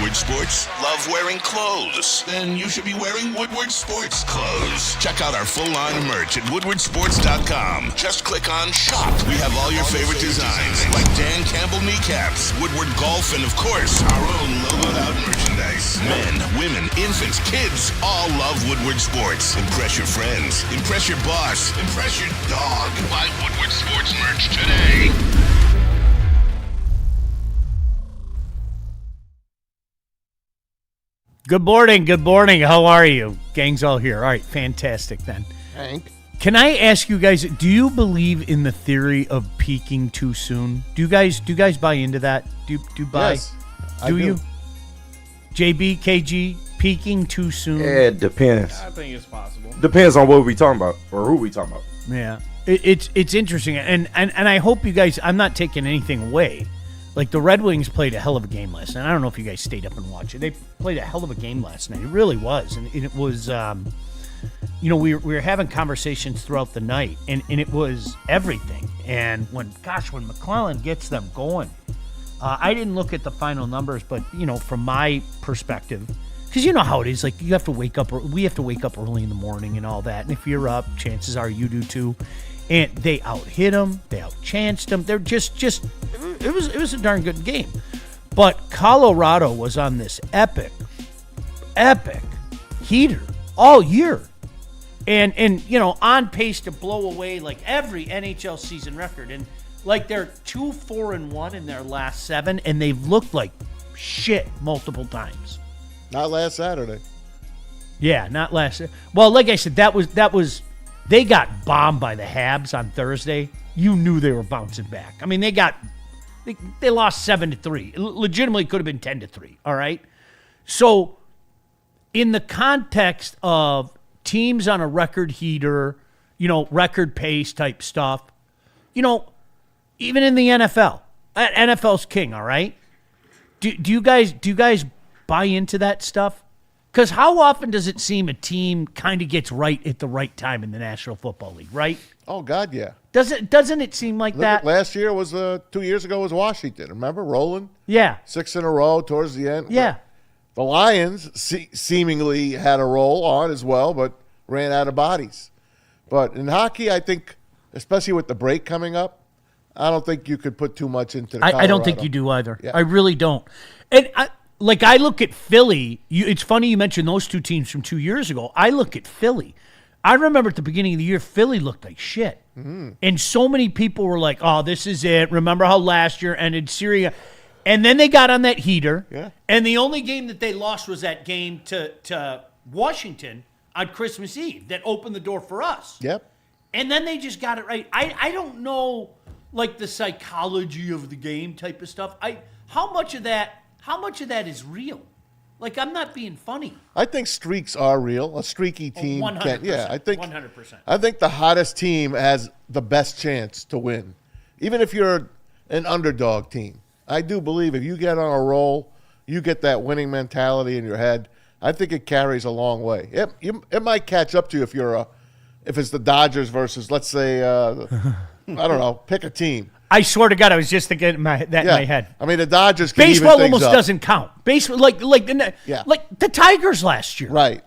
Woodward Sports? Love wearing clothes? Then you should be wearing Woodward Sports clothes. Check out our full line of merch at woodwardsports.com. Just click on shop. We have all your favorite designs, like Dan Campbell kneecaps, Woodward Golf, and of course, our own logoed out merchandise. Men, women, infants, kids all love Woodward Sports. Impress your friends. Impress your boss. Impress your dog. Buy Woodward Sports merch today. Good morning. Good morning. How are you? Gang's all here. All right, fantastic then. Hank? Can I ask you guys, do you believe in the theory of peaking too soon? Do you guys buy into that? Do you buy? Yes, do I you? JB, KG, peaking too soon? It depends. I think it's possible. Depends on what we talking about or who we talking about. Yeah. It's interesting. And I hope you guys, I'm not taking anything away. Like, the Red Wings played a hell of a game last night. I don't know if you guys stayed up and watched it. They played a hell of a game last night. It really was. And it was, we were having conversations throughout the night, and it was everything. And when McClellan gets them going, I didn't look at the final numbers, but, from my perspective, because you know how it is. Like, we have to wake up early in the morning and all that. And if you're up, chances are you do too. And they out-hit them. They out-chanced them. They're just it was a darn good game. But Colorado was on this epic heater all year. And on pace to blow away like every NHL season record. And like they're 2-4-1 in their last 7, and they've looked like shit multiple times. Not last Saturday. Yeah, not last. Well, like I said, that was. They got bombed by the Habs on Thursday. You knew they were bouncing back. I mean, they lost 7-3. It legitimately could have been 10-3. All right. So, in the context of teams on a record heater, record pace type stuff, even in the NFL, NFL's king. All right. Do you guys buy into that stuff? Because how often does it seem a team kind of gets right at the right time in the National Football League, right? Oh, God, yeah. Doesn't it seem like that? Last year was 2 years ago was Washington. Remember, rolling? Yeah. 6 in a row towards the end. Yeah. The Lions seemingly had a roll on as well, but ran out of bodies. But in hockey, I think, especially with the break coming up, I don't think you could put too much into the I don't think you do either. Yeah. I really don't. And I look at Philly. It's funny you mentioned those two teams from 2 years ago. I look at Philly. I remember at the beginning of the year, Philly looked like shit. Mm-hmm. And so many people were like, oh, this is it. Remember how last year ended Syria? And then they got on that heater. Yeah. And the only game that they lost was that game to Washington on Christmas Eve that opened the door for us. Yep. And then they just got it right. I don't know, like, the psychology of the game type of stuff. How much of that is real? Like, I'm not being funny. I think streaks are real. A streaky team 100%, can. Yeah, I think 100%. I think the hottest team has the best chance to win, even if you're an underdog team. I do believe if you get on a roll, you get that winning mentality in your head. I think it carries a long way. It might catch up to you if it's the Dodgers versus, let's say, I don't know, pick a team. I swear to God, I was just thinking in my head. I mean, the Dodgers can baseball even almost up. doesn't count. Baseball, like the Tigers last year, right?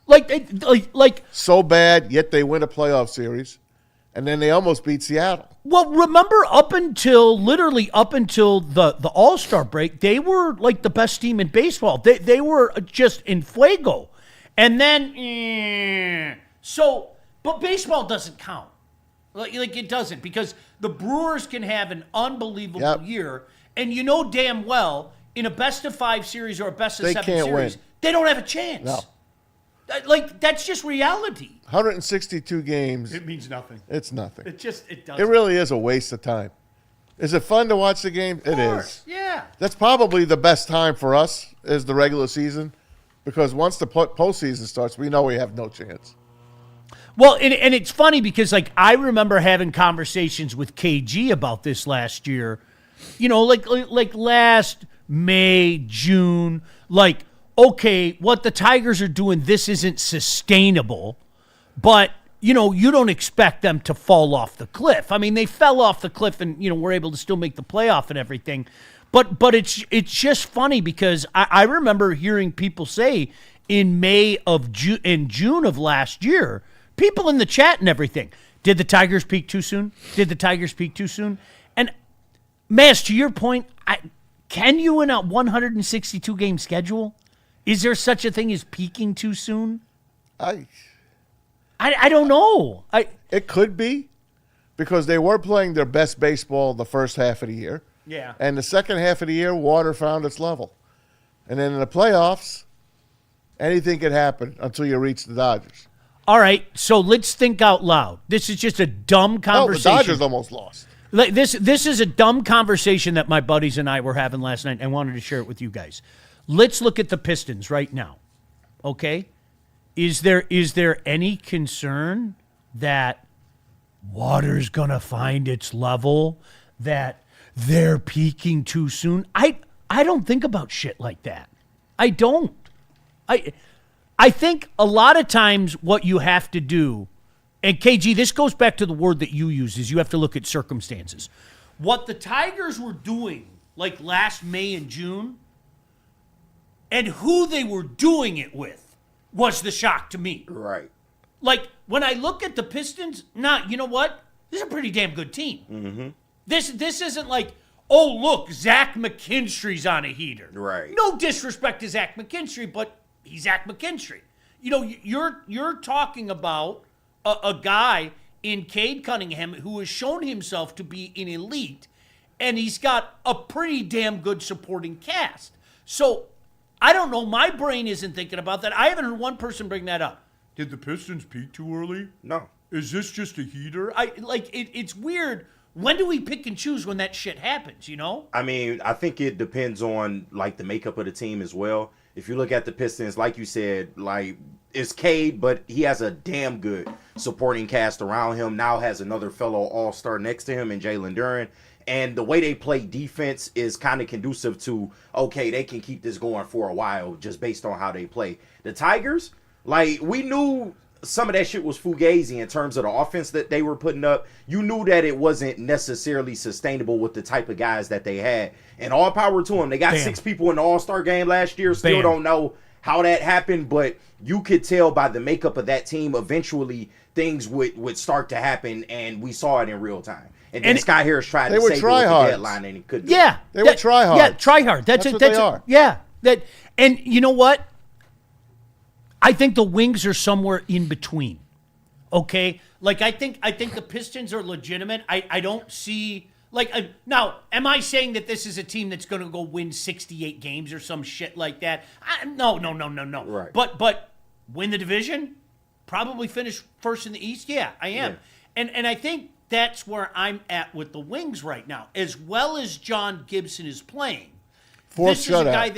Like so bad, yet they win a playoff series, and then they almost beat Seattle. Well, remember up until the All-Star break, they were like the best team in baseball. They were just in fuego, and then but baseball doesn't count. Like it doesn't, because the Brewers can have an unbelievable year, and you know damn well in a best-of-5 series or a best-of-7 series, they don't have a chance. No. Like, that's just reality. 162 games. It means nothing. It's nothing. It doesn't. It really is a waste of time. Is it fun to watch the game? Of course, it is. Yeah. That's probably the best time for us is the regular season, because once the postseason starts, we know we have no chance. Well, and it's funny because, like, I remember having conversations with KG about this last year, like last May, June, like, okay, what the Tigers are doing, this isn't sustainable, but, you don't expect them to fall off the cliff. I mean, they fell off the cliff and, were able to still make the playoff and everything. But it's just funny because I remember hearing people say in June of last year, people in the chat and everything, did the Tigers peak too soon? Did the Tigers peak too soon? And Mass, to your point, can you in a 162 game schedule? Is there such a thing as peaking too soon? I don't know. It could be because they were playing their best baseball the first half of the year. Yeah. And the second half of the year, water found its level. And then in the playoffs, anything could happen until you reach the Dodgers. All right, so let's think out loud. This is just a dumb conversation. No, the Dodgers almost lost. This is a dumb conversation that my buddies and I were having last night and wanted to share it with you guys. Let's look at the Pistons right now, okay? Is there any concern that water's going to find its level, that they're peaking too soon? I don't think about shit like that. I don't. I think a lot of times what you have to do, and KG, this goes back to the word that you use, is you have to look at circumstances. What the Tigers were doing, like last May and June, and who they were doing it with was the shock to me. Right. Like, when I look at the Pistons, you know what? This is a pretty damn good team. Mm-hmm. This isn't like, oh, look, Zach McKinstry's on a heater. Right. No disrespect to Zach McKinstry, but he's Zach McKinstry. You know, you're talking about a guy in Cade Cunningham who has shown himself to be an elite, and he's got a pretty damn good supporting cast. So, I don't know. My brain isn't thinking about that. I haven't heard one person bring that up. Did the Pistons peak too early? No. Is this just a heater? It's weird. When do we pick and choose when that shit happens, you know? I mean, I think it depends on, like, the makeup of the team as well. If you look at the Pistons, like you said, like, it's Cade, but he has a damn good supporting cast around him. Now has another fellow all-star next to him in Jalen Duren. And the way they play defense is kind of conducive to, okay, they can keep this going for a while just based on how they play. The Tigers, like, we knew some of that shit was fugazi in terms of the offense that they were putting up. You knew that it wasn't necessarily sustainable with the type of guys that they had. And all power to them. They got 6 people in the All-Star game last year. Still don't know how that happened, but you could tell by the makeup of that team, eventually things would start to happen, and we saw it in real time. And then Sky Harris tried to save it with the deadline, and he couldn't. Yeah. They were try-hard. Yeah, try-hard. That's what they are. Yeah. And you know what? I think the Wings are somewhere in between. Okay? Like, I think the Pistons are legitimate. I don't see... now, am I saying that this is a team that's going to go win 68 games or some shit like that? No. Right. But win the division? Probably finish first in the East? Yeah, I am. Yeah. And I think that's where I'm at with the Wings right now. As well as John Gibson is playing, this is a guy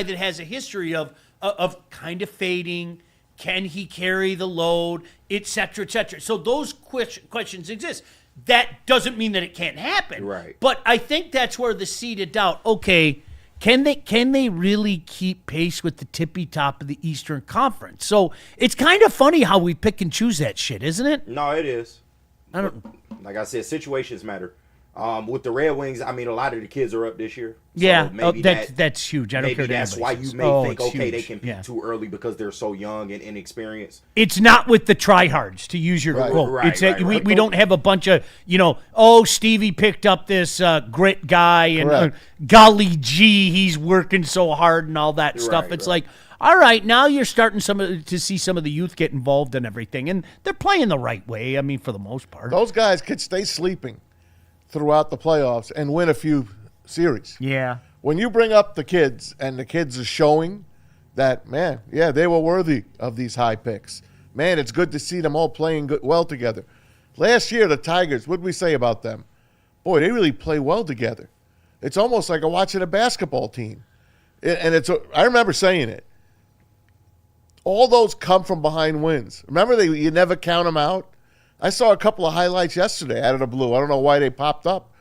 that has a history of kind of fading. Can he carry the load, et cetera, et cetera? So those questions exist. That doesn't mean that it can't happen. Right. But I think that's where the seed of doubt, okay, can they really keep pace with the tippy top of the Eastern Conference? So it's kind of funny how we pick and choose that shit, isn't it? No, it is. I don't. Like I said, situations matter. With the Red Wings, I mean, a lot of the kids are up this year. So yeah, maybe that's huge. I don't care. Maybe that's why you may think, okay, they can peak too early because they're so young and inexperienced. It's not with the tryhards, to use your quote. We don't have a bunch of, Stevie picked up this grit guy and golly gee, he's working so hard and all that stuff. It's like, all right, now you're starting to see some of the youth get involved in everything, and they're playing the right way. I mean, for the most part, those guys could stay sleeping throughout the playoffs and win a few series. Yeah. When you bring up the kids and the kids are showing that, man, yeah, they were worthy of these high picks. Man, it's good to see them all playing well together. Last year, the Tigers, what did we say about them? Boy, they really play well together. It's almost like watching a basketball team. And I remember saying it. All those come from behind wins. Remember, you never count them out? I saw a couple of highlights yesterday out of the blue. I don't know why they popped up.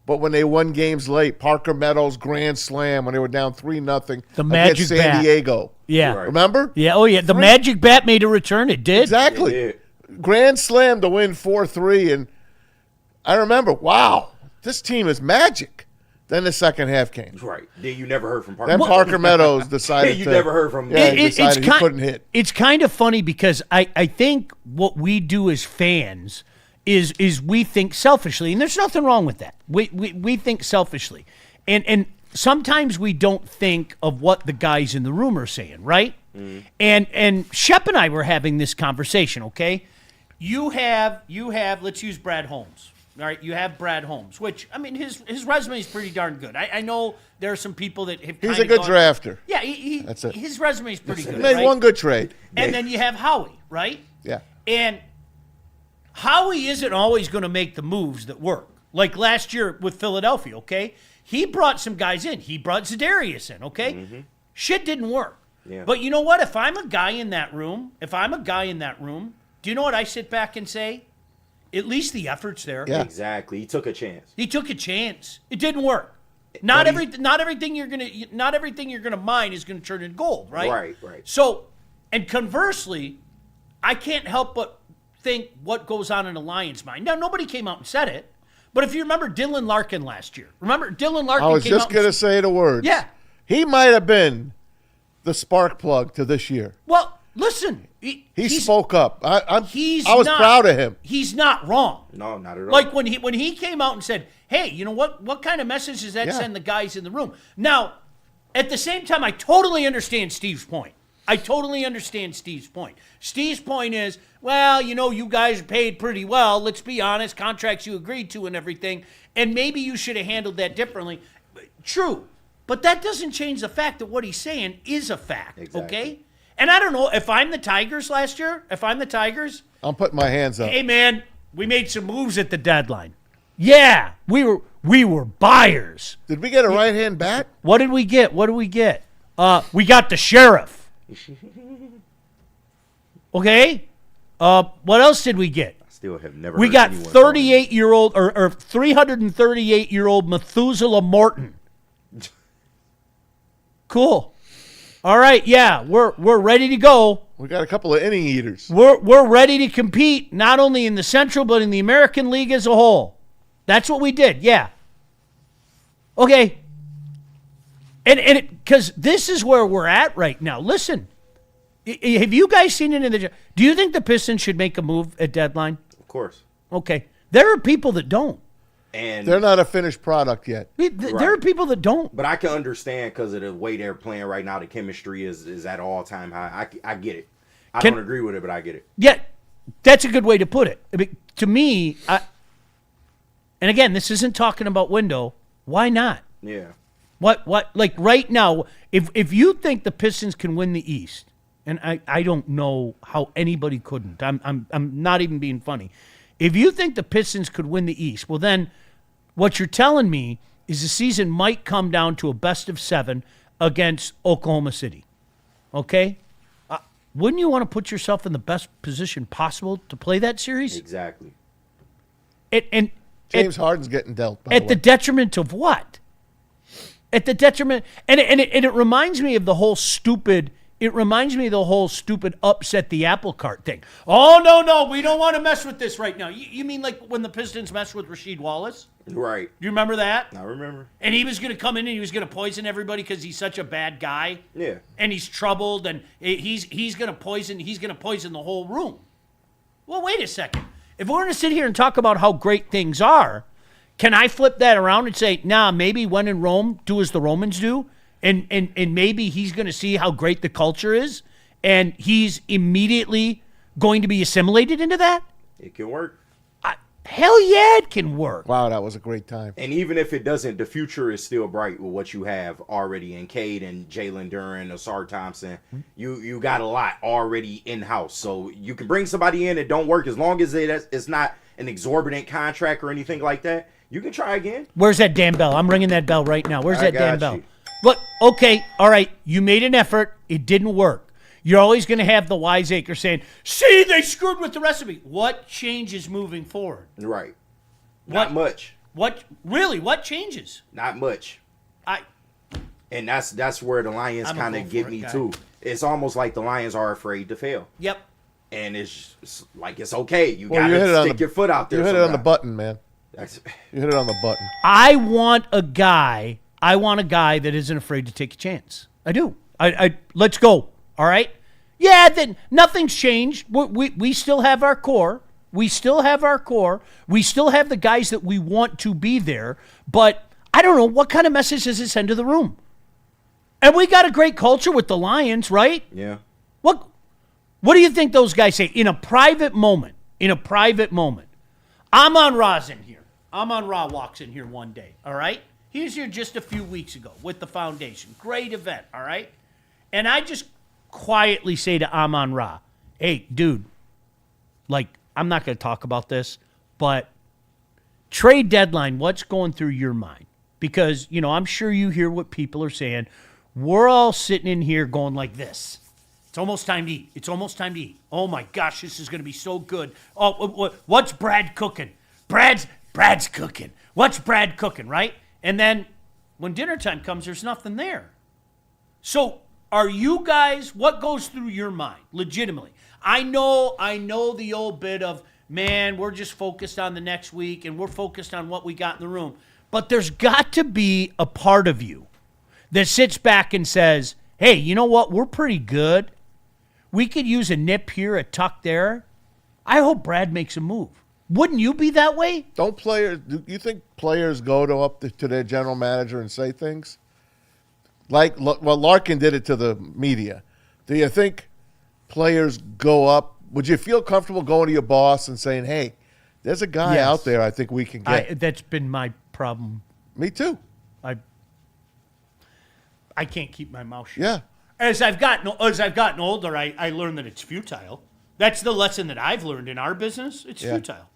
But when they won games late, Parker Meadows grand slam when they were down 3-0 the Magic against San Diego. Yeah. Right. Remember? Yeah, oh yeah. The Magic Bat made a return. It did. Exactly. It did. Grand slam to win 4-3. And I remember, wow, this team is magic. Then the second half came. Right. Then you never heard from Parker. Then Parker Meadows decided you to. never heard from. Yeah, he decided he couldn't hit. It's kind of funny because I think what we do as fans is we think selfishly, and there's nothing wrong with that. We think selfishly, and sometimes we don't think of what the guys in the room are saying, right? Mm. And Shep and I were having this conversation. Okay, you have let's use Brad Holmes. All right, you have Brad Holmes, which, I mean, his resume is pretty darn good. I know there are some people that have He's a good drafter. Yeah, That's it. His resume is pretty good. He made right? one good trade. And then you have Howie, right? Yeah. And Howie isn't always going to make the moves that work. Like last year with Philadelphia, okay? He brought some guys in. He brought Za'Darius in, okay? Mm-hmm. Shit didn't work. Yeah. But you know what? If I'm a guy in that room, do you know what I sit back and say? At least the effort's there. Yeah. Exactly. He took a chance. It didn't work. Not everything you're gonna mine is gonna turn into gold, right? Right. So, and conversely, I can't help but think what goes on in a Lions' mind. Now, nobody came out and said it, but if you remember Dylan Larkin last year, I was just gonna say the words. Yeah, he might have been the spark plug to this year. Well, listen. He spoke up. I was not, proud of him. He's not wrong. No, not at all. Like when he came out and said, "Hey, you know what kind of message does that send the guys in the room?" Now, at the same time, I totally understand Steve's point. Steve's point is, well, you know, you guys are paid pretty well. Let's be honest, contracts you agreed to and everything, and maybe you should have handled that differently. True, but that doesn't change the fact that what he's saying is a fact. Exactly. Okay. And I don't know, if I'm the Tigers last year, I'm putting my hands up. Hey, man, we made some moves at the deadline. Yeah, we were buyers. Did we get a right-hand bat? What did we get? We got the sheriff. Okay? What else did we get? I still have never We got 38-year-old or 338-year-old Methuselah Morton. Cool. All right, yeah, we're ready to go. We got a couple of inning eaters. We're ready to compete not only in the Central but in the American League as a whole. That's what we did. Yeah. Okay. And because this is where we're at right now. Listen, have you guys seen it in the? Do you think the Pistons should make a move at deadline? Of course. Okay. There are people that don't. And they're not a finished product yet. There are people that don't. But I can understand because of the way they're playing right now. The chemistry is at all-time high. I get it. I don't agree with it, but I get it. Yeah, that's a good way to put it. I mean, to me, and again, this isn't talking about window. Why not? Yeah. What like right now, if you think the Pistons can win the East, and I don't know how anybody couldn't. I'm not even being funny. If you think the Pistons could win the East, well then what you're telling me is the season might come down to a best of 7 against Oklahoma City. Okay? Wouldn't you want to put yourself in the best position possible to play that series? Exactly. James Harden's getting dealt, by at the detriment of what? At the detriment, and it reminds me of the whole stupid. It reminds me of the whole stupid upset the apple cart thing. Oh no, we don't want to mess with this right now. You mean like when the Pistons messed with Rasheed Wallace? Right. Do you remember that? I remember. And he was going to come in and he was going to poison everybody because he's such a bad guy. Yeah. And he's troubled and he's going to poison the whole room. Well, wait a second. If we're going to sit here and talk about how great things are, can I flip that around and say, nah, maybe when in Rome, do as the Romans do? And maybe he's going to see how great the culture is, and he's immediately going to be assimilated into that? It can work. Hell yeah, it can work. Wow, that was a great time. And even if it doesn't, the future is still bright with what you have already in Cade and Jalen Duren, Asar Thompson. You got a lot already in-house. So you can bring somebody in that don't work as long as it's not an exorbitant contract or anything like that. You can try again. Where's that damn bell? I'm ringing that bell right now. Where's that damn bell? You. Look, okay, all right, you made an effort. It didn't work. You're always going to have the wiseacre saying, see, they screwed with the recipe. What changes moving forward? Right. Not much. What changes? Not much. And that's where the Lions kind of get me too. It's almost like the Lions are afraid to fail. Yep. And it's like, it's okay. You got to stick your foot out there. You hit it on the button, man. You hit it on the button. I want a guy that isn't afraid to take a chance. I do. I let's go. All right. Yeah, then nothing's changed. We still have our core. We still have the guys that we want to be there. But I don't know, what kind of message does it send to the room? And we got a great culture with the Lions, right? Yeah. What do you think those guys say in a private moment? Amon-Ra's in here. Amon-Ra walks in here one day, all right? He was here just a few weeks ago with the foundation. Great event, all right? And I just quietly say to Amon-Ra, hey, dude, like, I'm not going to talk about this, but trade deadline, what's going through your mind? Because, I'm sure you hear what people are saying. We're all sitting in here going like this. It's almost time to eat. Oh, my gosh, this is going to be so good. Oh, what's Brad cooking? Brad's cooking. What's Brad cooking, right? And then when dinner time comes, there's nothing there. So are you guys, what goes through your mind, legitimately? I know the old bit of, man, we're just focused on the next week and we're focused on what we got in the room. But there's got to be a part of you that sits back and says, hey, you know what? We're pretty good. We could use a nip here, a tuck there. I hope Brad makes a move. Wouldn't you be that way? Do you think players go to their general manager and say things? Like, well, Larkin did it to the media. Do you think players go up? Would you feel comfortable going to your boss and saying, hey, there's a guy out there I think we can get? That's been my problem. Me too. I can't keep my mouth shut. Yeah. As I've gotten older, I learned that it's futile. That's the lesson that I've learned in our business. It's futile.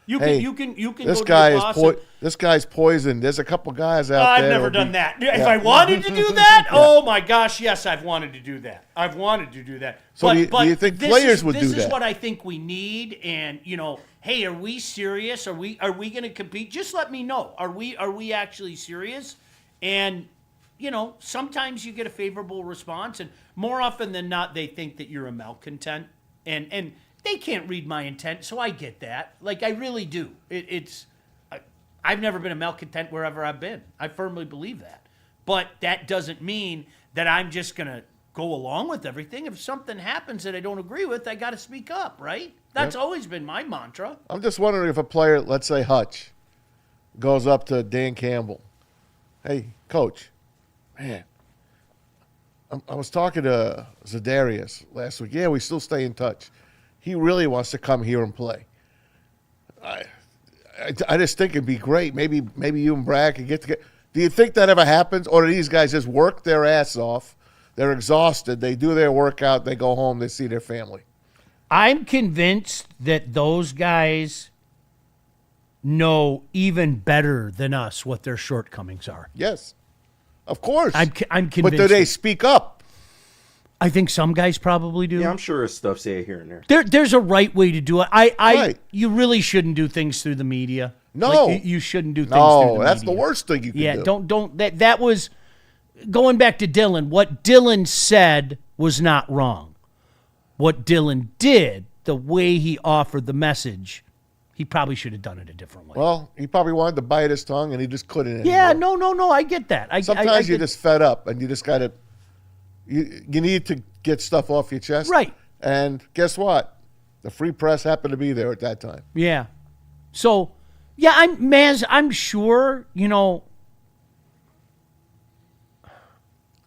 You can This go guy to your boss this guy's poisoned. There's a couple guys out there. I've never done that. If I wanted to do that, oh my gosh, yes, I've wanted to do that. So do you think players would do that? This is what I think we need. And hey, are we serious? Are we going to compete? Just let me know. Are we actually serious? And sometimes you get a favorable response, and more often than not, they think that you're a malcontent, and they can't read my intent, so I get that. Like, I really do. I've never been a malcontent wherever I've been. I firmly believe that. But that doesn't mean that I'm just going to go along with everything. If something happens that I don't agree with, I got to speak up, right? That's always been my mantra. I'm just wondering if a player, let's say Hutch, goes up to Dan Campbell. Hey, coach, man, I was talking to Zadarius last week. Yeah, we still stay in touch. He really wants to come here and play. I just think it'd be great. Maybe you and Brad could get together. Do you think that ever happens, or do these guys just work their ass off? They're exhausted. They do their workout. They go home. They see their family. I'm convinced that those guys know even better than us what their shortcomings are. Yes, of course. I'm convinced. But do they speak up? I think some guys probably do. Yeah, I'm sure it's stuff said here and there. There's a right way to do it. Right. You really shouldn't do things through the media. No. Like, you shouldn't do things through the media. No, that's the worst thing you can do. Yeah, don't. That was, going back to Dylan, what Dylan said was not wrong. What Dylan did, the way he offered the message, he probably should have done it a different way. Well, he probably wanted to bite his tongue, and he just couldn't anymore. Yeah, no, I get that. Sometimes you're just fed up, and you just got to – you need to get stuff off your chest. Right. And guess what? The free press happened to be there at that time. Yeah. So, yeah, I'm sure,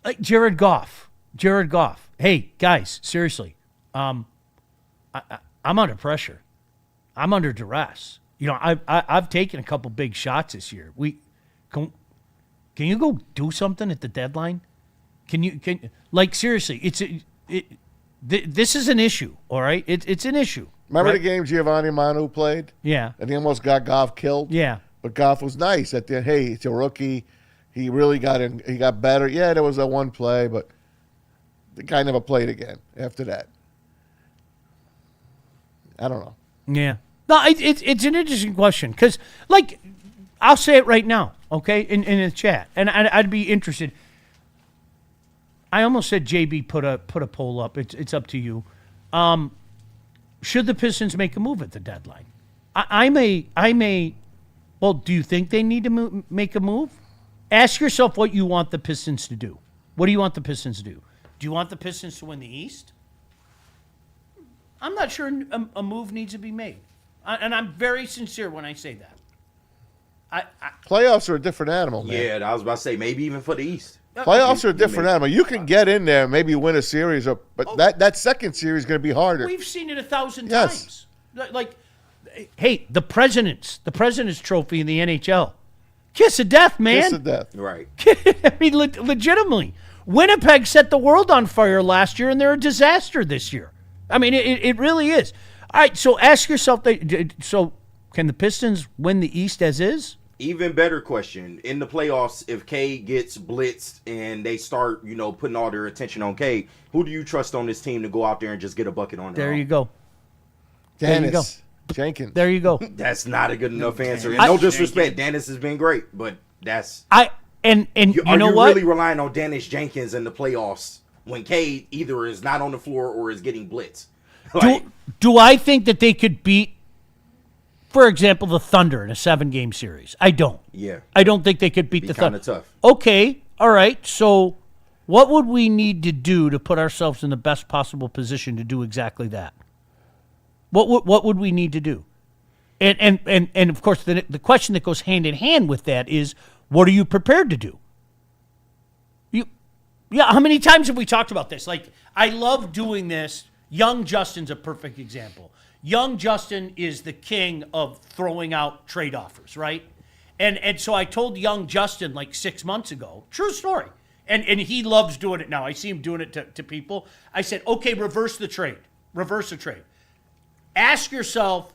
like Jared Goff. Hey, guys, seriously. I'm under pressure. I'm under duress. I've taken a couple big shots this year. Can you go do something at the deadline? Seriously, this is an issue, all right? It's an issue. Remember right? the game Giovanni Manu played? Yeah. And he almost got Goff killed? Yeah. But Goff was nice at the end. Hey, it's a rookie. He really got in. He got better. Yeah, there was that one play, but the guy never played again after that. I don't know. Yeah. No, it's an interesting question because, I'll say it right now, okay, in the chat, and I'd be interested. I almost said JB put a poll up. It's up to you. Should the Pistons make a move at the deadline? I'm a Well, do you think they need to make a move? Ask yourself what you want the Pistons to do. What do you want the Pistons to do? Do you want the Pistons to win the East? I'm not sure a move needs to be made. And I'm very sincere when I say that. Playoffs are a different animal, man. Yeah, I was about to say maybe even for the East. Playoffs are a different animal. You can get in there, maybe win a series, but that second series is going to be harder. We've seen it 1,000 times. Like, hey, the President's Trophy in the NHL. Kiss of death, man. Kiss of death. Right. I mean, legitimately. Winnipeg set the world on fire last year, and they're a disaster this year. I mean, it really is. All right, so ask yourself, so can the Pistons win the East as is? Even better question. In the playoffs, if Cade gets blitzed and they start, putting all their attention on Cade, who do you trust on this team to go out there and just get a bucket on their There own? you go. Dennis Jenkins. There you go. That's not a good enough answer. And no disrespect, Dennis has been great, but that's... And you know what? Are what? you really relying on Dennis Jenkins in the playoffs when Cade either is not on the floor or is getting blitzed? Do I think that they could beat, for example, the Thunder in a 7-game series? I don't. Yeah. I don't think they could beat the Thunder. Kind of tough. Okay, all right. So what would we need to do to put ourselves in the best possible position to do exactly that? What would we need to do? And of course, the question that goes hand in hand with that is, what are you prepared to do? How many times have we talked about this? Like, I love doing this. Young Justin's a perfect example. Young Justin is the king of throwing out trade offers, right? And so I told young Justin like 6 months ago, true story. And he loves doing it now. I see him doing it to people. I said, okay, reverse the trade. Reverse the trade. Ask yourself,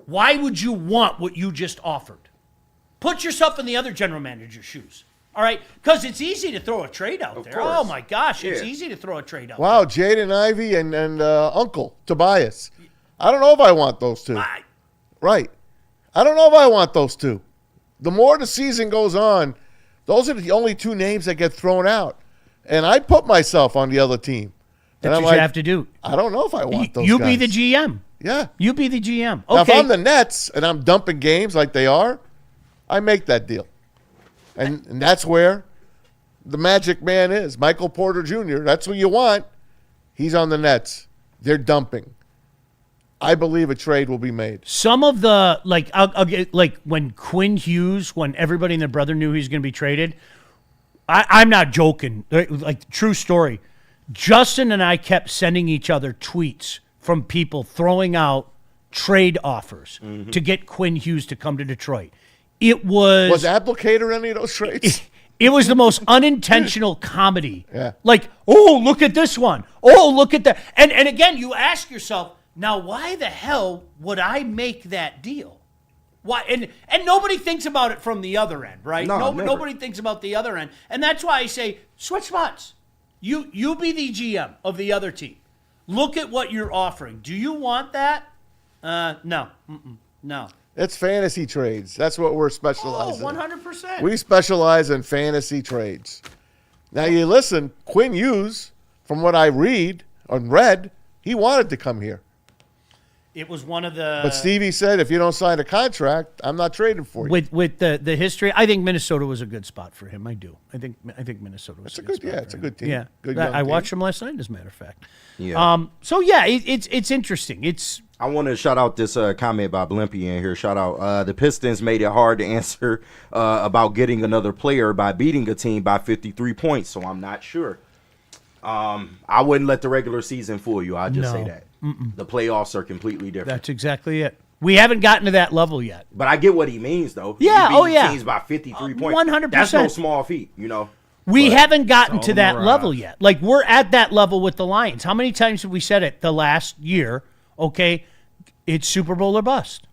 why would you want what you just offered? Put yourself in the other general manager's shoes. All right? Because it's easy to throw a trade out there. Course. Oh, my gosh. It's Yeah. easy to throw a trade out Wow, Jaden Ivey and Uncle Tobias. I don't know if I want those two. there. Right. I don't know if I want those two. The more the season goes on, those are the only two names that get thrown out. And I put myself on the other team. That's and what you have to do. I don't know if I want those You guys. be the GM. Yeah. You be the GM. Now, if Okay. I'm the Nets and I'm dumping games like they are, I make that deal. And that's where the magic man is. Michael Porter Jr., that's who you want. He's on the Nets. They're dumping. I believe a trade will be made. Some of the, like, I'll get, like, when Quinn Hughes, when everybody and their brother knew he was going to be traded, I'm not joking. Like, true story. Justin and I kept sending each other tweets from people throwing out trade offers to get Quinn Hughes to come to Detroit. It Was Applicator any of those trades? It was the most unintentional comedy. Yeah. Like, oh, look at this one. Oh, look at that. And again, you ask yourself, now why the hell would I make that deal? Why? And nobody thinks about it from the other end, right? No, never. Nobody thinks about the other end. And that's why I say, switch spots. You be the GM of the other team. Look at what you're offering. Do you want that? No. No. It's fantasy trades. That's what we're specializing in. 100%. We specialize in fantasy trades. Now, you listen, Quinn Hughes, from what I read, he wanted to come here. It was one of the... But Stevie said, if you don't sign a contract, I'm not trading for you. With the history, I think Minnesota was a good spot for him. I do. I think Minnesota was a good spot. It's a good team. Yeah, Good young I team. watched him last night, as a matter of fact. Yeah. So yeah, it's interesting. I want to shout out this comment by Blimpy in here. Shout out. The Pistons made it hard to answer about getting another player by beating a team by 53 points, so I'm not sure. I wouldn't let the regular season fool you. I'll just say that. The playoffs are completely different. That's exactly it. We haven't gotten to that level yet. But I get what he means, though. Yeah, You beat yeah. teams by 53 points. 100%. That's no small feat, We But haven't gotten it's to all that mirage. level yet. Like, we're at that level with the Lions. How many times have we said it the last year? Okay, it's Super Bowl or bust.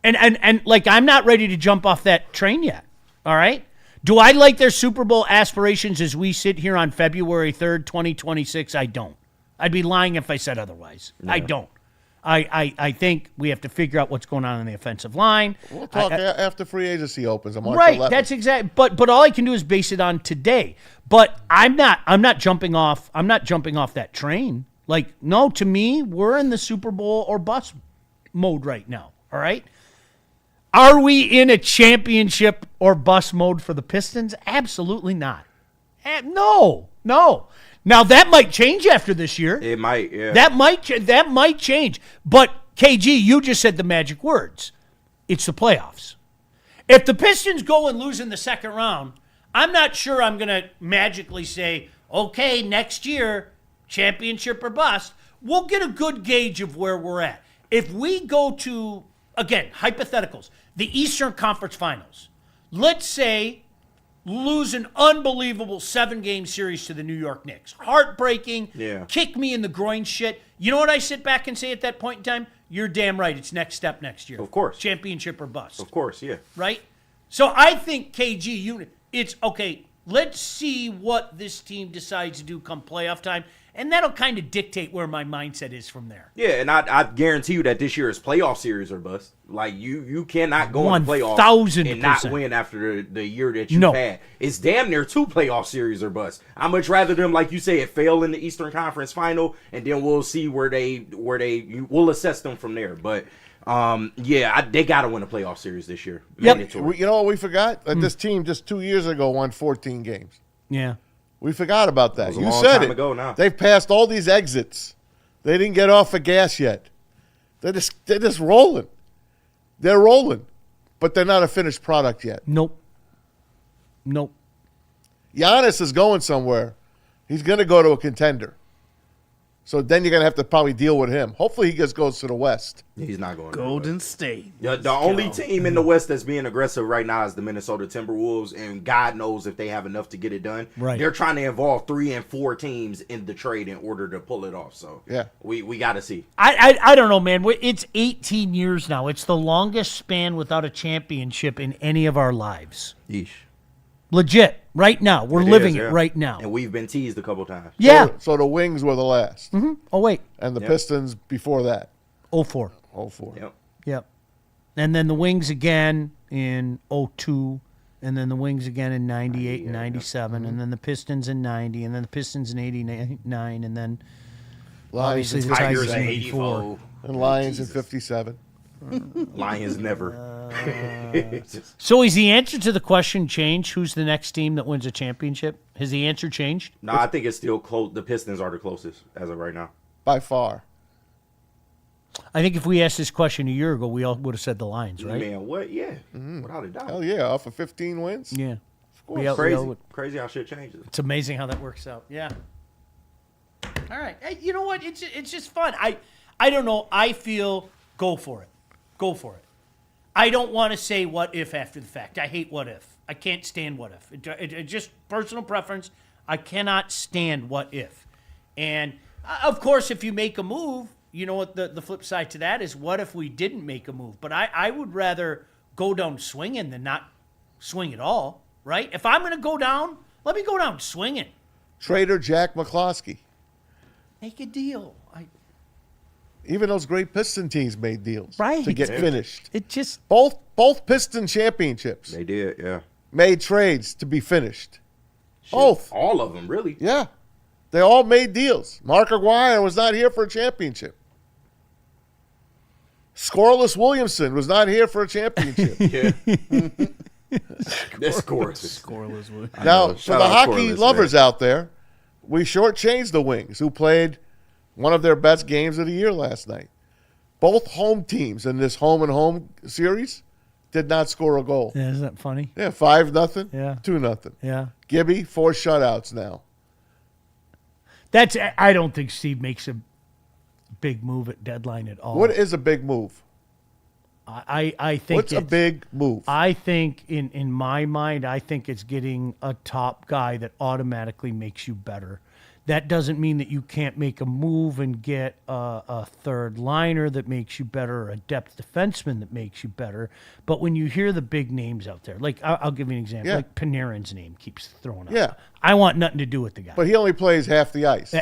And like, I'm not ready to jump off that train yet. All right? Do I like their Super Bowl aspirations as we sit here on February 3rd, 2026? I don't. I'd be lying if I said otherwise. I don't. I think we have to figure out what's going on in the offensive line. We'll talk after free agency opens on March Right, 11th. that's exactly. But all I can do is base it on today. But I'm not jumping off. I'm not jumping off that train. Like, no, to me, we're in the Super Bowl or bust mode right now. All right. Are we in a championship or bust mode for the Pistons? Absolutely not. No. Now that might change after this year. It might, yeah. That might change. But KG, you just said the magic words. It's the playoffs. If the Pistons go and lose in the second round, I'm not sure I'm going to magically say, okay, next year, championship or bust. We'll get a good gauge of where we're at. If we go to, again, hypotheticals, the Eastern Conference Finals, let's say lose an unbelievable 7-game series to the New York Knicks. Heartbreaking. Yeah. Kick me in the groin shit. You know what I sit back and say at that point in time? You're damn right. It's next step next year. Of course. Championship or bust. Of course, yeah. Right? So I think KG, it's okay. Let's see what this team decides to do come playoff time, and that'll kind of dictate where my mindset is from there. Yeah, and I guarantee you that this year is playoff series or bust. Like, you cannot go in the playoffs 1,000%. and not win after the year that you've had. It's damn near 2 playoff series or bust. I much rather them, like you say, it fail in the Eastern Conference Final, and then we'll see we'll assess them from there. But they got to win a playoff series this year. Yep. You know what we forgot? That this team just 2 years ago won 14 games. Yeah. We forgot about that. It was a You long said time it. ago now. They've passed all these exits. They didn't get off of gas yet. They're just rolling. They're rolling, but they're not a finished product yet. Nope. Giannis is going somewhere. He's going to go to a contender. So then you're going to have to probably deal with him. Hopefully he just goes to the West. He's not going Golden State. Yeah, the only team in the West that's being aggressive right now is the Minnesota Timberwolves, and God knows if they have enough to get it done. Right. They're trying to involve 3 and 4 teams in the trade in order to pull it off. So Yeah. we got to see. I don't know, man. It's 18 years now. It's the longest span without a championship in any of our lives. Yeesh. Legit. Right now. We're living it right now. And we've been teased a couple times. Yeah. So the Wings were the last. Mm-hmm. Oh, wait. And the Pistons before that. 04. 04. Yep. Yep. And then the Wings again in 02, and then the Wings again in 98 and 97, and then the Pistons in 90, and then the Pistons in 89, and then Lions obviously in the Tigers Tigers at in 84. 84. and Lions Jesus. in 57. Lions never. So is the answer to the question changed? Who's the next team that wins a championship? Has the answer changed? No, I think it's still close. The Pistons are the closest as of right now. By far. I think if we asked this question a year ago, we all would have said the Lions, right? Man, what? Yeah, without a doubt. Hell yeah, off of 15 wins. Yeah. course. We all Crazy, would- crazy how shit changes. It's amazing how that works out. Yeah. All right. Hey, you know what? It's just fun. I don't know. I feel go for it. Go for it. I don't want to say what if after the fact. I hate what if. I can't stand what if. It just personal preference. I cannot stand what if. And of course, if you make a move, you know what the flip side to that is, what if we didn't make a move? But I would rather go down swinging than not swing at all, right? If I'm going to go down, let me go down swinging. Trader Jack McCloskey. Make a deal. Even those great Piston teams made deals Right. to get finished. It just Both Piston championships They did, yeah. made trades to be finished. Shit, Both. all of them, really. Yeah. They all made deals. Mark Aguirre was not here for a championship. Scoreless Williamson was not here for a championship. Yeah. That's scoreless. Scoreless wood. Now, know. for Shout the out hockey Scoreless, lovers man. out there, we shortchanged the Wings, who played one of their best games of the year last night. Both home teams in this home and home series did not score a goal. yeah, isn't that funny? Yeah, 5-0, Yeah. 2-0. Yeah. Gibby, 4 shutouts now. I don't think Steve makes a big move at deadline at all. What is a big move? I think What's a it's- big move? I think in my mind, I think it's getting a top guy that automatically makes you better. That doesn't mean that you can't make a move and get a third liner that makes you better, or a depth defenseman that makes you better. But when you hear the big names out there, like I'll give you an example, Yeah. like Panarin's name keeps throwing up. Yeah. I want nothing to do with the guy. But he only plays half the ice.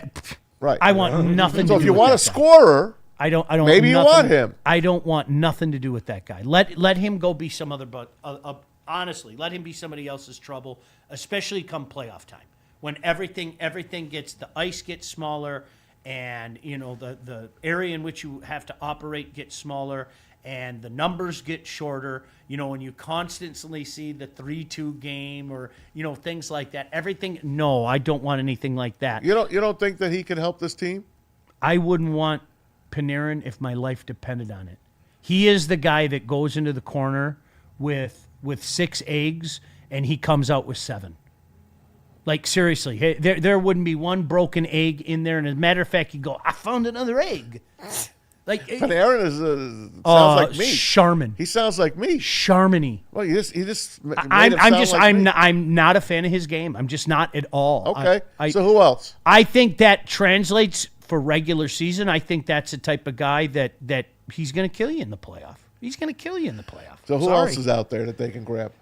Right. I want nothing So to if do you with want a that guy. scorer, I don't. maybe you nothing- want him. I don't want nothing to do with that guy. Let him go be some other. But honestly, let him be somebody else's trouble, especially come playoff time when everything gets, the ice gets smaller, and you know the area in which you have to operate gets smaller, and the numbers get shorter. When you constantly see the 3-2 game or things like that. Everything. No, I don't want anything like that. You don't think that he can help this team? I wouldn't want Panarin if my life depended on it. He is the guy that goes into the corner with 6 eggs and he comes out with 7. Like, seriously, there wouldn't be one broken egg in there. And as a matter of fact, you go, I found another egg. Like Panarin sounds like me. Charmin. He sounds like me. Charminy. Well, he just made I'm him sound just like me. I'm not a fan of his game. I'm just not at all. Okay. So who else? I think that translates for regular season. I think that's the type of guy that he's going to kill you in the playoff. He's going to kill you in the playoff. So who else is out there that they can grab?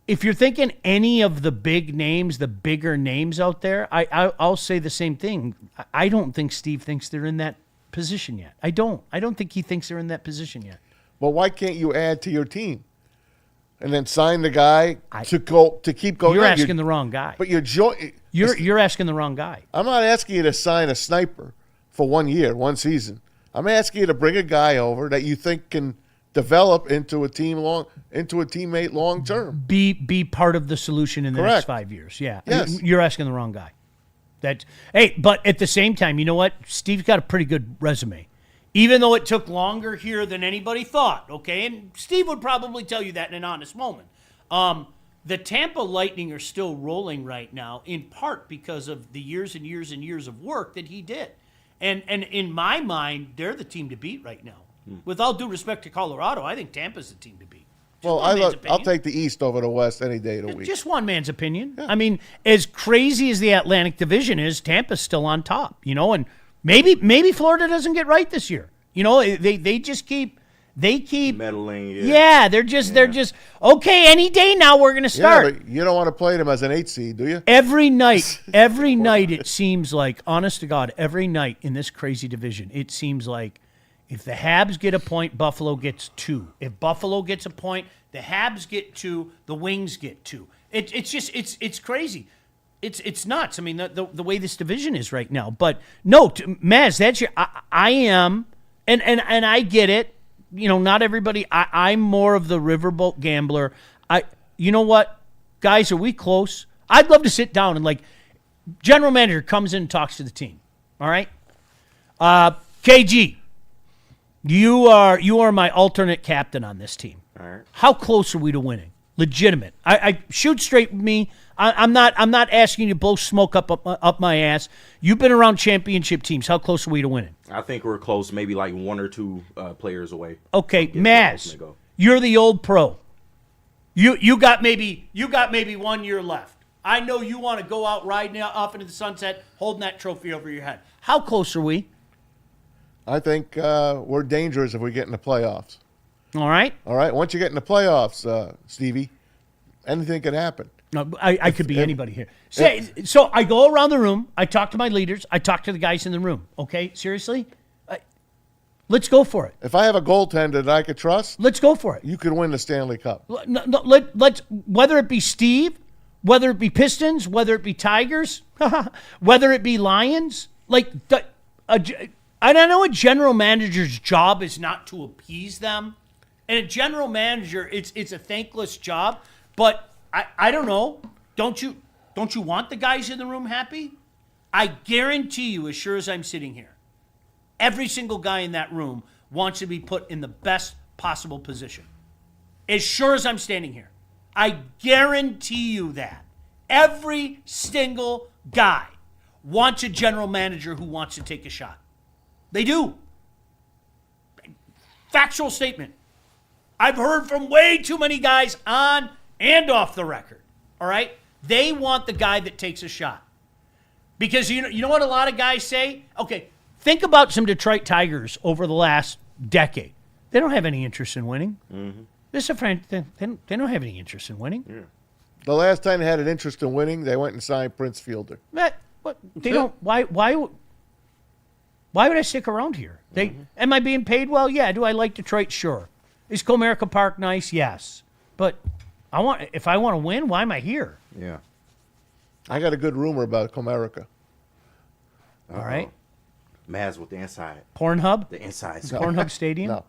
If you're thinking any of the big names, the bigger names out there, I'll say the same thing. I don't think Steve thinks they're in that position yet. I don't think he thinks they're in that position yet. Well, why can't you add to your team and then sign the guy to keep going? You're asking the wrong guy. But you're asking the wrong guy. I'm not asking you to sign a sniper for 1 year, 1 season. I'm asking you to bring a guy over that you think can develop into a teammate long term. Be part of the solution in the next 5 years. Yeah. Yes. You're asking the wrong guy. But at the same time, you know what? Steve's got a pretty good resume. Even though it took longer here than anybody thought, okay? And Steve would probably tell you that in an honest moment. The Tampa Lightning are still rolling right now, in part because of the years and years and years of work that he did. And in my mind, they're the team to beat right now. With all due respect to Colorado, I think Tampa's the team to beat. Well, I'll take the East over the West any day of the week. Just one man's opinion. Yeah. I mean, as crazy as the Atlantic Division is, Tampa's still on top, and maybe Florida doesn't get right this year. They just keep meddling. Yeah, they're just okay. Any day now we're going to start. Yeah, but you don't want to play them as an 8 seed, do you? Every night it seems like, honest to God, every night in this crazy division, it seems like if the Habs get a point, Buffalo gets 2. If Buffalo gets a point, the Habs get 2. The Wings get 2. It's crazy. It's nuts. I mean, the way this division is right now. But no, Maz, that's I am, and I get it. Not everybody. I'm more of the riverboat gambler. You know what, guys? Are we close? I'd love to sit down and general manager comes in and talks to the team. All right, KG. You are my alternate captain on this team. All right. How close are we to winning? Legitimate. I shoot straight with me. I'm not asking you to blow smoke up my ass. You've been around championship teams. How close are we to winning? I think we're close, maybe like 1 or 2 players away. Okay, Maz, you're the old pro. You got maybe 1 year left. I know you want to go out riding off into the sunset, holding that trophy over your head. How close are we? I think we're dangerous if we get in the playoffs. All right. Once you get in the playoffs, Stevie, anything could happen. No, I could be anybody here. So I go around the room. I talk to my leaders. I talk to the guys in the room. Okay, seriously, let's go for it. If I have a goaltender that I could trust, let's go for it. You could win the Stanley Cup. Let's whether it be Steve, whether it be Pistons, whether it be Tigers, whether it be Lions. I know a general manager's job is not to appease them, and a general manager it's a thankless job. But I don't know. Don't you want the guys in the room happy? I guarantee you, as sure as I'm sitting here, every single guy in that room wants to be put in the best possible position. As sure as I'm standing here, I guarantee you that every single guy wants a general manager who wants to take a shot. They do. Factual statement. I've heard from way too many guys on and off the record. All right? They want the guy that takes a shot. Because you know what a lot of guys say? Okay, think about some Detroit Tigers over the last decade. They don't have any interest in winning. Mm-hmm. This is a friend. They don't have any interest in winning. Yeah. The last time they had an interest in winning, they went and signed Prince Fielder. They don't. Why would I stick around here? Am I being paid well? Yeah. Do I like Detroit? Sure. Is Comerica Park nice? Yes. But if I want to win, why am I here? Yeah. I got a good rumor about Comerica. All right. Maz with the inside. Pornhub? The inside. Pornhub Stadium? No.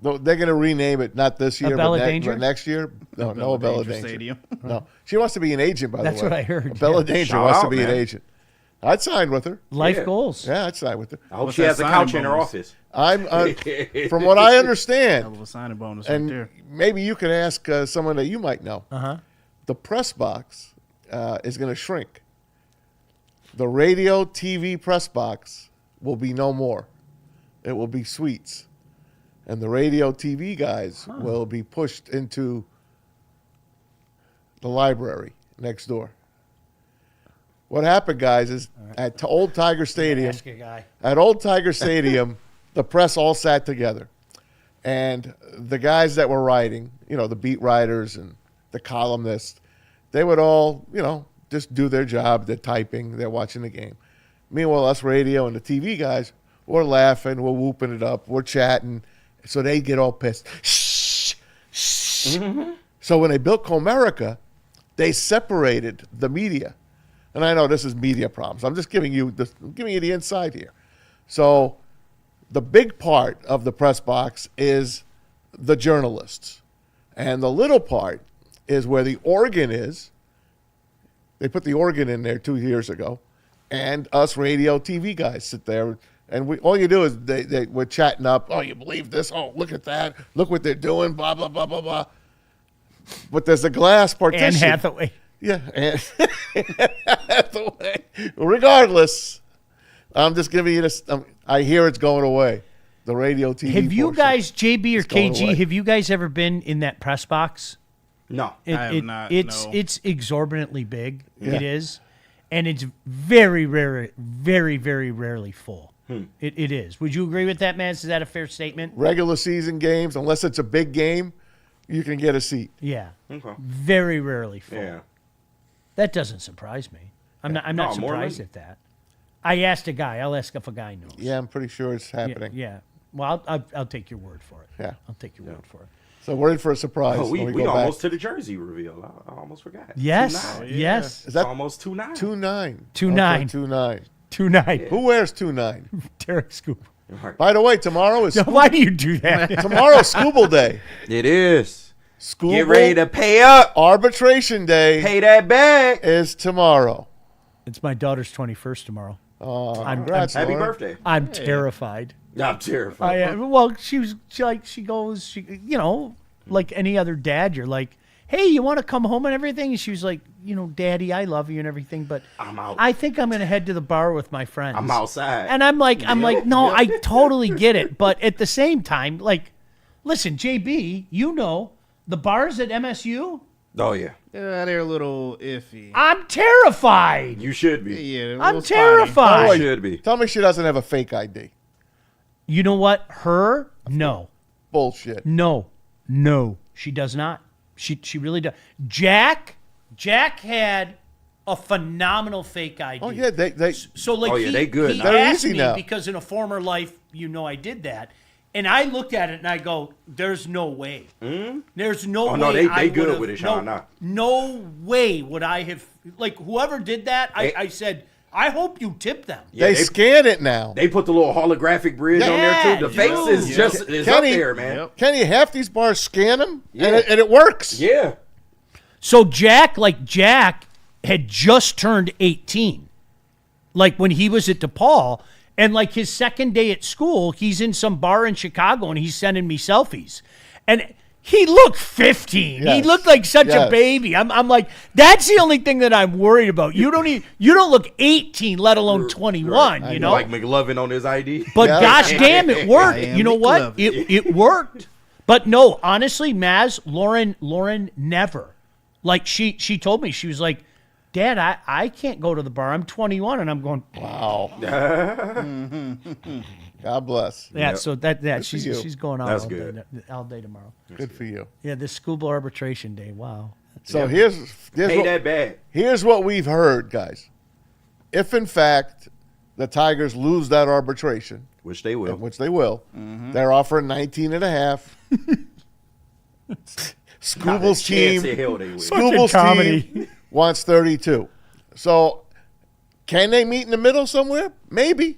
They're going to rename it not this year, Abella but Danger? next year. No, no Abella Danger Danger. Stadium. No, she wants to be an agent. By the way, That's what I heard, Abella yeah. Danger Shout wants to out, be an man. agent. I'd sign with her. Life Yeah. goals. Yeah, I'd sign with her. I hope What's she that has a signing couch in her bonus? office. I'm from what I Hell understand, of a signing bonus right and there. maybe you can ask someone that you might know. Uh-huh. The press box is going to shrink. The radio, TV press box will be no more. It will be suites. And the radio, TV guys will be pushed into the library next door. What happened, guys, is at Old Tiger Stadium, Ask a guy. at Old Tiger Stadium, the press all sat together. And the guys that were writing, the beat writers and the columnists, they would all, just do their job. They're typing, they're watching the game. Meanwhile, us radio and the TV guys, we're laughing, we're whooping it up, we're chatting. So they get all pissed. Shh, shh. Mm-hmm. So when they built Comerica, they separated the media. And I know this is media problems. I'm just giving you the inside here. So the big part of the press box is the journalists. And the little part is where the organ is. They put the organ in there 2 years ago. And us radio TV guys sit there. And all you do is we're chatting up. Oh, you believe this? Oh, look at that. Look what they're doing. Blah, blah, blah, blah, blah. But there's a glass partition. Anne Hathaway. Yeah. And Hathaway. Regardless, I'm just giving you this. I hear it's going away. The radio, TV. Have you portion. guys, JB or It's going KG, away. have you guys ever been in that press box? No. I have not, It's no. it's exorbitantly big. Yeah. It is, and it's very rare, very very rarely full. It is. Would you agree with that, man? Is that a fair statement? Regular season games, unless it's a big game, you can get a seat. Yeah. Okay. Very rarely full. Yeah. That doesn't surprise me. I'm not No, more surprised than- at that. I asked a guy. I'll ask if a guy knows. Yeah, I'm pretty sure it's Yeah. happening. Yeah. Well, I'll take your word for it. Yeah. I'll take your word for it. So we're in for a surprise. Oh, we when go almost back. to the jersey reveal. I almost forgot. Yes. 2-9. Yes. Is that Almost 2-9. 2-9? 2-9. 2-9. 2-9. Who wears 2-9? Derek Scoop. By the way, tomorrow is Why do you do that? tomorrow's Scooble Day. It is. Scooble Get ready to pay up. Arbitration Day Pay that back. is tomorrow. It's my daughter's 21st tomorrow. Congrats, Happy Lauren. birthday. I'm terrified. I'm terrified. Well, she goes, like any other dad, you're like, hey, you want to come home and everything? And she was like, Daddy, I love you and everything, but I'm out. I think I'm going to head to the bar with my friends. I'm outside. And I'm like, no, I totally get it. But at the same time, like, listen, JB, the bars at MSU, Oh, yeah. Yeah, they're a little iffy. I'm terrified. You should be. Yeah, they're a I'm little spotty. terrified. You should be. Tell me she doesn't have a fake ID. You know what? Her? No. Bullshit. No, she does not. She really does. Jack had a phenomenal fake ID. Oh, yeah. They So like, Oh, yeah, they good he now. They're asked easy me now. because in a former life, I did that, and I looked at it and I go, "There's no way. There's no Oh, way." no, they I good would've- with it, Sean, nah. No way would I have whoever did that. I said, I hope you tip them. Yeah, they scan it now. They put the little holographic bridge on there, too. The Yeah, face dude. is just is up Kenny- there, man. Yep. Kenny, half these bars scan them, Yeah. and it works. Yeah. So Jack had just turned 18, like when he was at DePaul, and like his second day at school, he's in some bar in Chicago and he's sending me selfies, and he looked 15. He Yes. looked like such a Yes. baby. I'm like, that's the only thing that I'm worried about. You don't look 18, let alone 21. I You know. know, Like McLovin on his ID. but Yeah. gosh damn, it worked. I am You know what? McLovin. It worked. But no, honestly, Maz, Lauren never. Like she told me, she was like, Dad, I can't go to the bar. I'm 21, and I'm going, Wow. God bless. yeah. Yep. So that for you. she's going on That's all good. day, all day tomorrow. Good for you. Yeah, this school arbitration day. Wow. So here's Pay what, that back. here's what we've heard, guys. If in fact the Tigers lose that arbitration, Which they will. which they will, they're offering 19 and a half. Scooble's team, Hell they will. Scooble's comedy. team wants 32. So can they meet in the middle somewhere? Maybe.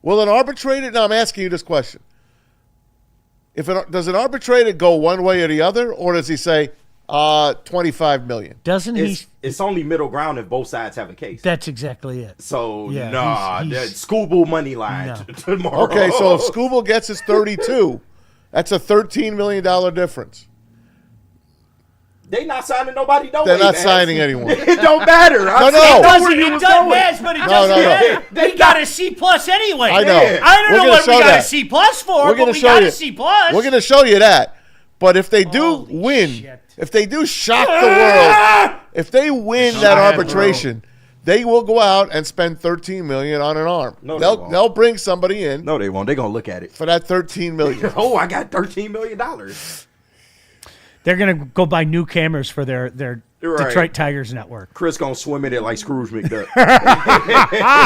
Will an arbitrator? No, I'm asking you this question. Does an arbitrator go one way or the other, or does he say $25 million? Doesn't he? It's only middle ground if both sides have a case. That's exactly it. So Yeah, he's Scooble money line tomorrow. Okay, so if Scooble gets his 32, that's a $13 million difference. They not signing nobody. No They're way, not man. signing anyone. It don't matter. No. It does matter, but it doesn't no. matter. We got a C plus anyway. I know. I don't We're know gonna what we show got that. a C plus for, We're but gonna we show got you. a C plus. We're going to show you that. But if they do Holy win, shit. if they do shock the world, if they win that arbitration, they will go out and spend $13 million on an arm. No, they won't. They'll bring somebody in No, they won't. They're gonna look at it. for that $13 million. Oh, I got $13 million. They're going to go buy new cameras for their Right. Detroit Tigers network. Chris gonna swim in it like Scrooge McDuck.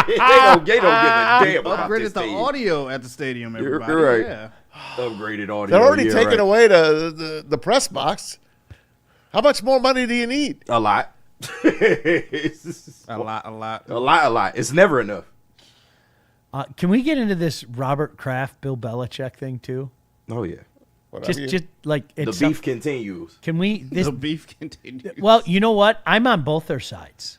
they don't give a damn about Upgraded this the team. audio at the stadium, everybody. You're right. Yeah. Upgraded audio. They're already yeah, taking right. away the press box. How much more money do you need? A lot. It's A lot. a lot. It's never enough. Can we get into this Robert Kraft, Bill Belichick thing too? Oh yeah. Just like The it's beef continues. Can we? This, The beef continues. well, you know what? I'm on both their sides.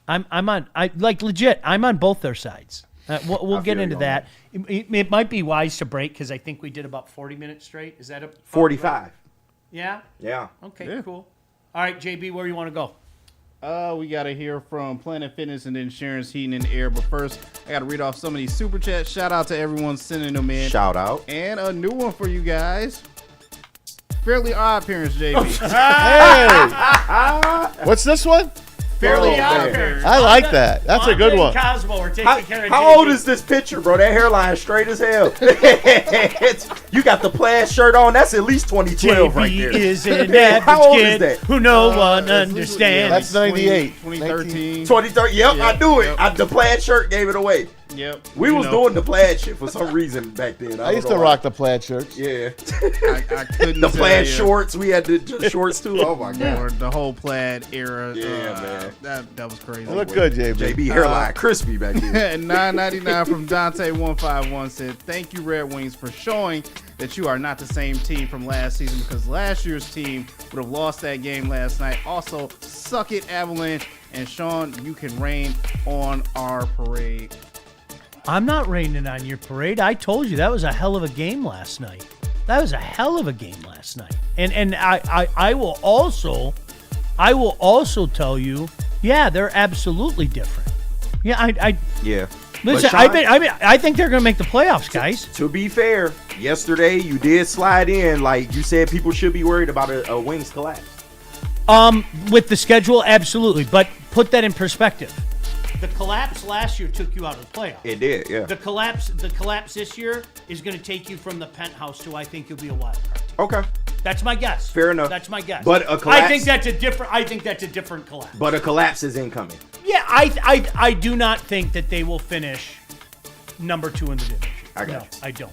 I'm on. I like legit. I'm on both their sides. We'll get feel into you on that. It might be wise to break because I think we did about 40 minutes straight. Is that a 45. Yeah. Yeah. Okay. Yeah. Cool. All right, JB, where you want to go? We got to hear from Planet Fitness and Insurance Heating and Air. But first, I got to read off some of these super chats. Shout out to everyone sending them in. Shout out. And a new one for you guys. Fairly Odd Parents, JB. Hey, what's this one? Fairly Oh, Odd man. Parents. I like that. That's a good one. Cosmo are taking care of How JB. old is this picture, bro? That hairline straight as hell. You got the plaid shirt on. That's at least 2012 JB right there. is an How average old is kid that? who no one understands. That's 98. 2013. 2013. Yep, I knew it. Yep. The plaid shirt gave it away. Yep. We You was know, doing the plaid shit for some reason back then. I used to rock the plaid shirts. Yeah. I couldn't The tell plaid you. shorts. We had the shorts too. Oh my god. Or the whole plaid era. Yeah, man. That was crazy. You look good, JB. JB hairline crispy back then. And $9.99 from Dante151 said, "Thank you, Red Wings, for showing that you are not the same team from last season because last year's team would have lost that game last night. Also, suck it, Avalanche. And Sean, you can rain on our parade." I'm not raining on your parade. I told you that was a hell of a game last night. That was a hell of a game last night. And I will also tell you, yeah, they're absolutely different. Yeah, Yeah. listen. But Sean, I think they're going to make the playoffs, guys. to be fair, yesterday you did slide in. Like you said, people should be worried about a Wings collapse. With the schedule, absolutely. But put that in perspective. The collapse last year took you out of the playoffs. It did, yeah. The collapse this year is going to take you from the penthouse to I think you'll be a wild card team. Okay. That's my guess. Fair enough. That's my guess. But a collapse- I think that's a different collapse. But a collapse is incoming. Yeah, I do not think that they will finish number 2 in the division. I got no, you. I don't.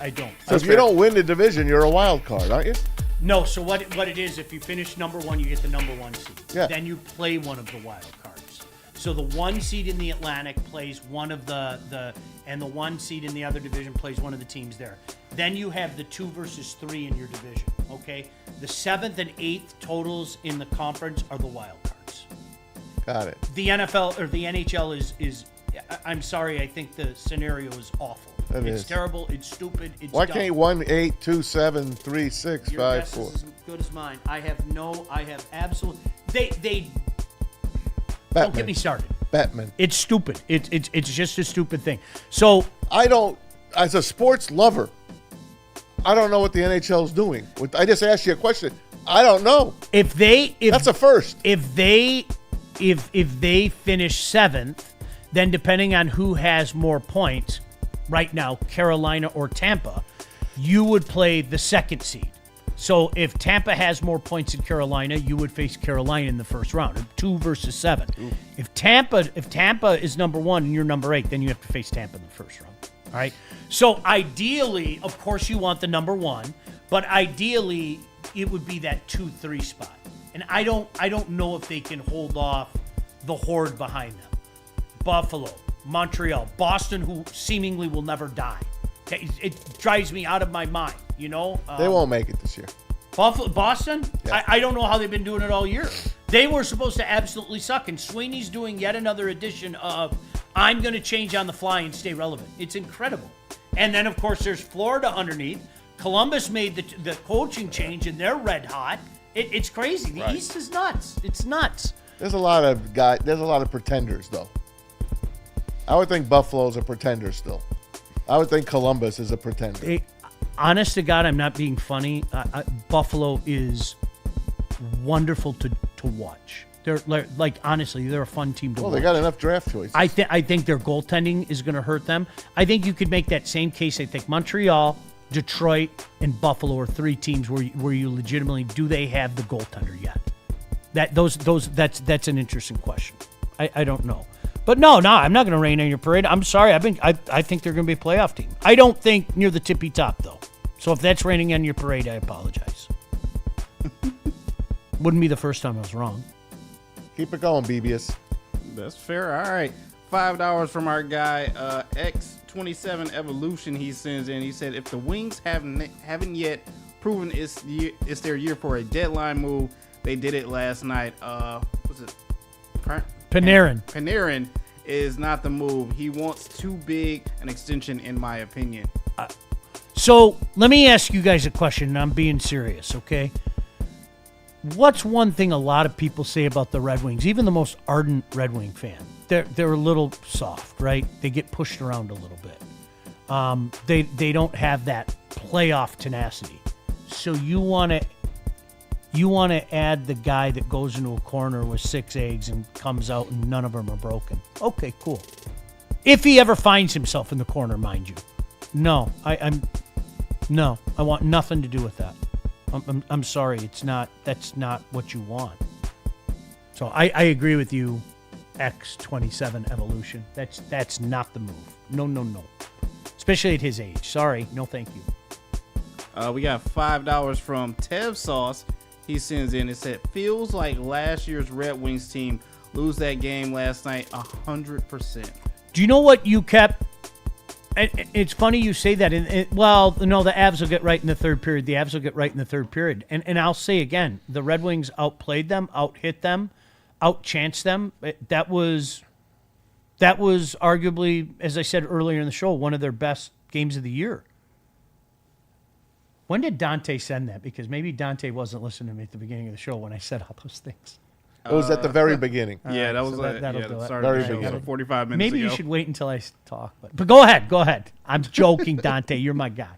I don't. So if you don't win the division, you're a wild card, aren't you? No, so what it is, if you finish number 1, you get the number 1 seed. Yeah. Then you play one of the wild cards. So the 1 seed in the Atlantic plays one of and the 1 seed in the other division plays one of the teams there. Then you have the 2 versus 3 in your division, okay? The 7th and 8th totals in the conference are the wild cards. Got it. The NFL or the NHL is I'm sorry, I think the scenario is awful. It It's is. terrible, it's stupid, it's Why dumb. can't 1, 8, 2, 7, 3, 6, Your 5, guess 4? is as good as mine. I have absolute. They don't get me started. Batman. It's stupid. It's just a stupid thing. So I don't, as a sports lover, I don't know what the NHL is doing. I just asked you a question. I don't know. if That's a first. if they finish 7th, then depending on who has more points, right now Carolina or Tampa, you would play the 2nd seed. So if Tampa has more points than Carolina, you would face Carolina in the first round, 2 versus 7. Ooh. If Tampa is number 1 and you're number 8, then you have to face Tampa in the first round. All right. So ideally, of course, you want the number 1, but ideally it would be that 2-3 spot. And I don't know if they can hold off the horde behind them. Buffalo, Montreal, Boston, who seemingly will never die. It drives me out of my mind. You know, They won't make it this year. Boston. Yeah. I don't know how they've been doing it all year. They were supposed to absolutely suck, and Sweeney's doing yet another edition of I'm going to change on the fly and stay relevant. It's incredible. And then, of course, there's Florida underneath. Columbus made the coaching change, and they're red hot. It's crazy. The East is nuts. It's nuts. There's a lot of There's a lot of pretenders, though. I would think Buffalo's a pretender still. I would think Columbus is a pretender. Hey, honest to God, I'm not being funny. Buffalo is wonderful to watch. They're like honestly, they're a fun team to watch. They got enough draft choices. I think their goaltending is going to hurt them. I think you could make that same case. I think Montreal, Detroit, and Buffalo are three teams where you legitimately do they have the goaltender yet? That's an interesting question. I don't know. But no, I'm not going to rain on your parade. I'm sorry. I think they're going to be a playoff team. I don't think near the tippy top though. So if that's raining on your parade, I apologize. Wouldn't be the first time I was wrong. Keep it going, BBS. That's fair. All right. $5 from our guy, X27 Evolution. He sends in. He said, if the Wings haven't yet proven it's their year for a deadline move, they did it last night. Was it Panarin. Panarin is not the move. He wants too big an extension, in my opinion. So let me ask you guys a question, and I'm being serious, okay? What's one thing a lot of people say about the Red Wings, even the most ardent Red Wing fan? They're a little soft, right? They get pushed around a little bit. They don't have that playoff tenacity. So you want to add the guy that goes into a corner with 6 eggs and comes out and none of them are broken. Okay, cool. If he ever finds himself in the corner, mind you. No, I want nothing to do with that. I'm sorry, that's not what you want. So I agree with you, X27 Evolution. That's not the move. No. Especially at his age. Sorry, no thank you. We got $5 from Tev Sauce. He sends in. It said, feels like last year's Red Wings team lose that game last night 100%. Do you know what you kept? It's funny you say that. Well, no, the Avs will get right in the third period. And I'll say again, the Red Wings outplayed them, out-hit them, out-chanced them. That was arguably, as I said earlier in the show, one of their best games of the year. When did Dante send that? Because maybe Dante wasn't listening to me at the beginning of the show when I said all those things. It was at the very beginning. Yeah, that was so that'll do it. Very beginning. 45 minutes Maybe ago. you should wait until I talk. But go ahead. I'm joking, Dante. You're my guy.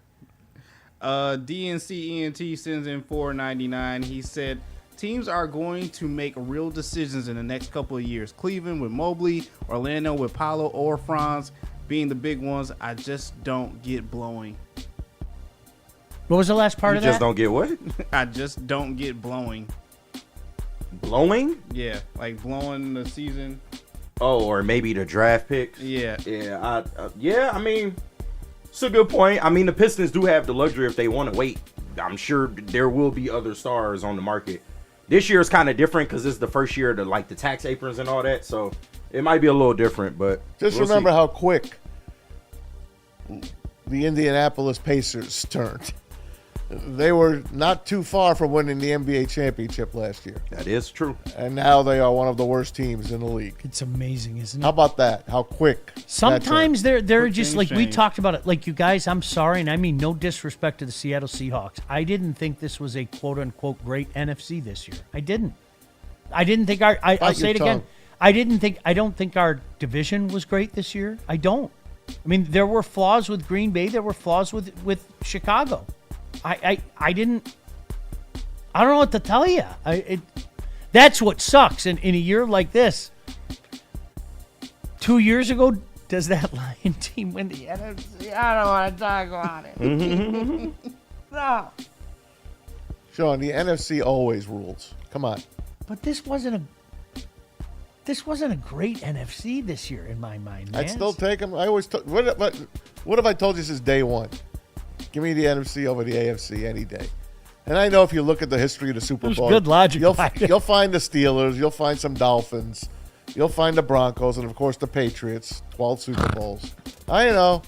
DNC ENT sends in $4.99. He said, teams are going to make real decisions in the next couple of years. Cleveland with Mobley, Orlando with Paolo or Franz being the big ones. I just don't get blowing. What was the last part of that? You just don't get what? I just don't get blowing. Blowing? Yeah, like blowing the season. Oh, or maybe the draft picks. Yeah. Yeah. I mean, it's a good point. I mean, the Pistons do have the luxury if they want to wait. I'm sure there will be other stars on the market. This year is kind of different because it's the first year of the tax aprons and all that, so it might be a little different. But Just we'll remember see. how quick the Indianapolis Pacers turned. They were not too far from winning the NBA championship last year. That is true. And now they are one of the worst teams in the league. It's amazing, isn't it? How about that? How quick? Sometimes they're just things like we change. talked about it. Like you guys, I'm sorry, and I mean no disrespect to the Seattle Seahawks. I didn't think this was a quote unquote great NFC this year. I didn't think I'll Bite say your it again. tongue. I don't think our division was great this year. I don't. I mean, there were flaws with Green Bay. There were flaws with Chicago. I don't know what to tell you. That's what sucks. In a year like this, 2 years ago, does that Lion team win the NFC? I don't want to talk about it. No. Sean, the NFC always rules. Come on. But this wasn't a great NFC this year in my mind, man. I'd still take them. I always what have I told you since day one? Give me the NFC over the AFC any day. And I know if you look at the history of the Super There's Bowl, good logic you'll behind it. you'll find the Steelers, you'll find some Dolphins, you'll find the Broncos, and of course the Patriots. 12 Super Bowls. I know.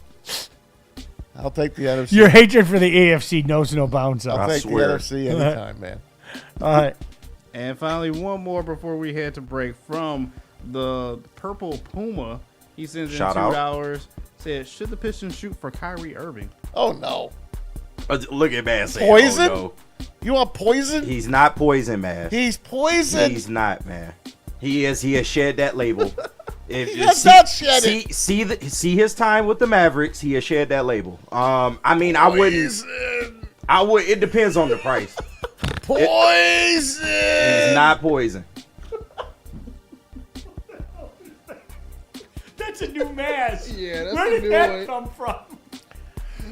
I'll take the NFC. Your hatred for the AFC knows no bounds. I'll Up. take swear. the NFC anytime, man. All right. And finally, one more before we head to break from the Purple Puma. He sends in Shout out. $2. Said, should the Pistons shoot for Kyrie Irving? Oh, no. Look at man saying, Poison? oh, You want poison? no. He's not poison, man. He's poison. He's not, man. He is. He has shed that label. If He has not shed it. see his time with the Mavericks. He has shed that label. I mean, I wouldn't. Poison. I would. It depends on the price. Poison. He's not poison. That's a new mask. Yeah, that's Where a did new that one. come from?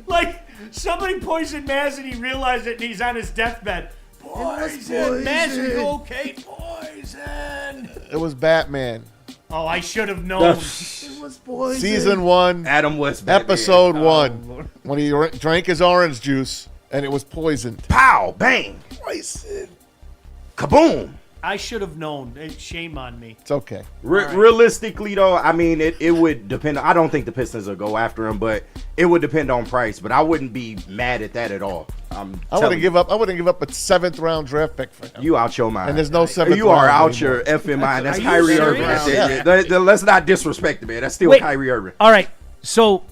Like, somebody poisoned Maz and he realized it and he's on his deathbed. Poison. Maz, are you okay? Poison. It was Batman. Oh, I should have known. Season 1, Adam West. Batman. episode 1. Lord. When he drank his orange juice and it was poisoned. Pow! Bang! Poison. Kaboom! I should have known. Shame on me. It's okay. Realistically, though, I mean, it would depend. I don't think the Pistons will go after him, but it would depend on price. But I wouldn't be mad at that at all. I wouldn't give up. I wouldn't give up a 7th round draft pick for him. You out your mind. And there's no 7th You are round out anymore. your effing mind. That's Are you Kyrie Irving. serious? Yeah. Let's not disrespect the man. That's still Wait. Kyrie Irving. All right. So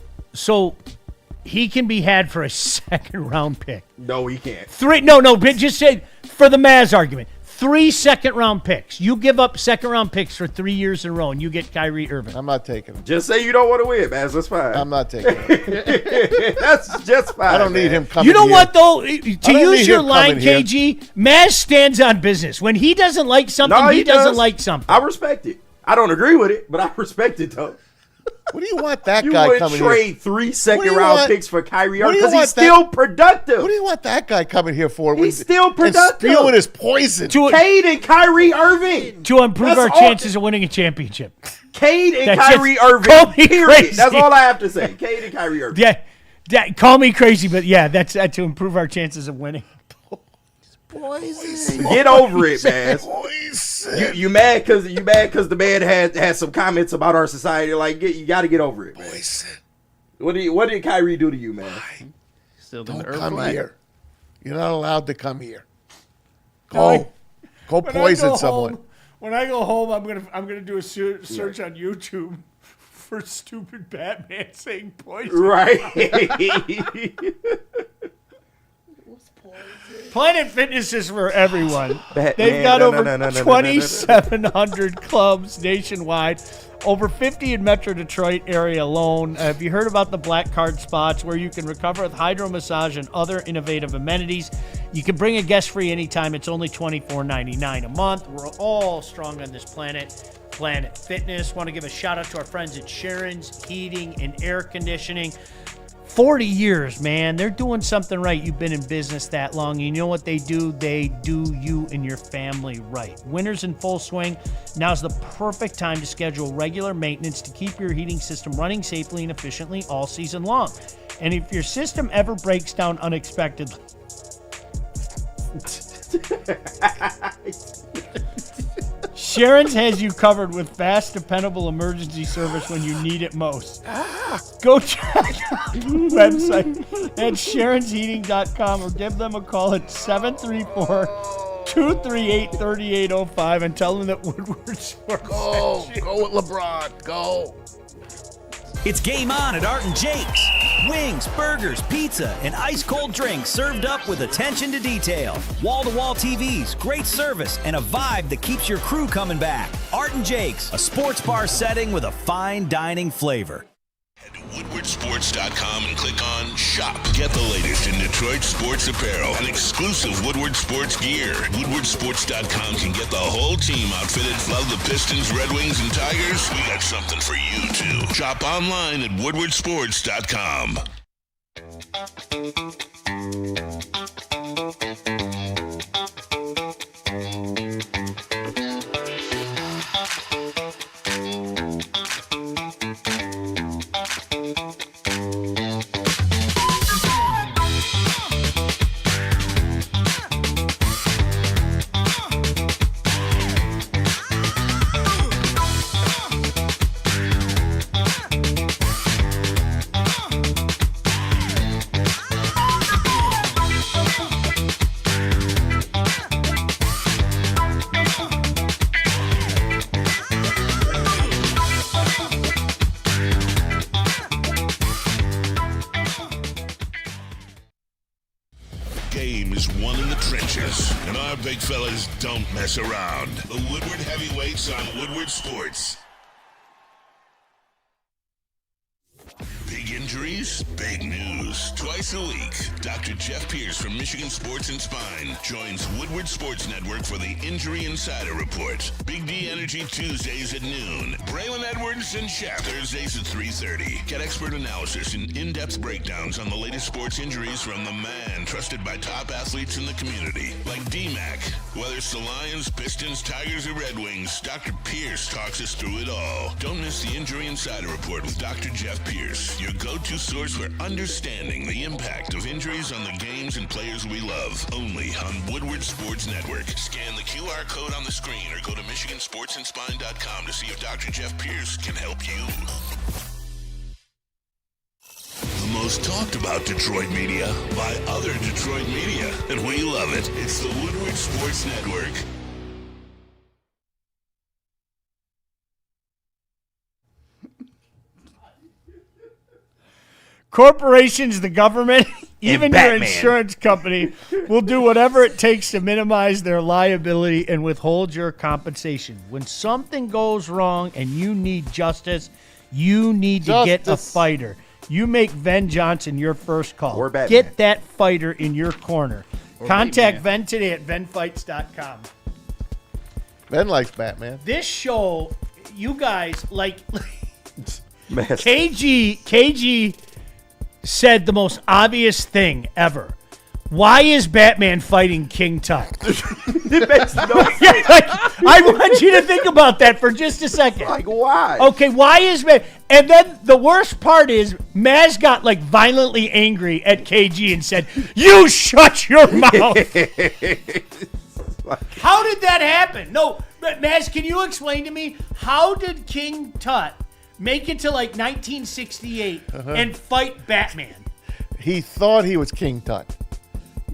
he can be had for a 2nd round pick. No, he can't. But just say, for the Maz argument, 3 2nd-round picks. You give up 2nd-round picks for 3 years in a row, and you get Kyrie Irving. I'm not taking him. Just say you don't want to win, man. That's fine. I'm not taking him. That's just fine. I don't need man. him coming You know here. what, though? To don't use need your him line, coming here. KG, Maz stands on business. When he doesn't like something, No, he doesn't does. like something. I respect it. I don't agree with it, but I respect it, though. What do you want that You guy would coming trade here? 3 What do second you round want- picks for Kyrie what do Irving you because he's want that- still productive. What do you want that guy coming here for? He's still And productive. spewing his poison. Cade and Kyrie Irving. to improve That's our all- chances of winning a championship. Cade and That's Kyrie just- Irving. call me Period. crazy. That's all I have to say. Cade and Kyrie Irving. Yeah, call me crazy, but yeah, that's to improve our chances of winning. Get over it, man. Poison. You mad because the man had some comments about our society. Like you got to get over it, man. Poison. What did Kyrie do to you, man? Still doing Don't the come Earth here. You're not allowed to come here. No. Go When I poison go someone. home- When I go home, I'm gonna do a search on YouTube for stupid Batman saying poison. Right. Planet Fitness is for everyone. Batman, They've got no, over no, no, no, no, no, no, no. 2,700 clubs nationwide, over 50 in Metro Detroit area alone. Have you heard about the Black Card spots where you can recover with hydro massage and other innovative amenities? You can bring a guest free anytime. It's only $24.99 a month. We're all strong on this planet. Planet Fitness. Want to give a shout out to our friends at Sharon's Heating and Air Conditioning. 40 years, man. They're doing something right. You've been in business that long. You know what they do? They do you and your family right. Winter's in full swing. Now's the perfect time to schedule regular maintenance to keep your heating system running safely and efficiently all season long. And if your system ever breaks down unexpectedly, Sharon's has you covered with fast, dependable emergency service when you need it most. Go check out the website at SharonsHeating.com or give them a call at 734-238-3805 and tell them that Woodward Sports Go. sent you. Go with LeBron. Go. It's game on at Art and Jake's. Wings, burgers, pizza, and ice-cold drinks served up with attention to detail. Wall-to-wall TVs, great service, and a vibe that keeps your crew coming back. Art and Jake's, a sports bar setting with a fine dining flavor. Head to WoodwardSports.com and click on Shop. Get the latest in Detroit sports apparel and exclusive Woodward Sports gear. WoodwardSports.com can get the whole team outfitted. Love the Pistons, Red Wings, and Tigers? We got something for you, too. Shop online at WoodwardSports.com. won in the trenches, and our big fellas don't mess around. The Woodward Heavyweights on Woodward Sports. Big injuries, big news. Twice a week, Dr. Jeff Pierce from Michigan Sports and Spine joins Woodward Sports Network for the Injury Insider Report. Big D Energy Tuesdays at noon. Braylon Edwards and Shaq Thursdays at 3:30. Get expert analysis and in-depth breakdowns on the latest sports injuries from the man trusted by top athletes in the community, like D-Mac. Whether it's the Lions, Pistons, Tigers, or Red Wings, Dr. Pierce talks us through it all. Don't miss the Injury Insider Report with Dr. Jeff Pierce, your go-to source for understanding the impact of injuries on the games and players we love. Only on Woodward Sports Network. Scan the QR code on the screen or go to MichiganSportsandSpine.com to see if Dr. Jeff Pierce can help you. The most talked about Detroit media by other Detroit media, and we love it. It's the Woodward Sports Network. Corporations, the government, even your Batman. insurance company will do whatever it takes to minimize their liability and withhold your compensation. When something goes wrong and you need justice, you need to get a fighter. You make Ven Johnson your first call. Or Batman. Get that fighter in your corner. Contact Ven today at venfights.com. Ben likes Batman. This show, you guys, like Mess. KG said the most obvious thing ever. Why is Batman fighting King Tut? It makes no sense. I want you to think about that for just a second. Like, why? Okay, why is Batman? And then the worst part is Maz got like violently angry at KG and said, "You shut your mouth." How did that happen? No, but Maz, can you explain to me how did King Tut make it to like 1968 and fight Batman? He thought he was King Tut.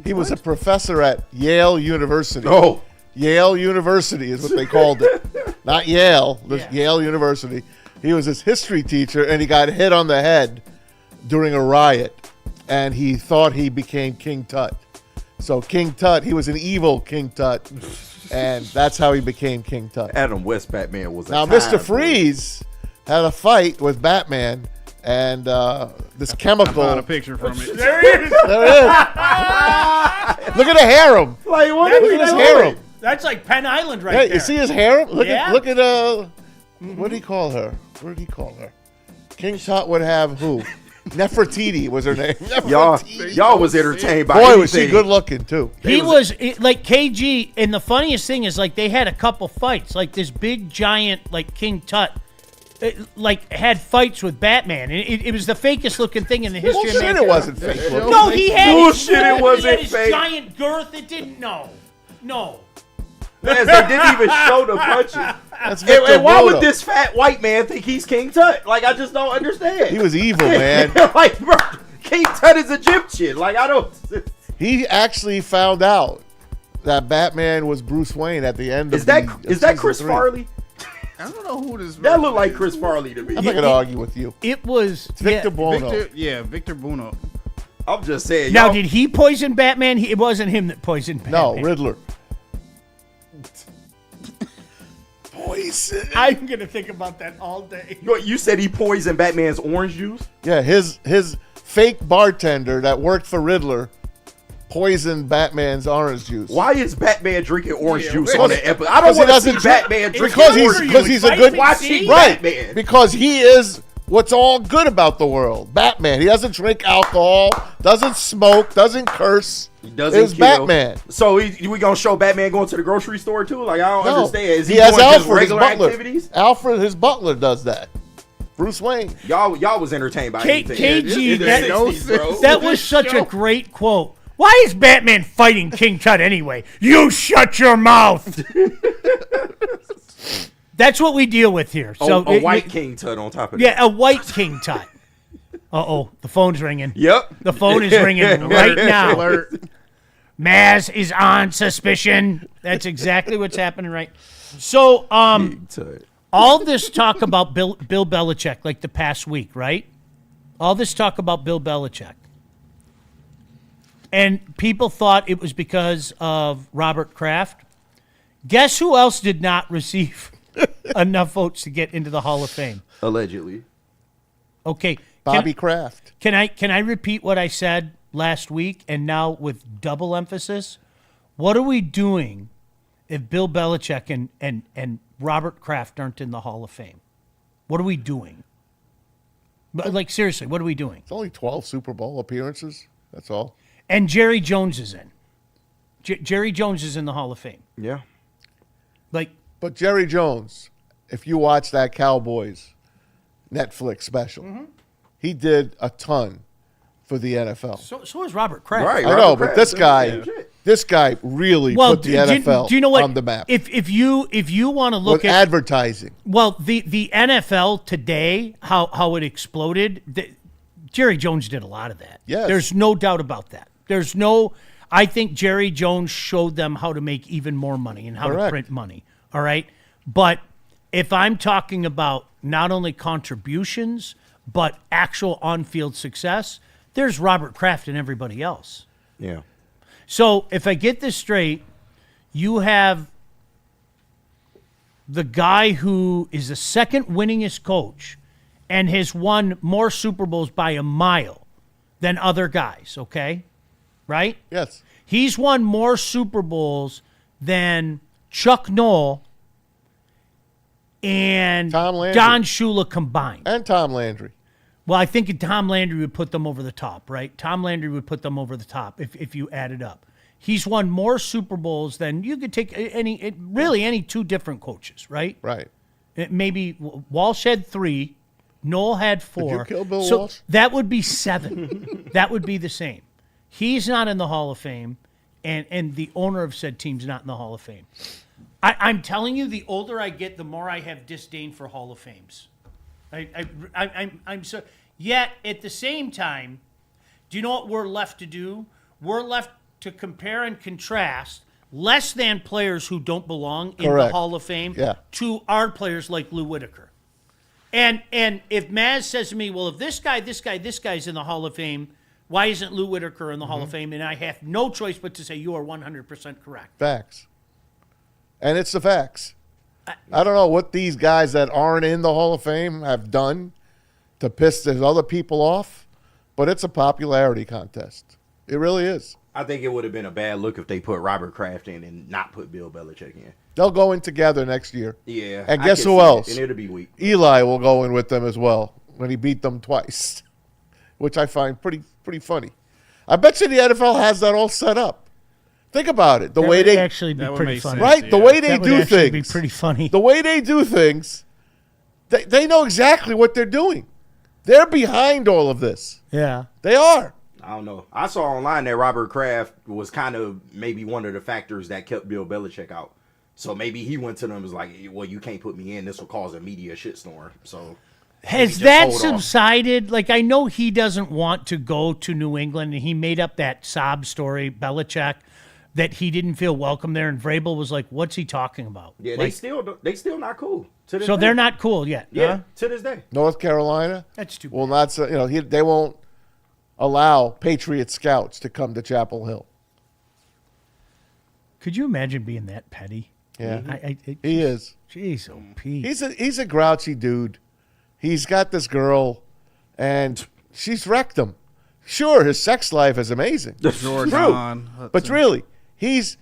He was a professor at Yale University. Oh. Yale University is what they called it. Not Yale, Yale University. He was his history teacher, and he got hit on the head during a riot, and he thought he became King Tut. So King Tut, he was an evil King Tut, and that's how he became King Tut. Adam West Batman was Now, Mr. Freeze had a fight with Batman, and this chemical. Found a picture from it. There he is. There it is. Look at the harem. Like, what That's, Look at his harem. that's like Penn Island right Hey, there. you see his harem? Look Yeah. at what did he call her? What did he call her? King Tut would have who? Nefertiti was her name. Y'all was entertained by Boy, anything. was she good looking too. He was like KG, and the funniest thing is like they had a couple fights, like this big giant like King Tut, like had fights with Batman, and it was the fakest looking thing in the history Bullshit, of mankind. it wasn't fake. looking. No, he had Bullshit, his, it wasn't he had his fake. giant girth. It didn't. No. Man, they didn't even show the punches. That's Victor And why Bodo. would this fat white man think he's King Tut? Like, I just don't understand. He was evil, man. Like, bro, King Tut is Egyptian. Like, I don't. He actually found out that Batman was Bruce Wayne at the end Is of that season Chris 3. Farley? I don't know who this. That looked like Chris Farley to me. I'm not going to argue with you. It was Victor yeah. Bono. Victor Buono. I'm just saying. Now, y'all- did he poison Batman? It wasn't him that poisoned Batman. No, Riddler. Poison. I'm gonna think about that all day. You said he poisoned Batman's orange juice? Yeah, his fake bartender that worked for Riddler poisoned Batman's orange juice. Why is Batman drinking orange juice because- on the episode? I don't because he want to see doesn't drink- Batman drinking because he's orange because juice. he's a good Watching right Batman. because he is what's all good about the world. Batman. He doesn't drink alcohol, doesn't smoke, doesn't curse. He doesn't It's kill. Batman. So we gonna show Batman going to the grocery store too? Like, I don't No. understand. Is he has doing just Alfred, his regular butler. activities? Alfred, his butler, does that. Bruce Wayne. Y'all was entertained by anything. KG, In the that- 60s, bro. That was such a great quote. Why is Batman fighting King Tut anyway? You shut your mouth. That's what we deal with here. So a white King Tut on top of that. yeah, a white King Tut. Uh-oh, the phone's ringing. Yep. The phone is ringing right now. Alert. Maz is on suspicion. That's exactly what's happening right. So, Tut. all this talk about Bill Belichick, like the past week, right? All this talk about Bill Belichick. And people thought it was because of Robert Kraft. Guess who else did not receive enough votes to get into the Hall of Fame? Allegedly. Okay. Bobby Kraft. Can I repeat what I said last week and now with double emphasis? What are we doing if Bill Belichick and Robert Kraft aren't in the Hall of Fame? What are we doing? Like, seriously, what are we doing? It's only 12 Super Bowl appearances. That's all. And Jerry Jones is in. Jerry Jones is in the Hall of Fame. Yeah. Like, But Jerry Jones, if you watch that Cowboys Netflix special, he did a ton for the NFL. so is Robert Kraft. Right. I know, Robert but Kraft, this guy really put the NFL do you know what? on the map. If you want to look with at advertising. well, the NFL today, how it exploded, Jerry Jones did a lot of that. Yes. There's no doubt about that. I think Jerry Jones showed them how to make even more money and how to Correct. print money. All right. But if I'm talking about not only contributions, but actual on-field success, there's Robert Kraft and everybody else. Yeah. So if I get this straight, you have the guy who is the second winningest coach and has won more Super Bowls by a mile than other guys, okay? Right? Yes. He's won more Super Bowls than Chuck Noll and Tom Landry. Don Shula combined. And Tom Landry. Well, I think Tom Landry would put them over the top, right? Tom Landry would put them over the top if you add it up. He's won more Super Bowls than you could take any two different coaches, right? Right. Maybe Walsh had 3, Noel had 4. you kill Bill so Walsh? that would be 7. That would be the same. He's not in the Hall of Fame, and the owner of said team's not in the Hall of Fame. I'm telling you, the older I get, the more I have disdain for Hall of Fames. I'm so. Yet at the same time, do you know what we're left to do? We're left to compare and contrast less than players who don't belong in the Correct. Hall of Fame Yeah. to our players like Lou Whitaker. And if Maz says to me, well, if this guy's in the Hall of Fame, why isn't Lou Whitaker in the Hall of Fame? And I have no choice but to say you are 100% correct. Facts. And it's the facts. I don't know what these guys that aren't in the Hall of Fame have done to piss these other people off, but it's a popularity contest. It really is. I think it would have been a bad look if they put Robert Kraft in and not put Bill Belichick in. They'll go in together next year. Yeah. And I guess can who see it, else? And it'll be weak. Eli will go in with them as well when he beat them twice, which I find pretty funny. I bet you the NFL has that all set up. Think about it. The That way would they actually be That would pretty make funny. sense. right, the Yeah. way they That would do actually things. be pretty funny. The way they do things, they know exactly what they're doing. They're behind all of this. Yeah. They are. I don't know. I saw online that Robert Kraft was kind of maybe one of the factors that kept Bill Belichick out. So maybe he went to them and was like, well, you can't put me in. This will cause a media shitstorm. So Has just that hold off. subsided? Like, I know he doesn't want to go to New England, and he made up that sob story, Belichick, that he didn't feel welcome there, and Vrabel was like, what's he talking about? yeah, Like, they still not cool to this so day. they're not cool yet. Yeah, huh? to this day. North Carolina That's too will not. They won't allow Patriot scouts to come to Chapel Hill. Could you imagine being that petty? Yeah, he is. Jeez, oh, Pete. He's a grouchy dude. He's got this girl, and she's wrecked him. Sure, his sex life is amazing. Jordan True. Hudson. But really, she's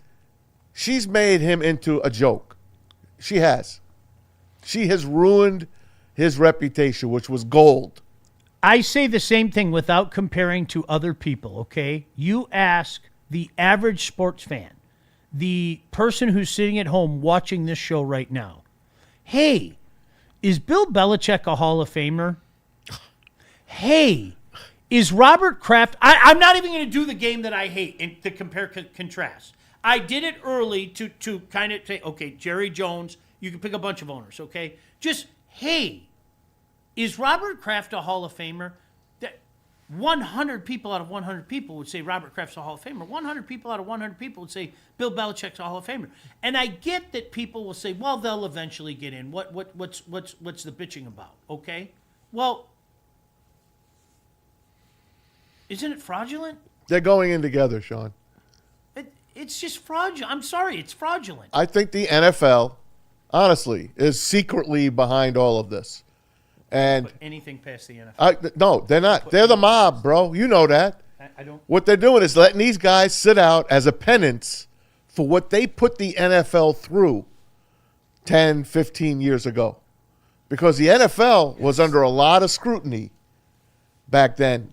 made him into a joke. She has. She has ruined his reputation, which was gold. I say the same thing without comparing to other people, okay? You ask the average sports fan, the person who's sitting at home watching this show right now, hey, is Bill Belichick a Hall of Famer? Hey, is Robert Kraft... I'm not even going to do the game that I hate and to compare, contrast. I did it early to kind of say, okay, Jerry Jones, you can pick a bunch of owners, okay? Just, hey, is Robert Kraft a Hall of Famer? That 100 people out of 100 people would say Robert Kraft's a Hall of Famer. 100 people out of 100 people would say Bill Belichick's a Hall of Famer. And I get that people will say, well, they'll eventually get in. What's the bitching about? Okay? Well, isn't it fraudulent? They're going in together, Sean. It's just fraudulent. I'm sorry, it's fraudulent. I think the NFL, honestly, is secretly behind all of this. And Put anything past the NFL. no, they're not. They're the mob, bro. You know that. I don't. What they're doing is letting these guys sit out as a penance for what they put the NFL through 10, 15 years ago. Because the NFL was under a lot of scrutiny back then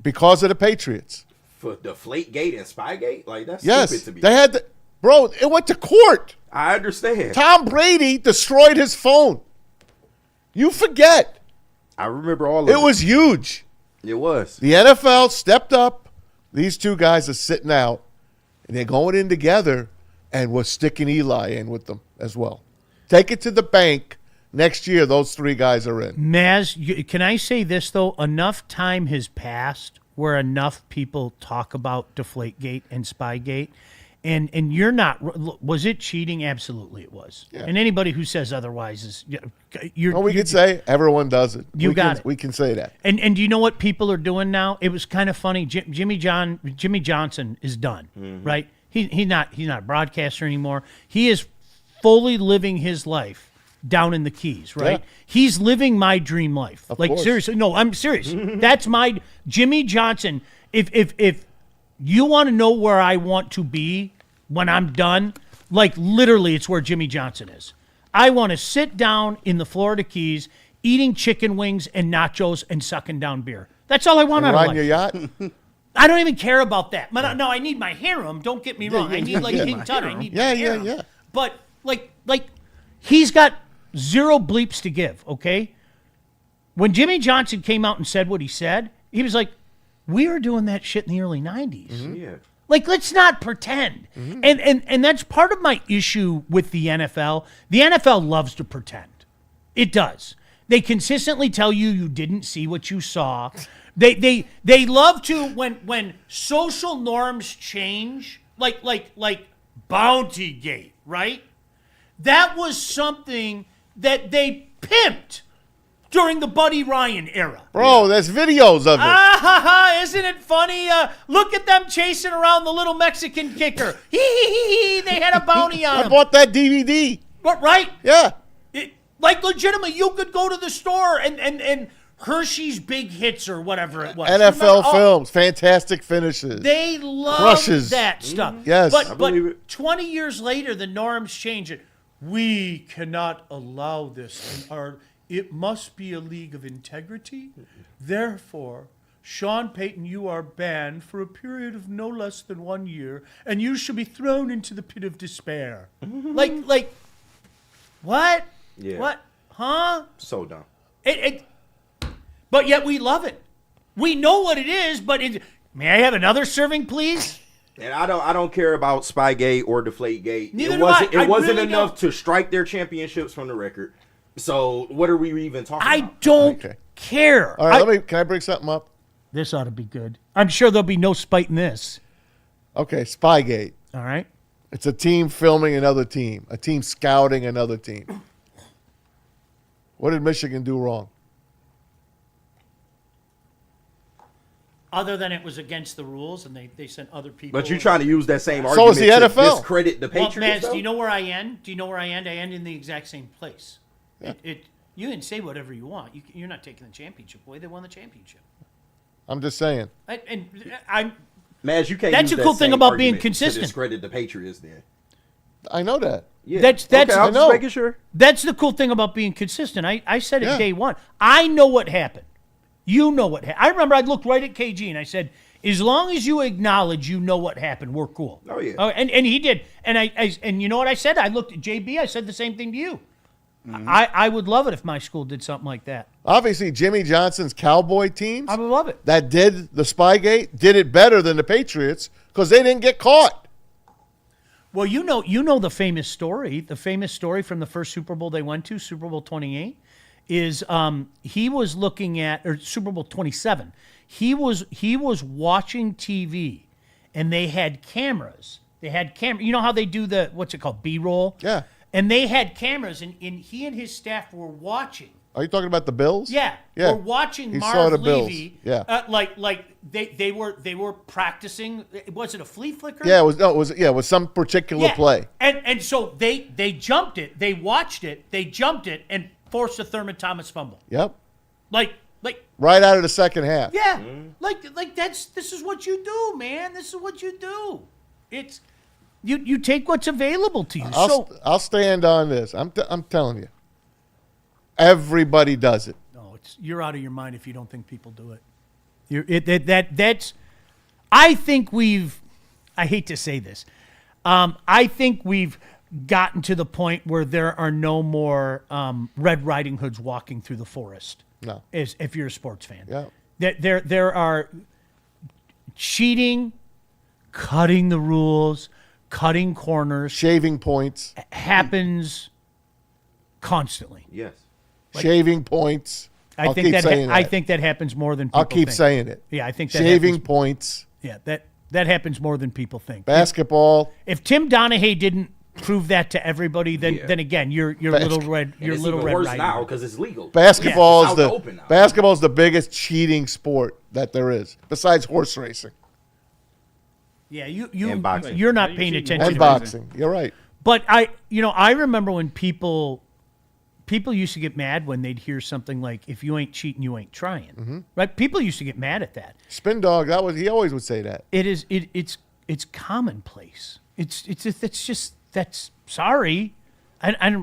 because of the Patriots. For Deflategate and Spygate? Like, that's Yes, stupid to me. they had bro, it went to court. I understand. Tom Brady destroyed his phone. You forget. I remember all of It was huge. It was. The NFL stepped up. These two guys are sitting out, and they're going in together, and we're sticking Eli in with them as well. Take it to the bank. Next year, those three guys are in. Maz, can I say this, though? Enough time has passed where enough people talk about Deflategate and Spygate. And you're not. Was it cheating? Absolutely, it was. Yeah. And anybody who says otherwise is. Well, we can say everyone does it. You got it. We can say that. And do you know what people are doing now? It was kind of funny. Jimmy Johnson is done, right? He's not a broadcaster anymore. He is fully living his life down in the Keys, right? Yeah. He's living my dream life. Of like course. seriously, no, I'm serious. That's my Jimmy Johnson. If you want to know where I want to be when I'm done, like literally it's where Jimmy Johnson is. I want to sit down in the Florida Keys eating chicken wings and nachos and sucking down beer. That's all I want out of Riding life. your yacht? I don't even care about that. But no, I need my harem. Don't get me wrong. I need like King Tut. I need my harem. Yeah. But like he's got zero bleeps to give, okay? When Jimmy Johnson came out and said what he said, he was like, we were doing that shit in the early 90s. Yeah. Like, let's not pretend. And that's part of my issue with the NFL. The NFL loves to pretend. It does. They consistently tell you didn't see what you saw. They love to when social norms change, like Bountygate, right? That was something that they pimped during the Buddy Ryan era. Bro, there's videos of it. Isn't it funny? Look at them chasing around the little Mexican kicker. They had a bounty on I him. bought that DVD. But, right? Yeah. Like, legitimately, you could go to the store and Hershey's Big Hits or whatever it was. NFL films, fantastic finishes. They love Crushes. that stuff. Yes. I believe But it. 20 years later, the norms change it. We cannot allow this in our... It must be a league of integrity. Therefore, Sean Payton, you are banned for a period of no less than 1 year, and you should be thrown into the pit of despair. like, what? Yeah. What? Huh? So dumb. But yet we love it. We know what it is, but may I have another serving, please? And I don't care about Spygate or Deflategate. Neither it do wasn't, I. It wasn't really enough don't. to strike their championships from the record. So what are we even talking I about? don't Okay. care. All right, can I bring something up? This ought to be good. I'm sure there'll be no spite in this. Okay, Spygate. All right. It's a team filming another team, a team scouting another team. What did Michigan do wrong? Other than it was against the rules and they sent other people. But you're trying to use that same So argument is the to NFL. discredit the Well, Patriots. Maz, though? do you know where I end? I end in the exact same place. You can say whatever you want. You're not taking the championship away. They won the championship. I'm just saying. I'm Maz, you can't. That's use the cool that thing same about being argument consistent. To discredit the Patriots, then. I know that. Yeah. That's okay, I I was know. just making sure. That's the cool thing about being consistent. I said it Yeah. day one. I know what happened. You know what happened. I remember I looked right at KG and I said, as long as you acknowledge you know what happened, we're cool. Oh, yeah. And he did. And and you know what I said? I looked at JB. I said the same thing to you. Mm-hmm. I would love it if my school did something like that. Obviously, Jimmy Johnson's Cowboy teams I would love it. that did the Spygate did it better than the Patriots because they didn't get caught. Well, you know the famous story. The famous story from the first Super Bowl they went to, Super Bowl 28, is he was looking at, or Super Bowl 27. He was watching TV, and they had cameras. You know how they do what's it called, B-roll? Yeah. And they had cameras, and he and his staff were watching Are you talking about the Bills? Yeah, Yeah. we're watching He saw Marv the Bills. Levy. Yeah. Like they were practicing. Was it a flea flicker? Yeah, it was some particular play. And so they jumped it. They watched it. They jumped it and forced a Thurman Thomas fumble. Yep. Like Right out of the second half. yeah. Like this is what you do, man. This is what you do. It's you take what's available to you. I'll stand on this. I'm telling you. Everybody does it. No, you're out of your mind if you don't think people do it. That's. I think I hate to say this. I think we've gotten to the point where there are no more Red Riding Hoods walking through the forest. No. If you're a sports fan. Yeah. There are cheating, cutting the rules, cutting corners Shaving points. happens constantly. Yes. Shaving points. I I'll think keep saying I that. think that happens more than people I'll keep think. saying it. Yeah, I think that Shaving happens, points. yeah, that happens more than people think. Basketball. If Tim Donahue didn't prove that to everybody, then again, you're little red. And You're it's little even red worse riding. now because it's legal. Basketball Yeah, is it's the out open now. basketball is the biggest cheating sport that there is, besides horse racing Yeah, And boxing. you're not Yeah, paying you cheating. attention. and to it. boxing. You're right. But I remember when people used to get mad when they'd hear something like, "If you ain't cheating, you ain't trying." Mm-hmm. Right? People used to get mad at that. Spin dog. He always would say that. It's commonplace. That's sorry. I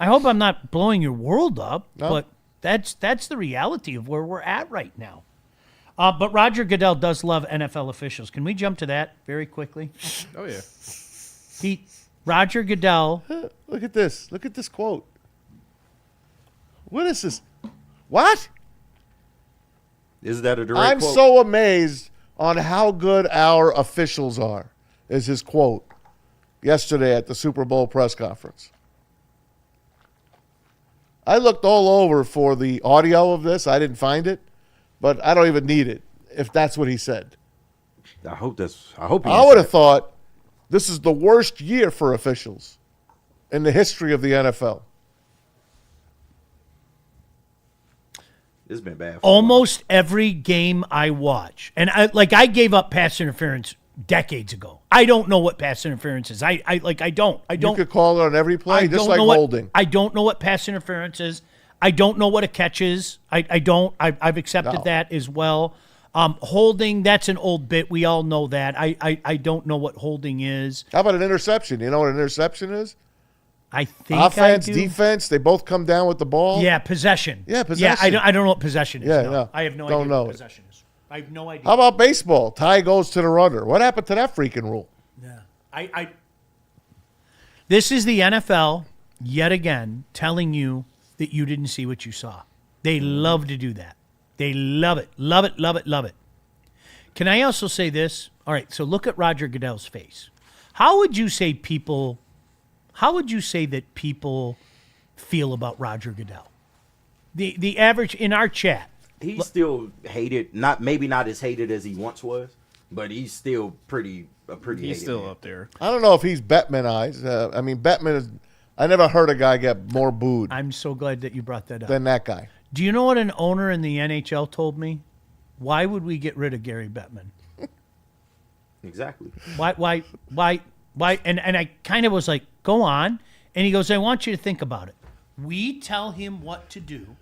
hope I'm not blowing your world up, No. but that's the reality of where we're at right now. But Roger Goodell does love NFL officials. Can we jump to that very quickly? Oh yeah. Roger Goodell. Look at this. Look at this quote. What is this? What? Is that a direct I'm quote? so amazed on how good our officials are, is his quote yesterday at the Super Bowl press conference. I looked all over for the audio of this. I didn't find it, but I don't even need it if that's what he said. I hope he I would have thought this is the worst year for officials in the history of the NFL. It's been bad. Almost every game I watch, and I gave up pass interference decades ago. I don't know what pass interference is. I don't. You could call it on every play, just like holding. I don't know what pass interference is. I don't know what a catch is. I don't. I've accepted that as well. Holding, that's an old bit. We all know that. I don't know what holding is. How about an interception? You know what an interception is? I think Offense, I do. defense, they both come down with the ball. Yeah, possession. Yeah, possession. Yeah, I don't know what possession is. Yeah, no. no. I have no Don't idea know what it. possession is. I have no idea. How about baseball? Tie goes to the runner. What happened to that freaking rule? Yeah. This is the NFL yet again telling you that you didn't see what you saw. They love to do that. They love it. Love it, love it, love it. Can I also say this? All right, so look at Roger Goodell's face. How would you say that people feel about Roger Goodell? The average in our chat. He's still hated, maybe not as hated as he once was, but he's still pretty He's hated still man. up there. I don't know if he's Bettmanized. I mean, Bettman is. I never heard a guy get more booed I'm so glad that you brought that up. than that guy. Do you know what an owner in the NHL told me? Why would we get rid of Gary Bettman? Exactly. Why? And I kind of was like, go on. And he goes, I want you to think about it. We tell him what to do.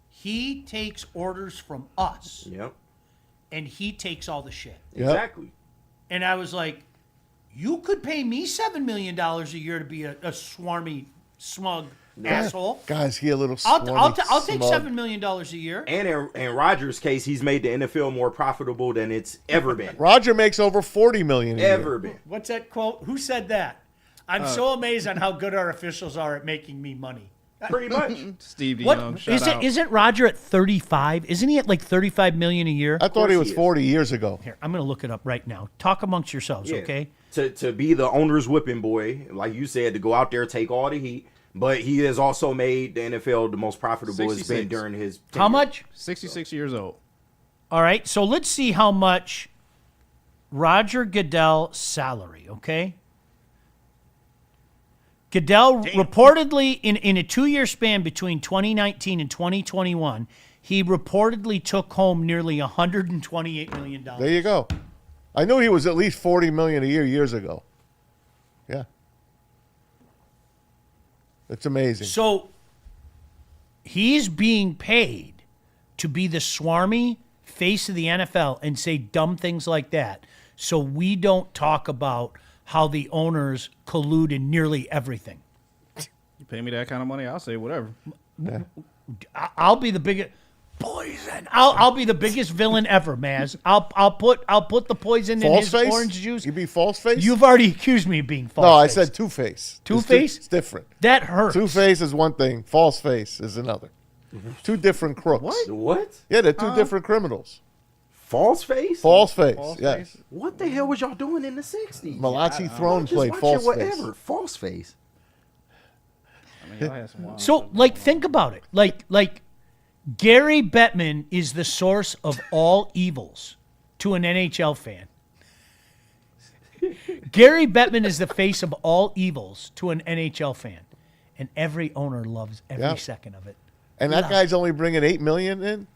He takes orders from us, Yep. and he takes all the shit. Yep. Exactly. And I was like, you could pay me $7 million a year to be a swarmy, smug asshole. Guys, he a little. I'll take smug. $7 million a year. And in Rodgers' case, he's made the NFL more profitable than it's ever been. Roger makes over $40 million a year. Ever been. What's that quote? Who said that? I'm so amazed on how good our officials are at making me money. Pretty much. Steve What DeYoung, is shout it? out. Isn't Roger at 35? Isn't he at like 35 million a year? I thought he he was is. 40 years ago. Here, I'm going to look it up right now. Talk amongst yourselves, Yeah. okay? To be the owner's whipping boy, like you said, to go out there, take all the heat. But he has also made the NFL the most profitable it's been 66. during his tenure. How much? 66 years old. All right, so let's see how much Roger Goodell's salary, okay? Goodell reportedly, in a 2-year span between 2019 and 2021, he reportedly took home nearly $128 million. There you go. I knew he was at least $40 million a year years ago. Yeah. It's amazing. So he's being paid to be the swarmy face of the NFL and say dumb things like that. So we don't talk about how the owners collude in nearly everything. You pay me that kind of money, I'll say whatever. Yeah. I'll be the biggest poison. I'll be the biggest villain ever, Maz. I'll put the poison in his False-face? orange juice. You be false face? You've already accused me of being false. No, I said Two-Face. Two-Face? It's different. That hurts. Two-Face is one thing. False face is another. Two different crooks. What? Yeah, they're two different criminals. False face? False face. Yes. What the hell was y'all doing in the 60s? Malachi Throne Just played watch false it, face. whatever. False face. I mean, y'all had some wild So, like, think about it. Like Gary Bettman is the source of all evils to an NHL fan. Gary Bettman is the face of all evils to an NHL fan, and every owner loves every second of it. And that guy's only bringing $8 million in.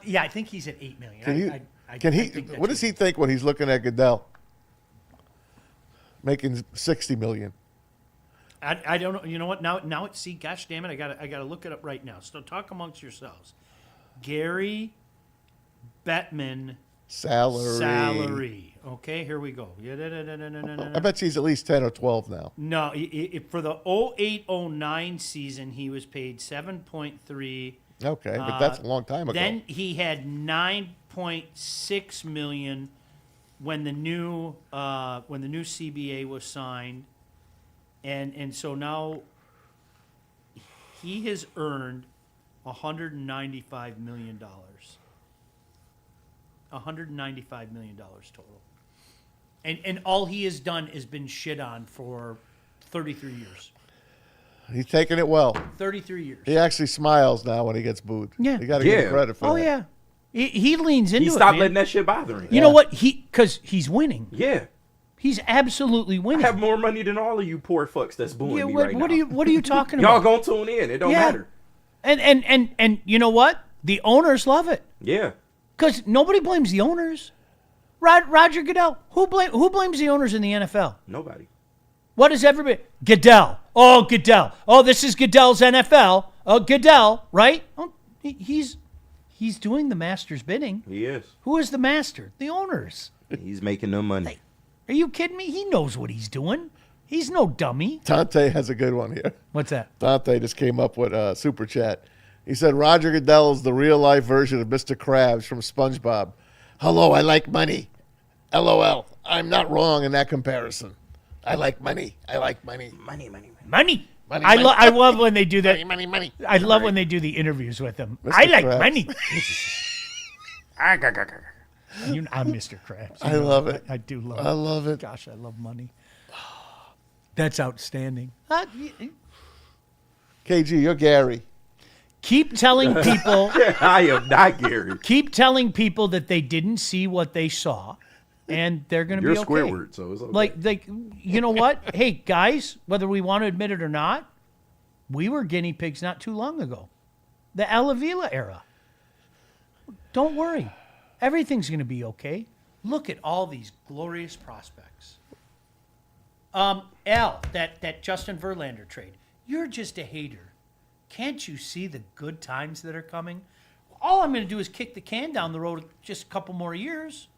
Yeah, I think he's at $8 million. Can he? What does he think when he's looking at Goodell? Making $60 million. I don't know. You know what? Now it's see. Gosh damn it! I gotta look it up right now. So talk amongst yourselves. Gary Bettman salary. Okay, here we go. I bet he's at least 10 or 12 now. No, for the 08-09 season, he was paid 7.3. Okay, but that's a long time ago. Then he had 9.6 million when the new CBA was signed, and so now he has earned $195 million. $195 million total. And all he has done is been shit on for 33 years. He's taking it well. 33 years. He actually smiles now when he gets booed. Yeah. You got to give him credit for that. Oh, yeah. He leans into He it, stopped man. letting that shit bother him. You know what? Because he's winning. Yeah. He's absolutely I winning. have more money than all of you poor fucks that's booing me right now. What are you talking Y'all about? gonna tune in. It don't Yeah. matter. And you know what? The owners love it. Yeah. Because nobody blames the owners. Roger Goodell. Who blames the owners in the NFL? Nobody. What does everybody? Goodell. Oh, Goodell. Oh, this is Goodell's NFL. Oh, Goodell, right? Oh, he's doing the master's bidding. He is. Who is the master? The owners. He's making no money. Are you kidding me? He knows what he's doing. He's no dummy. Dante has a good one here. What's that? Dante just came up with a super chat. He said Roger Goodell is the real life version of Mr. Krabs from SpongeBob. Hello, I like money. LOL. I'm not wrong in that comparison. I like money. I like money. Money. Money. Money, I love when they do that. Money. I love when they do the interviews with him. Mr. I like Krabs. money. I'm Mr. Krabs. I love it. I do love it. I love it. Gosh, I love money. That's outstanding. KG, you're Gary. Keep telling people. I am not Gary. Keep telling people that they didn't see what they saw, and they're going to You're be okay. Squidward, so it's okay. Like, you know what? Hey, guys, whether we want to admit it or not, we were guinea pigs not too long ago. The Alavila era. Don't worry. Everything's going to be okay. Look at all these glorious prospects. That Justin Verlander trade. You're just a hater. Can't you see the good times that are coming? All I'm going to do is kick the can down the road just a couple more years.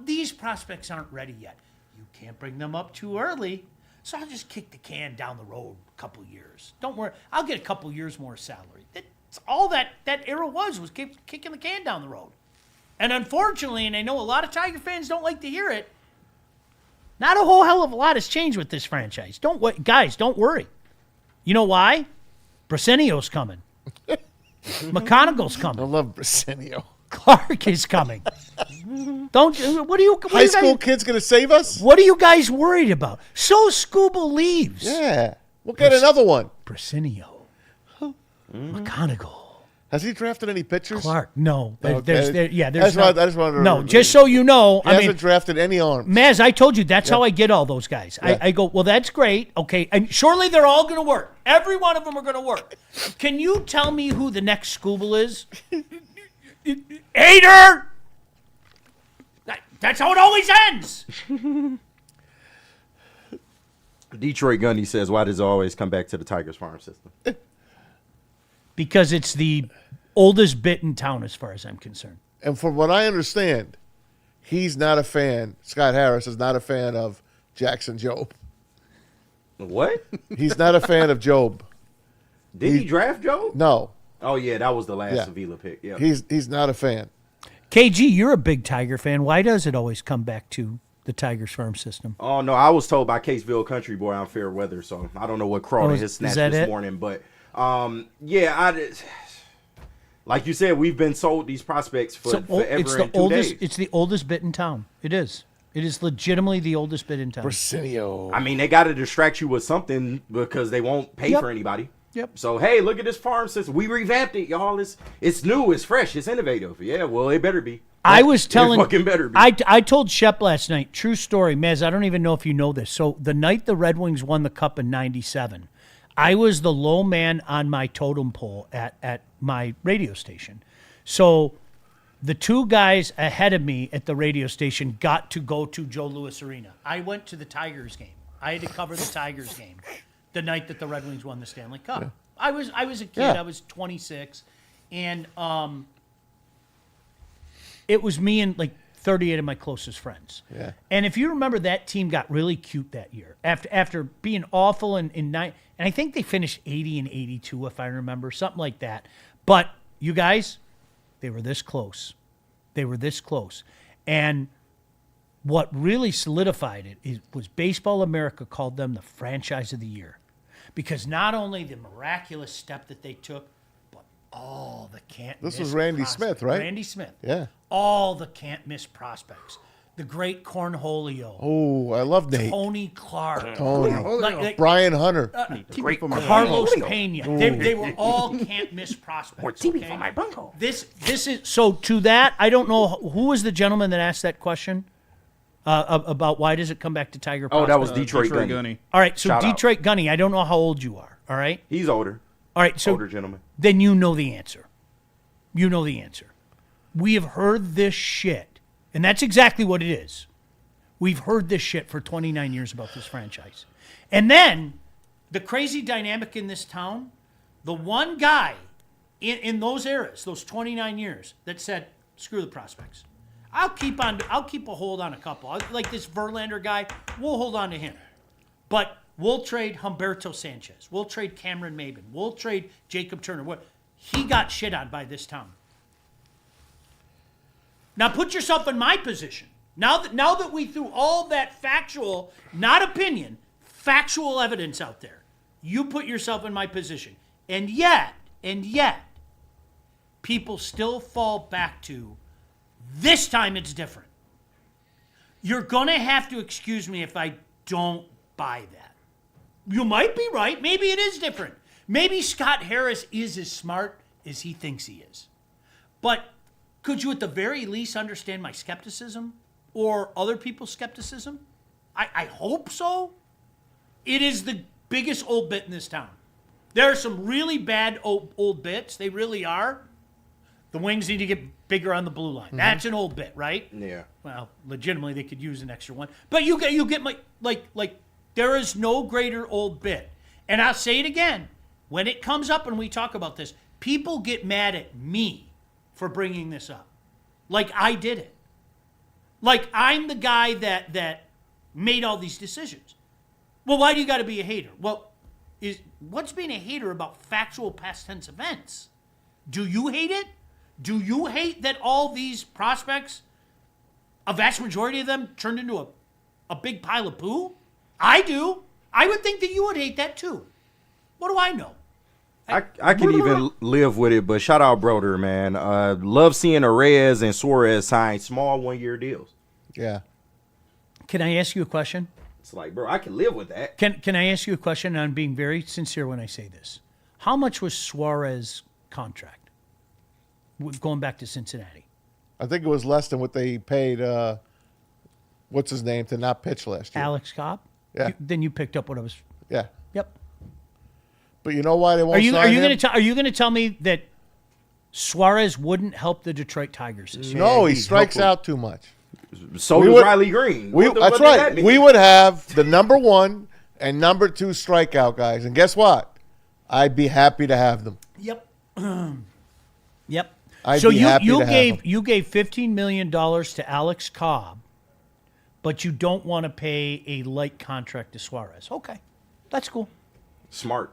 These prospects aren't ready yet. You can't bring them up too early. So I'll just kick the can down the road a couple years. Don't worry. I'll get a couple years more salary. That's all that era was kicking the can down the road. And unfortunately, and I know a lot of Tiger fans don't like to hear it, not a whole hell of a lot has changed with this franchise. Guys, don't worry. You know why? Brasenio's coming. McConaughey's I coming. love Brasenio. Clark is coming. What are you? High school kid's going to save us? What are you guys worried about? So Scuba leaves. Yeah. We'll get another one. Brasenio. McConaughey. Has he drafted any pitchers? Clark, no. Okay. There's That's no, what I just wanted to no, just so you know, He I hasn't mean, drafted any arms. Maz, I told you that's how I get all those guys. Yeah. I go, well, that's great. Okay. And surely they're all going to work. Every one of them are going to work. Can you tell me who the next Scooble is? Hater! That's how it always ends. Detroit Gunny says, why does it always come back to the Tigers farm system? Because it's the oldest bit in town as far as I'm concerned. And from what I understand, he's not a fan. Scott Harris is not a fan of Jackson Jobe. What? He's not a fan of Jobe. Did he draft Joe? No. Oh, yeah, that was the last Yeah. Avila pick. Yeah. He's not a fan. KG, you're a big Tiger fan. Why does it always come back to the Tigers farm system? Oh, no, I was told by Caseville Country Boy on fair weather, so I don't know what crawled in his is snatch that this it? morning. But, like you said, we've been sold these prospects for forever and 2 days. It's the oldest bit in town. It is. It is legitimately the oldest bit in town. Presidio. I mean, they got to distract you with something because they won't pay Yep. for anybody. Yep. So, hey, look at this farm system. We revamped it, y'all. It's new, it's fresh, it's innovative. Yeah, well, it better be. I was telling. It fucking better be. I told Shep last night. True story, Mez. I don't even know if you know this. So the night the Red Wings won the Cup in '97, I was the low man on my totem pole at my radio station. So the two guys ahead of me at the radio station got to go to Joe Louis Arena. I went to the Tigers game. I had to cover the Tigers game the night that the Red Wings won the Stanley Cup. Yeah. I was a kid. Yeah. I was 26, and it was me and like 38 of my closest friends. Yeah. And if you remember, that team got really cute that year after being awful in and I think they finished 80 and 82, if I remember, something like that. But you guys, they were this close. They were this close. And what really solidified it was Baseball America called them the franchise of the year. Because not only the miraculous step that they took, but all the can't miss This was Randy prospects. Smith, right? Randy Smith. Yeah. All the can't miss prospects. The great Cornholio. Oh, I love Nate. Tony Clark. Tony. Like Brian Hunter. Great for my Carlos Pena. They were all can't miss prospects. Okay? This is so to that. I don't know who was the gentleman that asked that question about why does it come back to Tiger Oh, prospects. that was Detroit Gunny. All right, so Shout out. Detroit Gunny. I don't know how old you are. All right. He's older. All right. So Older gentleman. then you know the answer. You know the answer. We have heard this shit, and that's exactly what it is. We've heard this shit for 29 years about this franchise. And then the crazy dynamic in this town, the one guy in those eras, those 29 years, that said, screw the prospects. I'll keep a hold on a couple. Like this Verlander guy, we'll hold on to him. But we'll trade Humberto Sanchez. We'll trade Cameron Maben. We'll trade Jacob Turner. He got shit on by this town. Now put yourself in my position. Now that we threw all that factual, not opinion, factual evidence out there, you put yourself in my position. And yet, people still fall back to, this time it's different. You're going to have to excuse me if I don't buy that. You might be right. Maybe it is different. Maybe Scott Harris is as smart as he thinks he is. But could you at the very least understand my skepticism or other people's skepticism? I hope so. It is the biggest old bit in this town. There are some really bad old bits. They really are. The Wings need to get bigger on the blue line. Mm-hmm. That's an old bit, right? Yeah. Well, legitimately, they could use an extra one. But you get my like. There is no greater old bit. And I'll say it again. When it comes up and we talk about this, people get mad at me for bringing this up. Like I did it. Like I'm the guy that made all these decisions. Well, why do you got to be a hater? Well, what's being a hater about factual past tense events? Do you hate it? Do you hate that all these prospects, a vast majority of them, turned into a big pile of poo? I do. I would think that you would hate that too. What do I know? I can even live with it, but shout out Broder, man. Love seeing Reyes and Suarez sign small 1-year deals. Yeah. Can I ask you a question? It's like, bro, I can live with that. Can I ask you a question? And I'm being very sincere when I say this. How much was Suarez's contract? going back to Cincinnati. I think it was less than what they paid. What's his name to not pitch last year? Alex Cobb. Yeah. Then you picked up what I was. Yeah, Yep. but you know why they won't Are you sign him? going to tell me that Suarez wouldn't help the Detroit Tigers this year? No, he he's strikes helpful. out too much. So We does would- Riley Green. That's what right. that mean? We would have the number 1 and number 2 strikeout guys, and guess what? I'd be happy to have them. Yep. Yep. I'd So be happy to have him. you gave $15 million to Alex Cobb, but you don't want to pay a light contract to Suarez. Okay, that's cool. Smart.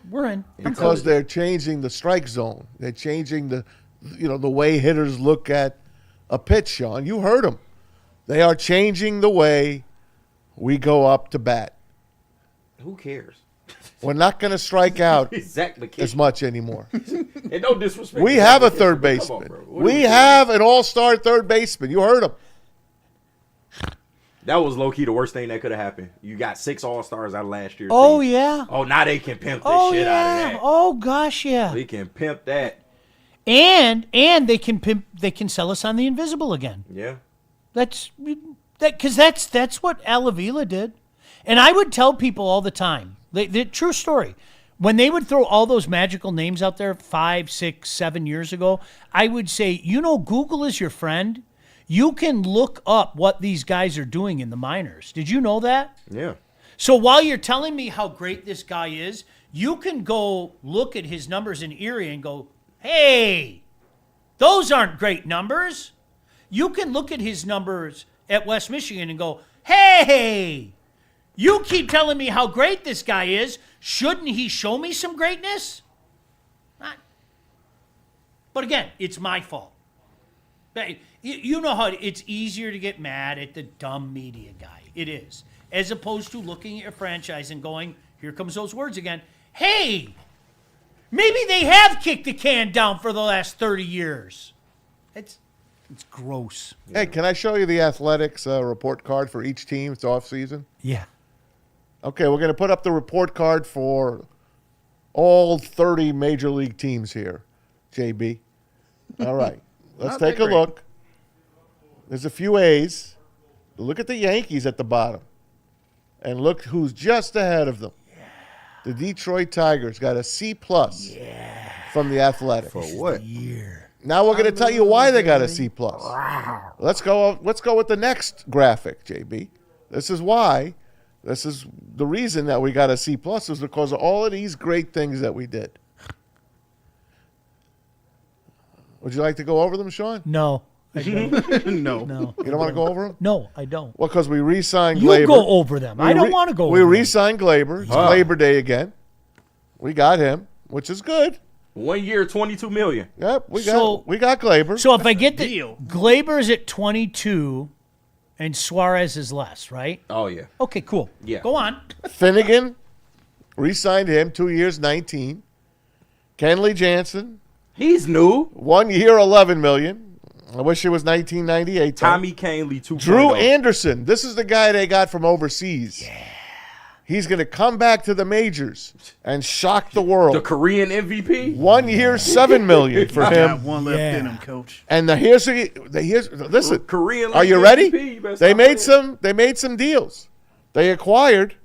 We're in. Because they're changing the strike zone. They're changing the way hitters look at a pitch, Sean. You heard them. They are changing the way we go up to bat. Who cares? We're not going to strike out Zach McKinney. as much anymore. And no disrespect. We to have a Zach third McKinney, but come on, baseman. bro. What are We doing? have an all-star third baseman. You heard him. That was low key the worst thing that could have happened. You got 6 All-Stars out of last year's Oh team. yeah. Oh, now they can pimp the Oh shit out yeah. of that. Oh gosh, yeah. They can pimp that. And they can pimp. They can sell us on the invisible again. Yeah. That's what Al Avila did. And I would tell people all the time, the true story. When they would throw all those magical names out there 5, 6, 7 years ago, I would say, Google is your friend. You can look up what these guys are doing in the minors. Did you know that? Yeah. So while you're telling me how great this guy is, you can go look at his numbers in Erie and go, hey, those aren't great numbers. You can look at his numbers at West Michigan and go, hey, you keep telling me how great this guy is. Shouldn't he show me some greatness? Not. But again, it's my fault. You know how it's easier to get mad at the dumb media guy. It is. As opposed to looking at your franchise and going, here comes those words again. Hey, maybe they have kicked the can down for the last 30 years. It's gross. Hey, can I show you the athletics report card for each team? It's off season. Yeah. Okay, we're going to put up the report card for all 30 major league teams here, JB. All right, let's Not take that a great. look. There's a few A's. Look at the Yankees at the bottom. And look who's just ahead of them. The Detroit Tigers got a C+ from the Athletics. For what? Now we're going to tell you why they got a C+. Let's go with the next graphic, JB. This is why. This is the reason that we got a C+ is because of all of these great things that we did. Would you like to go over them, Sean? No. I don't. No. No. You don't want to go over them? No, I don't. Well, because we re-signed You Glaber. go over them. I don't want to go We over them. re-signed Glaber. It's Glaber Day again. We got him, which is good. 1 year, $22 million. Yep, we So- got Glaber. So if I get the Deal. Glaber's at 22 and Suarez is less, right? Oh, yeah. Okay, cool. Yeah. Go on. Finnegan, re-signed him, 2 years, 19. Kenley Jansen, He's new. 1 year, 11 million. I wish it was 1998. Tommy Canley, 2.0. Drew Anderson. This is the guy they got from overseas. Yeah. He's going to come back to the majors and shock the world. The Korean MVP. 1 year, $7 million for Got him. one left Yeah. in him, coach. And here's listen. Korean Are you League ready? MVP, you better They stop made playing. They made some deals. They acquired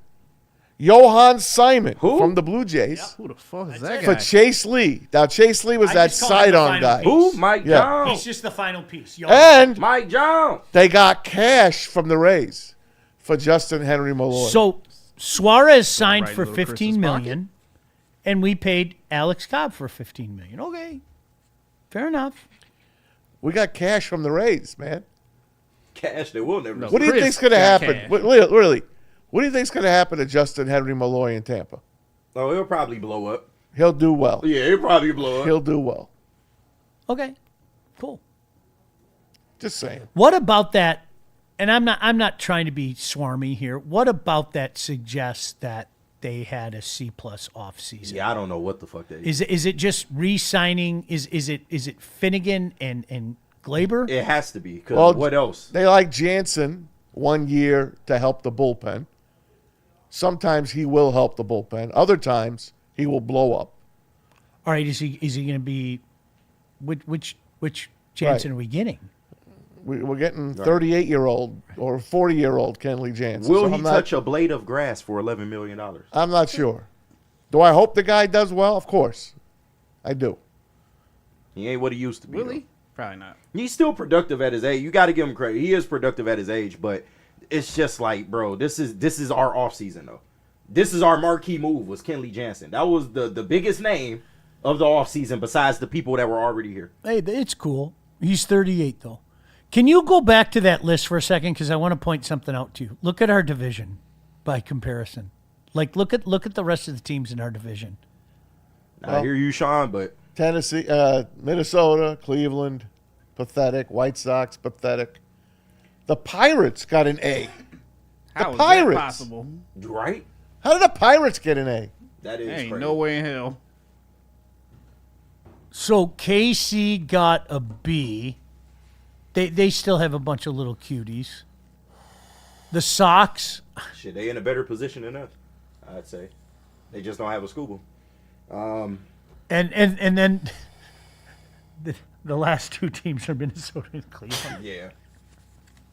Johan Simon Who? from the Blue Jays Who the fuck is that for guy? Chase Lee. Now Chase Lee was I that just call him the sidearm final guy. piece. Who? Mike Yeah. Jones. He's just the final piece. Yo, And Mike Jones. they got cash from the Rays for Justin Henry Malloy. So Suarez signed Right for in little Chris's $15 million, and we paid Alex Cobb for $15 million. Okay, fair enough. we got cash from the Rays, man. Cash that will never. What do you Chris think's going to got happen? cash. Really, what do you think's going to happen to Justin Henry Malloy in Tampa? Oh, he'll probably blow up. He'll do well. Yeah, he'll probably blow up. He'll do well. Okay, cool. Just saying. What about that? And I'm not trying to be swarmy here. What about that suggests that they had a C+ off season? Yeah, I don't know what the fuck that is. Is it just re-signing? Is it Finnegan and Glaber? It has to be. Because Well, what else? They like Jansen 1 year to help the bullpen. Sometimes he will help the bullpen. Other times he will blow up. All right, is he going to be which Jansen Right. are we getting? We're getting 38-year-old or 40-year-old Kenley Jansen. Will So he I'm not- touch a blade of grass for $11 million? I'm not sure. Do I hope the guy does well? Of course. I do. He ain't what he used to be. Will though. he? Probably not. He's still productive at his age. You got to give him credit. He is productive at his age, but it's just like, bro, this is our offseason, though. This is our marquee move was Kenley Jansen. That was the biggest name of the offseason besides the people that were already here. Hey, it's cool. He's 38 though. Can you go back to that list for a second? Because I want to point something out to you. Look at our division by comparison. Like, look at the rest of the teams in our division. I hear you, Sean, but Tennessee, Minnesota, Cleveland, pathetic. White Sox, pathetic. The Pirates got an A. How is Pirates. that possible? right? How did the Pirates get an A? That is Ain't crazy. no way in hell. So KC got a B. They still have a bunch of little cuties. The Sox, Shit, they in a better position than us, I'd say. They just don't have a scuba. and then the last two teams are Minnesota and Cleveland. Yeah.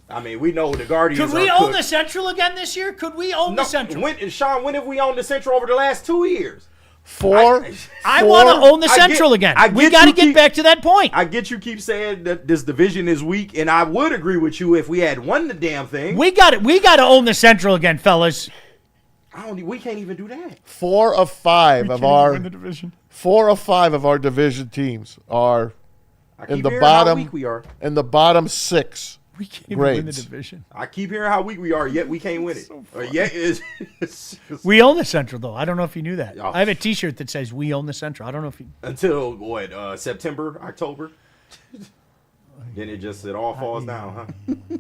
I mean, we know the Guardians Could we are own cooked. the Central again this year? Could we own the Central? Sean, when have we owned the Central over the last 2 years? I want to own the Central again. We got to get back to that point. I get you keep saying that this division is weak, and I would agree with you if we had won the damn thing. We got to own the Central again, fellas. We can't even do that. 4 of 5 of our division. 4 of 5 of our division teams are I in keep the hearing how bottom weak we are. in the bottom 6. We can't even win the Grades. division. I keep hearing how weak we are, yet we can't win it. Or yet is We own the Central, though. I don't know if you knew that. Oh. I have a T-shirt that says "We own the Central." I don't know if you. until what September, October. Then it all falls down, huh?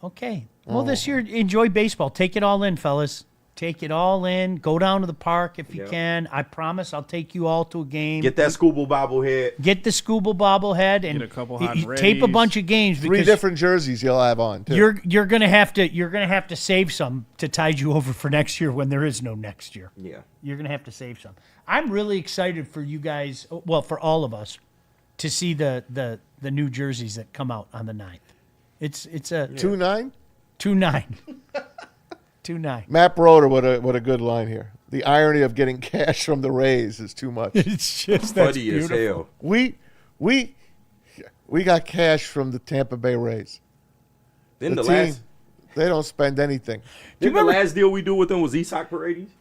Okay. Well, this year, enjoy baseball. Take it all in, fellas. Take it all in. Go down to the park if you Yeah. can. I promise I'll take you all to a game. Get that Scuba bobblehead. Get the scuba bobblehead and Get a couple hot and tape a readies. bunch of games 3 because different jerseys you'll have on, too. you're gonna have to save some to tide you over for next year when there is no next year. Yeah. You're gonna have to save some. I'm really excited for you guys. Well, for all of us, to see the new jerseys that come out on the 9th. It's a 2-9? 2-9. 2-9. Matt Broder, what a good line here. The irony of getting cash from the Rays is too much. It's just that's Funny as beautiful. hell. We got cash from the Tampa Bay Rays. Then the team, last they don't spend anything. then the remember- last deal we do with them was Isak Paredes.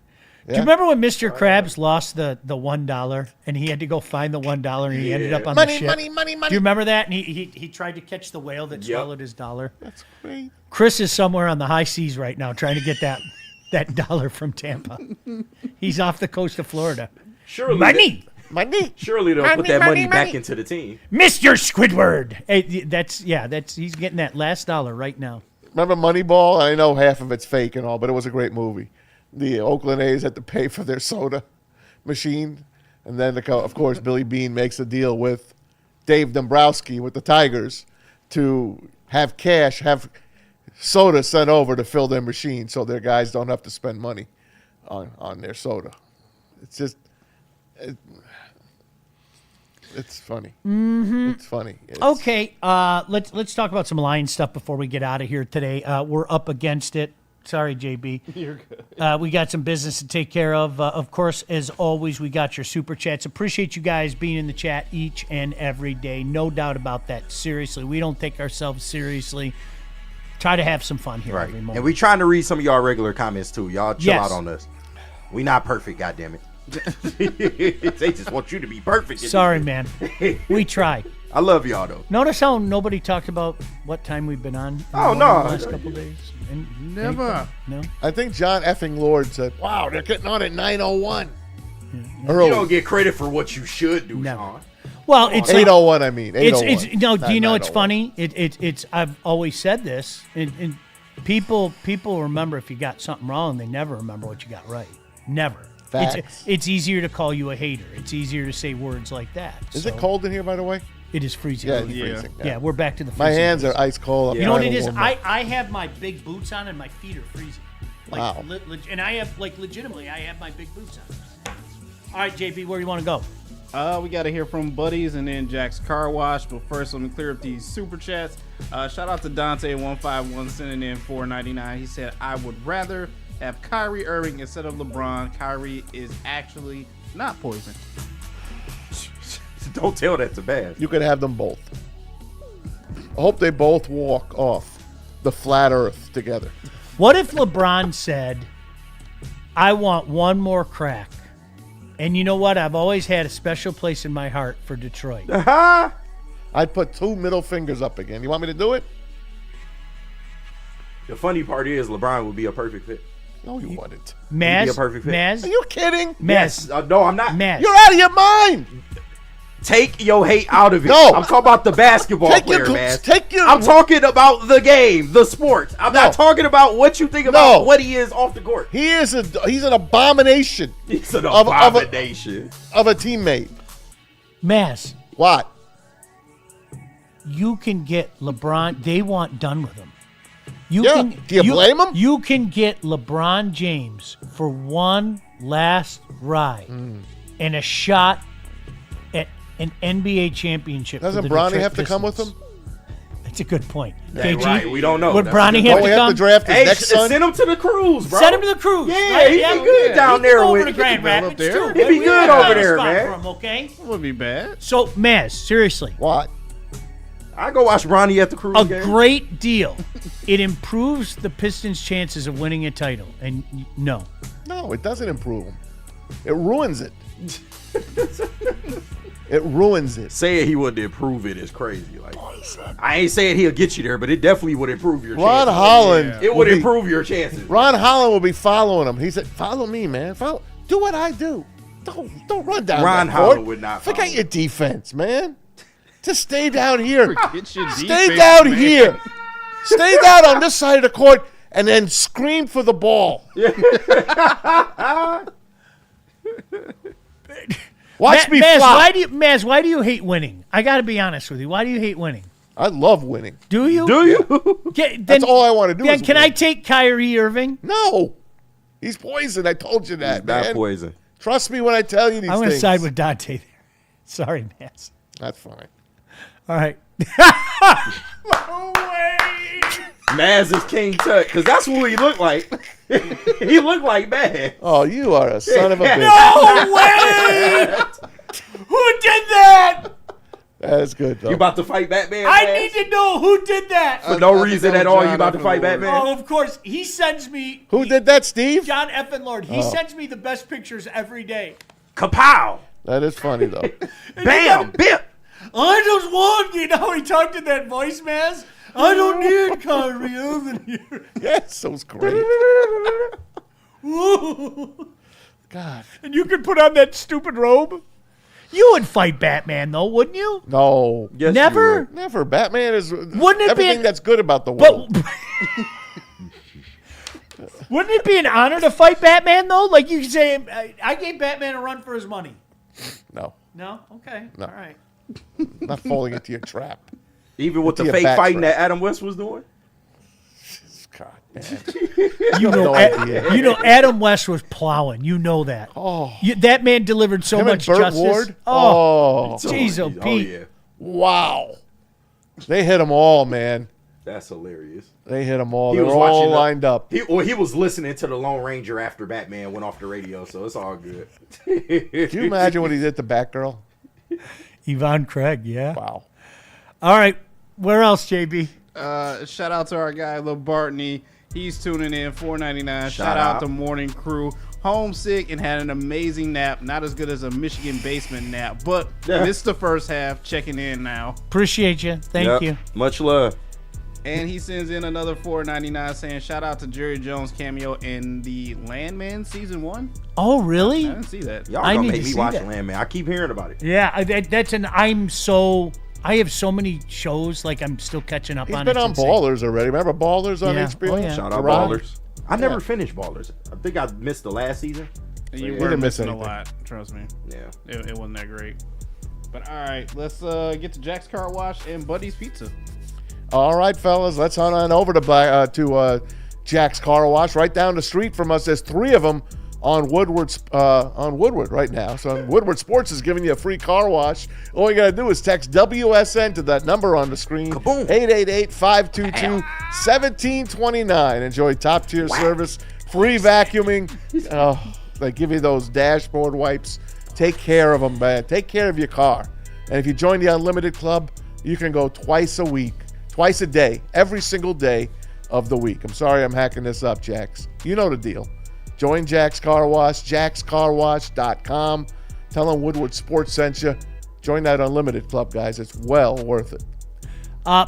Do you remember when Mr. Krabs lost the $1 and he had to go find the $1 and he ended up on the ship? Money. Do you remember that? And he tried to catch the whale that Yep. swallowed his dollar. That's great. Chris is somewhere on the high seas right now trying to get that dollar from Tampa. He's off the coast of Florida. Surely Money, Surely they'll put that money back into the team. Mr. Squidward. Hey, that's he's getting that last dollar right now. Remember Moneyball? I know half of it's fake and all, but it was a great movie. The Oakland A's had to pay for their soda machine. And then, of course, Billy Beane makes a deal with Dave Dombrowski with the Tigers to have soda sent over to fill their machine so their guys don't have to spend money on their soda. It's just... It's funny. Mm-hmm. It's funny. Okay, let's talk about some Lions stuff before we get out of here today. We're up against it. Sorry, JB. You're good. We got some business to take care of. Of course, as always, we got your super chats. Appreciate you guys being in the chat each and every day. No doubt about that. Seriously, we don't take ourselves seriously. Try to have some fun here every moment. And we trying to read some of y'all regular comments too. Y'all chill Yes. out on us. We not perfect, goddammit. They just want you to be perfect. Sorry, man. We try. I love y'all though. Notice how nobody talked about what time we've been on in the Oh, morning no. the last couple days? Never. No? I think John effing Lord said, wow, they're getting on at 9:01. You Early. don't get credit for what you should do, Never. Sean. Well, it's 8:01, I mean. 8:01. it's no. Do you know it's 9:01. funny? It's. I've always said this, and people remember if you got something wrong, they never remember what you got right. Never. Facts. It's easier to call you a hater. It's easier to say words like that. Is So, it cold in here, by the way? It is freezing. Yeah, Yeah, it's freezing. yeah, we're back to the. My freezing hands days. are ice cold. I'm You know what trying it to is? warm up. I have my big boots on and my feet are freezing. Like, Wow. and I have legitimately I have my big boots on. All right, JB, where do you want to go? We got to hear from Buddies and then Jack's Car Wash. But first, let me clear up these super chats. Shout out to Dante151 sending in $4.99. He said, I would rather have Kyrie Irving instead of LeBron. Kyrie is actually not poison. Don't tell that to Baz. You could have them both. I hope they both walk off the flat earth together. What if LeBron said, I want one more crack? And you know what? I've always had a special place in my heart for Detroit. I'd put 2 middle fingers up again. You want me to do it? The funny part is LeBron would be a perfect fit. No, you wouldn't. Maz, be a perfect fit. Maz, Are you kidding? Maz, Yes. No, I'm not. Maz. You're out of your mind. Take your hate out of it. No. I'm talking about the basketball player, man. Take I'm talking about the game, the sport. I'm not talking about what you think about what he is off the court. He's an abomination He's an Of- of a- abomination. of a teammate. Maz, What? you can get LeBron. They want done with him. You Yeah. can, Do you blame 'em? You can get LeBron James for one last ride and a shot at an NBA championship. for Doesn't the Bronny Detroit have to come with Pistons. him? That's a good point. That's KG, right. We don't know. Would That's a Bronny good have Don't to we have come? to draft his Hey, next son? send him to the cruise, bro. Send him to the cruise. Yeah, right? he'd be good down he there can go with- over to Grand he can go up Rapids there. too. He'd be We good got over a there, spot man. for him, okay. That would be bad. So, Maz, seriously, What? I go watch Bronny at the cruise a game. great deal. It improves the Pistons' chances of winning a title. And no. No, it doesn't improve him. It ruins it. It ruins it. Saying he wouldn't improve it is crazy. Like, I ain't saying he'll get you there, but it definitely would improve your Ron chances. Holland. It would improve your chances. Ron Holland will be following him. He said, "Follow me, man. Follow. Do what I do. Don't run down." Ron that Holland court. would not Forget follow. your defense, man. Just stay down here. Get your Stay defense, down man. here. Stay down on this side of the court and then scream for the ball. Watch me Maz, flop. Maz, why do you hate winning? I got to be honest with you. Why do you hate winning? I love winning. Do you? Do you? That's all I want to do. Then is can win. I take Kyrie Irving? No. He's poison. I told you that, Not man. poison. Trust me when I tell you these I'm going to things. side with Dante there. Sorry, Maz. That's fine. All right. Maz is King Tut, because that's what he looked like. He looked like Maz. Oh, you are a son of a bitch. No way! Who did that? That's good, though. You about to fight Batman, I Maz? need to know who did that. For no I think reason that at was all, John you about to fight Evan Lord. Batman? Oh, of course. He sends me. Who did that, Steve? John Effin Lord. He sends me the best pictures every day. Kapow! That is funny, though. Bam! Bip! I just want, you know, he talked in that voice, Maz. I don't need Kyrie Irving here. Yes, that was great. God. And you could put on that stupid robe. You would fight Batman, though, wouldn't you? No. Yes, Never? you would. Never. Batman is Wouldn't it be everything an- that's good about the world. But wouldn't it be an honor to fight Batman, though? Like you could say, I gave Batman a run for his money. No. No? Okay. No. All right. Not falling into your trap. Even with the Be a fake back fighting trap. that Adam West was doing? God, man. You know, no idea. you know, Adam West was plowing. You know that. Oh. That man delivered so Him and much Burt justice. Ward? Oh, Oh. jeez, oh, Oh, Pete. yeah. Wow. They hit them all, man. That's hilarious. They hit them all. He They was were all watching lined up. He was listening to the Lone Ranger after Batman went off the radio, so it's all good. Can you imagine what he did to Batgirl? Yvonne Craig, yeah. Wow. All right. Where else, JB? Shout out to our guy Lil Bartney. He's tuning in $4.99. Shout out. out to Morning Crew. Homesick and had an amazing nap. Not as good as a Michigan basement nap, but missed the first half. Checking in now. Appreciate you. Thank you. Much love. And he sends in another $4.99 saying shout out to Jerry Jones cameo in the Landman season 1. Oh, I really? didn't see that. Y'all I gonna need make to me see watch that. Landman. I keep hearing about it. Yeah, I have so many shows, like I'm still catching up He's on. been It's on insane. Ballers already. Remember Ballers on Yeah. HBO? Oh, yeah. Shout out Right. Ballers. I never finished Ballers. I think I missed the last season. And you He were didn't miss missing a anything. lot. Trust me. Yeah. It wasn't that great. But all right, let's get to Jack's Car Wash and Buddy's Pizza. All right, fellas, let's hunt on over to Jack's Car Wash. Right down the street from us, there's 3 of them on Woodward right now. So Woodward Sports is giving you a free car wash. All you got to do is text WSN to that number on the screen, 888-522-1729. Enjoy top-tier service, free vacuuming. They give you those dashboard wipes. Take care of them, man. Take care of your car. And if you join the Unlimited Club, you can go twice a day, every single day of the week. I'm sorry I'm hacking this up, Jax. You know the deal. Join Jack's Car Wash, jackscarwash.com. Tell them Woodward Sports sent you. Join that Unlimited Club, guys. It's well worth it.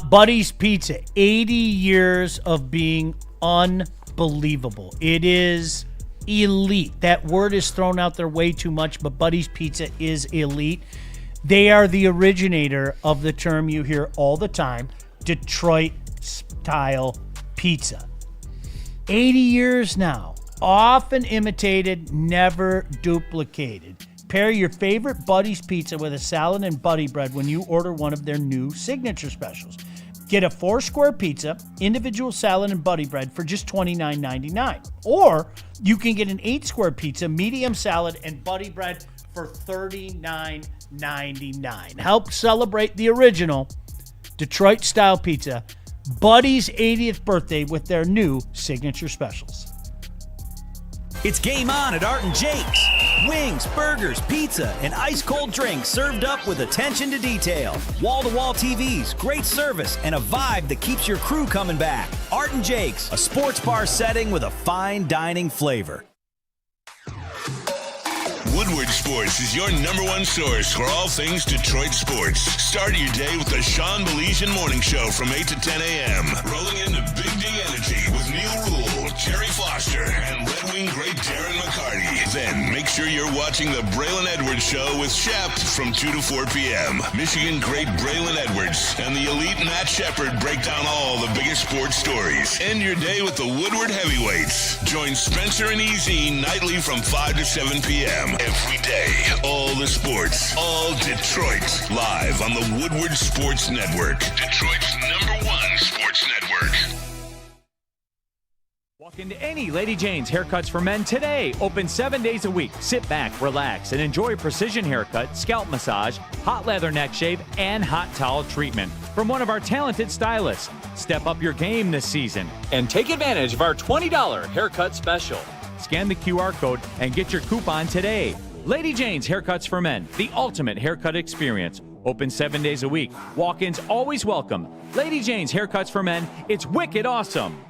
Buddy's Pizza, 80 years of being unbelievable. It is elite. That word is thrown out there way too much, but Buddy's Pizza is elite. They are the originator of the term you hear all the time, Detroit-style pizza. 80 years now. Often imitated, never duplicated. Pair your favorite Buddy's Pizza with a salad and buddy bread when you order one of their new signature specials. Get a 4-square pizza, individual salad, and buddy bread for just $29.99. Or you can get an 8-square pizza, medium salad, and buddy bread for $39.99. Help celebrate the original Detroit-style pizza, Buddy's 80th birthday, with their new signature specials. It's game on at Art and Jake's. Wings, burgers, pizza, and ice-cold drinks served up with attention to detail. Wall-to-wall TVs, great service, and a vibe that keeps your crew coming back. Art and Jake's, a sports bar setting with a fine dining flavor. Woodward Sports is your #1 source for all things Detroit sports. Start your day with the Sean Baligian Morning Show from 8 to 10 a.m. Rolling into Big D Energy with Neil Rule, Jerry Foster, and Red Wing great Darren McCarty. Then make sure you're watching the Braylon Edwards Show with Shep from 2 to 4 p.m. Michigan great Braylon Edwards and the elite Matt Shepard break down all the biggest sports stories. End your day with the Woodward Heavyweights. Join Spencer and EZ nightly from 5 to 7 p.m. Every day, all the sports, all Detroit, live on the Woodward Sports Network, Detroit's #1 sports network. Walk into any Lady Jane's Haircuts for Men today. Open 7 days a week. Sit back, relax, and enjoy a precision haircut, scalp massage, hot leather neck shave, and hot towel treatment from one of our talented stylists. Step up your game this season and take advantage of our $20 haircut special. Scan the QR code and get your coupon today. Lady Jane's Haircuts for Men, the ultimate haircut experience. Open 7 days a week. Walk-ins always welcome. Lady Jane's Haircuts for Men, it's wicked awesome.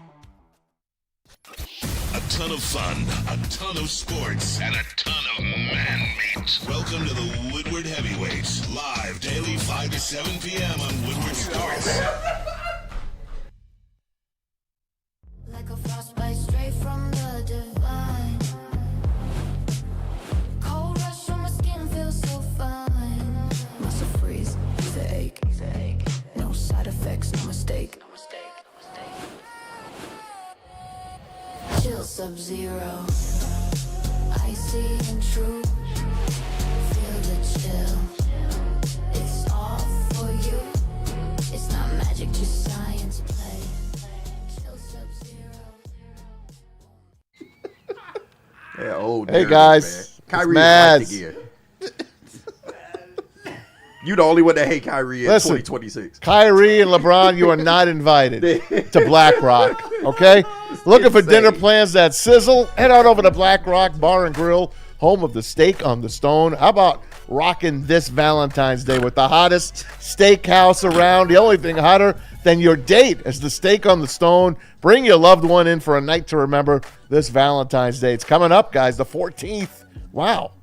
A ton of fun, a ton of sports, and a ton of man-meat. Welcome to the Woodward Heavyweights, live daily 5 to 7 p.m. on Woodward Sports. Like a frostbite straight from the divine. Cold rush on my skin feels so fine. Muscle freeze, the ache. No side effects, no mistake. Chill Sub-Zero, icy and true. Feel the chill. It's all for you. It's not magic, just science play. Chill Sub-Zero. Yeah, old Hey, Darren, guys. man. It's Kyrie Maz. is like the gear. You the only one that hate Kyrie in Listen. 2026. Kyrie and LeBron, you are not invited to Black Rock, okay? Looking for dinner plans that sizzle? Head on over to Black Rock Bar and Grill, home of the steak on the stone. How about rocking this Valentine's Day with the hottest steakhouse around? The only thing hotter than your date is the steak on the stone. Bring your loved one in for a night to remember this Valentine's Day. It's coming up, guys, the 14th. Wow.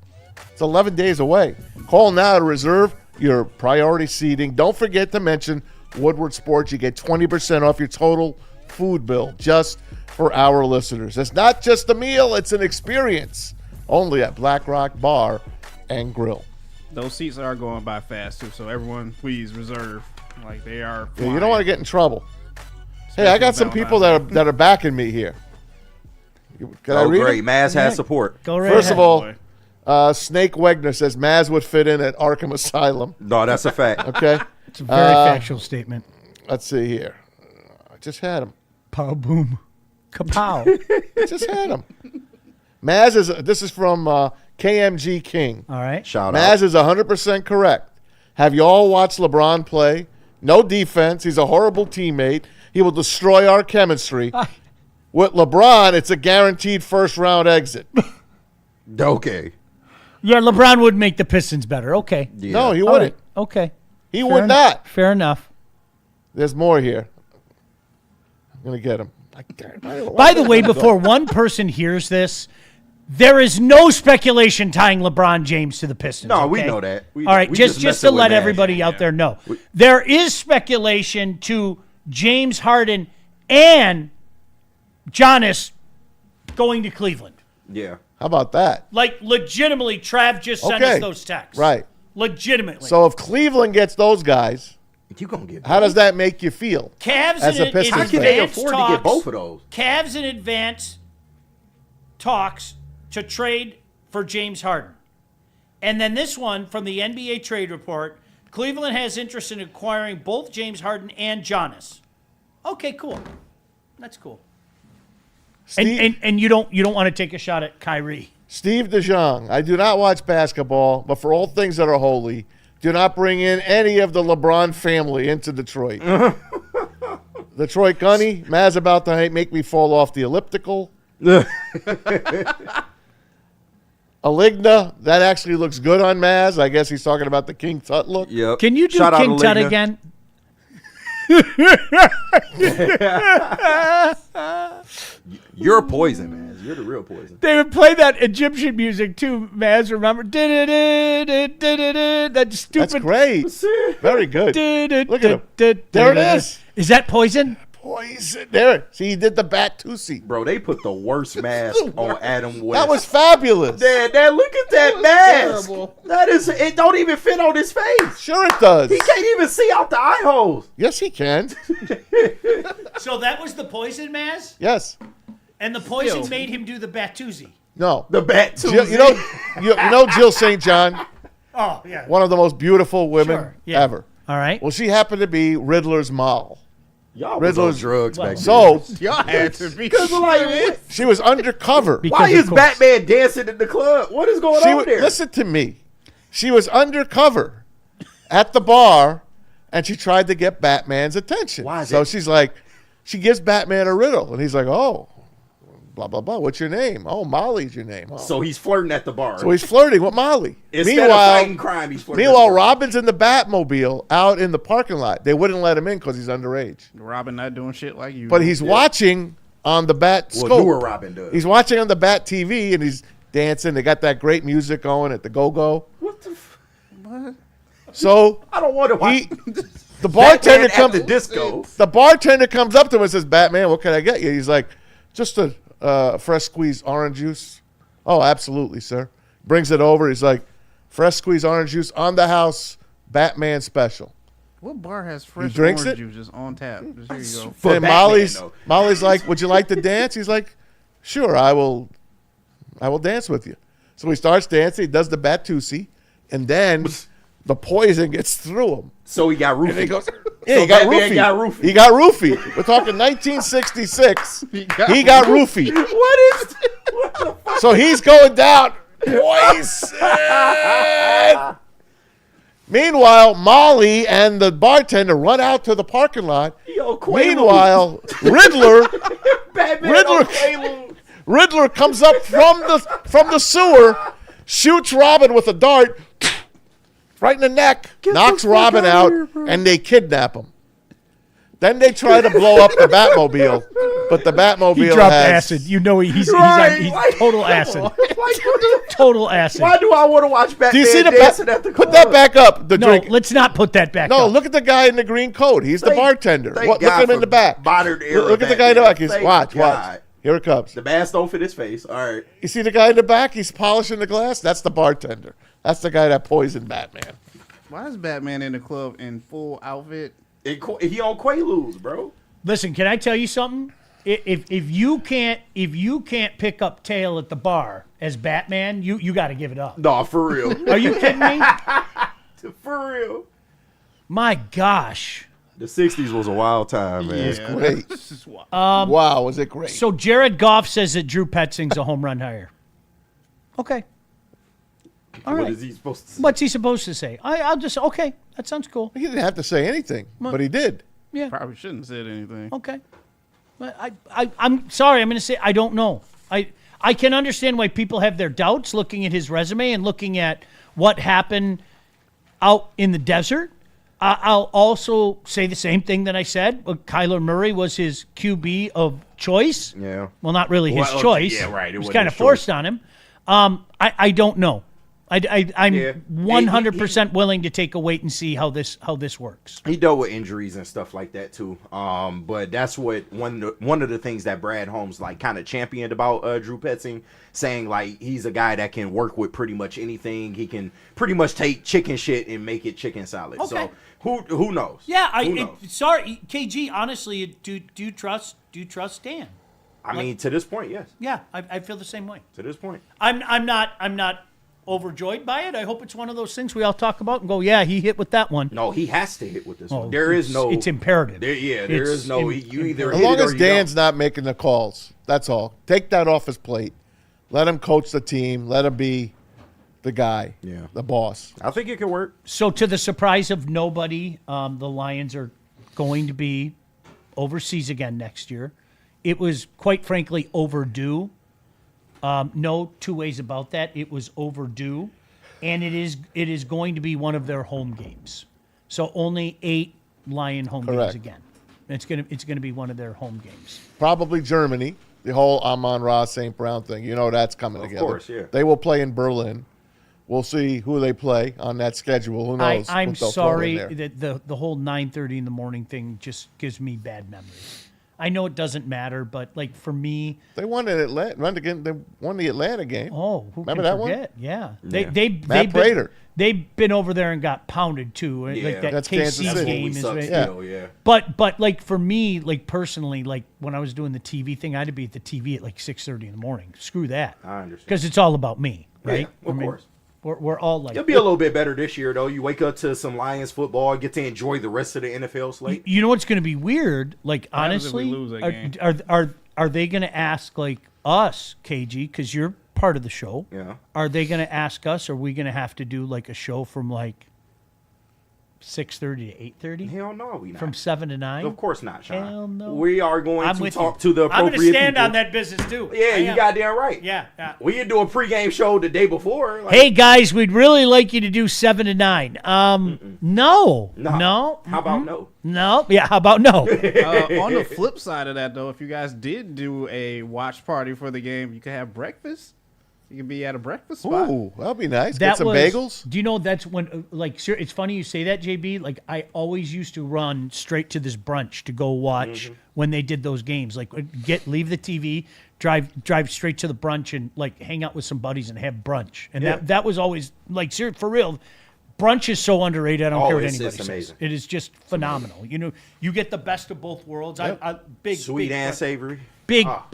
It's 11 days away. Call now to reserve your priority seating. Don't forget to mention Woodward Sports. You get 20% off your total food bill just for our listeners. It's not just a meal, it's an experience. Only at Black Rock Bar and Grill. Those seats are going by fast too, so everyone please reserve. Like they are. Yeah, you don't want to get in trouble. Hey, I got some people that are backing me here. Can I read Great. it? Maz has support. Go right First ahead. of all, Snake Wegner says Maz would fit in at Arkham Asylum. No, that's a fact. Okay. It's a very factual statement. Let's see here. I just had him. Pow boom. Kapow. I just had him. This is from KMG King. All right. Shout Maz out. is 100% correct. Have you all watched LeBron play? No defense. He's a horrible teammate. He will destroy our chemistry. With LeBron, it's a guaranteed first-round exit. Okay. Yeah, LeBron would make the Pistons better. Okay. Yeah. No, he All wouldn't. right. Okay. He Fair would en- not. Fair enough. There's more here. I'm going to get him. By the way, before one person hears this, there is no speculation tying LeBron James to the Pistons. No, we okay? know that. All right, just to messing with let Maz. everybody out there know. There is speculation to James Harden and Giannis going to Cleveland. Yeah. How about that? Like, legitimately, Trav just sent us those texts. Right. Legitimately. So if Cleveland gets those guys, You gonna get how does that make you feel? Cavs as a in Pistons How fan? can they advance afford talks, to get both of those? Cavs in advance talks to trade for James Harden. And then this one from the NBA trade report, Cleveland has interest in acquiring both James Harden and Giannis. Okay, cool. That's cool. And you don't want to take a shot at Kyrie. Steve DeJong, I do not watch basketball, but for all things that are holy, do not bring in any of the LeBron family into Detroit. Detroit Gunny, Maz about to make me fall off the elliptical. Aligna, that actually looks good on Maz. I guess he's talking about the King Tut look. Yep. Can you do Shout out King Tut Aligna. again? You're poison, man. You're the real poison. They would play that Egyptian music too, Maz. Remember? That stupid. That's great. Very good. Look at him. There it is. Is that Poison? Poison. There. See, he did the Bat-Tusi. Bro, they put the worst mask on Adam West. That was fabulous. Dad, look at that mask. That is, it don't even fit on his face. Sure it does. He can't even see out the eye holes. Yes, he can. So that was the Poison, Maz? Yes. And the Poison made him do the Batusi. No. The bat too. Jill, you know Jill St. John, Oh, yeah. one of the most beautiful women Sure, yeah. ever. All right. Well, she happened to be Riddler's moll. Y'all was on Riddler's drugs back then. So Y'all had to be. Because like, she was undercover. why Because is of course. Batman dancing in the club? What is going on there? Listen to me. She was undercover at the bar, and she tried to get Batman's attention. Why is so it- she's like, she gives Batman a riddle, and he's like, oh, blah, blah, blah. What's your name? Oh, Molly's your name. Oh. So he's flirting at the bar. So he's flirting with Molly. Instead of fighting crime, he's flirting. Meanwhile, at the bar. Robin's in the Batmobile out in the parking lot. They wouldn't let him in because he's underage. Robin not doing shit like you. But he's watching on the Bat Well, scope. newer Robin does. He's watching on the Bat TV, and he's dancing. They got that great music going at the Go-Go. What the? So I don't want to watch. the bartender Batman at comes. the disco. The bartender comes up to him and says, "Batman, what can I get you?" He's like, "Just a fresh squeezed orange juice." Oh, absolutely, sir. Brings it over. He's like, "Fresh squeezed orange juice on the house, Batman special." What bar has fresh drinks orange it? juice just on tap? Just here you go. For And Batman, though. Molly's like, "Would you like to dance?" He's like, "Sure, I will dance with you." So he starts dancing. He does the Batusi, and then the poison gets through him. So he got roofied. And he goes, So yeah, he got Batman roofied. got roofied. He got roofied. We're talking 1966. He got roofied. What is? What the fuck? So he's going down. Poison. Meanwhile, Molly and the bartender run out to the parking lot. Yo, Quaalude. Meanwhile, Riddler Batman Riddler- on Quaalude. Riddler comes up from the sewer, shoots Robin with a dart right in the neck, knocks the fuck Robin outta out, here, bro. and they kidnap him. Then they try to blow up the Batmobile, but the Batmobile He dropped has acid. You know he's Right, total come acid. on. Like, what the- Total acid. why do I want to watch Batman Do you see the dancing at the club? Put that back up. The No, drink. let's not put that back No, up. look at the guy in the green coat. He's the Thank- bartender. thank Look God at him in for the back. modern era Look at the guy in the Batman. back. He's Thank watch. God. Here it comes. The mask don't fit his face. All right. You see the guy in the back? He's polishing the glass. That's the bartender. That's the guy that poisoned Batman. Why is Batman in the club in full outfit? He on Quaaludes, bro. Listen, can I tell you something? If you can't pick up tail at the bar as Batman, you got to give it up. No, for real. Are you kidding me? For real. My gosh. The 60s was a wild time, man. It's great. This is wild. Wow, was it great? So Jared Goff says that Drew Petzing's a home run hire. Okay. All What right. is he supposed to say? What's he supposed to say? I'll just okay. That sounds cool. He didn't have to say anything, but he did. Yeah. Probably shouldn't have said anything. Okay. But I'm sorry. I'm going to say I don't know. I can understand why people have their doubts looking at his resume and looking at what happened out in the desert. I'll also say the same thing that I said. Kyler Murray was his QB of choice. Yeah. Well, not really his Well, choice. yeah, right. It It was wasn't kind of his forced choice. on him. I don't know. I'm Yeah. 100% willing to take a wait and see how this works. He dealt with injuries and stuff like that too. But that's what one of the things that Brad Holmes like kind of championed about Drew Petzing, saying like he's a guy that can work with pretty much anything. He can pretty much take chicken shit and make it chicken salad. Okay. So who knows? Yeah, Who knows? sorry, KG. Honestly, do you trust Dan? I mean, to this point, yes. Yeah, I feel the same way. To this point, I'm not overjoyed by it. I hope it's one of those things we all talk about and go, yeah, he hit with that one. no, he has to hit with this Oh, one. There is no. It's imperative. There It's is no. You either As hit long it or as you Dan's don't. not making the calls, that's all. Take that off his plate. Let him coach the team. Let him be the guy, Yeah. the boss. I think it could work. So to the surprise of nobody, the Lions are going to be overseas again next year. It was, quite frankly, overdue. No two ways about that. It was overdue. And it is going to be one of their home games. So only 8 Lion home games Correct. again. It's gonna be one of their home games. Probably Germany. The whole Amon-Ra St. Brown thing. You know that's coming Of together. course, yeah. They will play in Berlin. We'll see who they play on that schedule. Who knows? I'm what they'll throw in sorry there. that the whole 9:30 in the morning thing just gives me bad memories. I know it doesn't matter, but like for me, They won in Atlanta. They won the Atlanta game. oh, who Remember can that one? forget? Yeah, Matt Prater. They've been over there and got pounded too. Yeah. Like that That's KC Kansas City. game We is suck right- still, yeah. But like for me, like personally, like when I was doing the TV thing, I had to be at the TV at like 6:30 in the morning. Screw that. I understand. Because it's all about me, right? Yeah, of course. We're all like. It'll be a little bit better this year, though. You wake up to some Lions football, get to enjoy the rest of the NFL slate. You know what's going to be weird? Like happens if we honestly, lose that game? are they going to ask like us, KG, because you're part of the show? Yeah. Are they going to ask us? Are we going to have to do like a show from like 6:30 to 8:30? Hell no, we not. From 7 to 9? Of course not, Sean. Hell no. We are going I'm to with talk you. to the I'm appropriate going to stand people. on that business too. Yeah, I you am. goddamn right. Yeah. We can do a pregame show the day before. Like, Hey guys, we'd really like you to do 7 to 9. No. How about no? No. Yeah, how about no? On the flip side of that, though, if you guys did do a watch party for the game, you could have breakfast. You could be at a breakfast spot. Ooh, that'll be nice. That Get some was, bagels. Do you know that's when it's funny you say that, JB. Like I always used to run straight to this brunch to go watch when they did those games. Like leave the TV, drive straight to the brunch and like hang out with some buddies and have brunch. And Yeah. that was always like for real. Brunch is so underrated. I don't care what it's anybody says. amazing. It is just phenomenal. You know, you get the best of both worlds. Yep. I big Sweet big, and savory. big. Ah.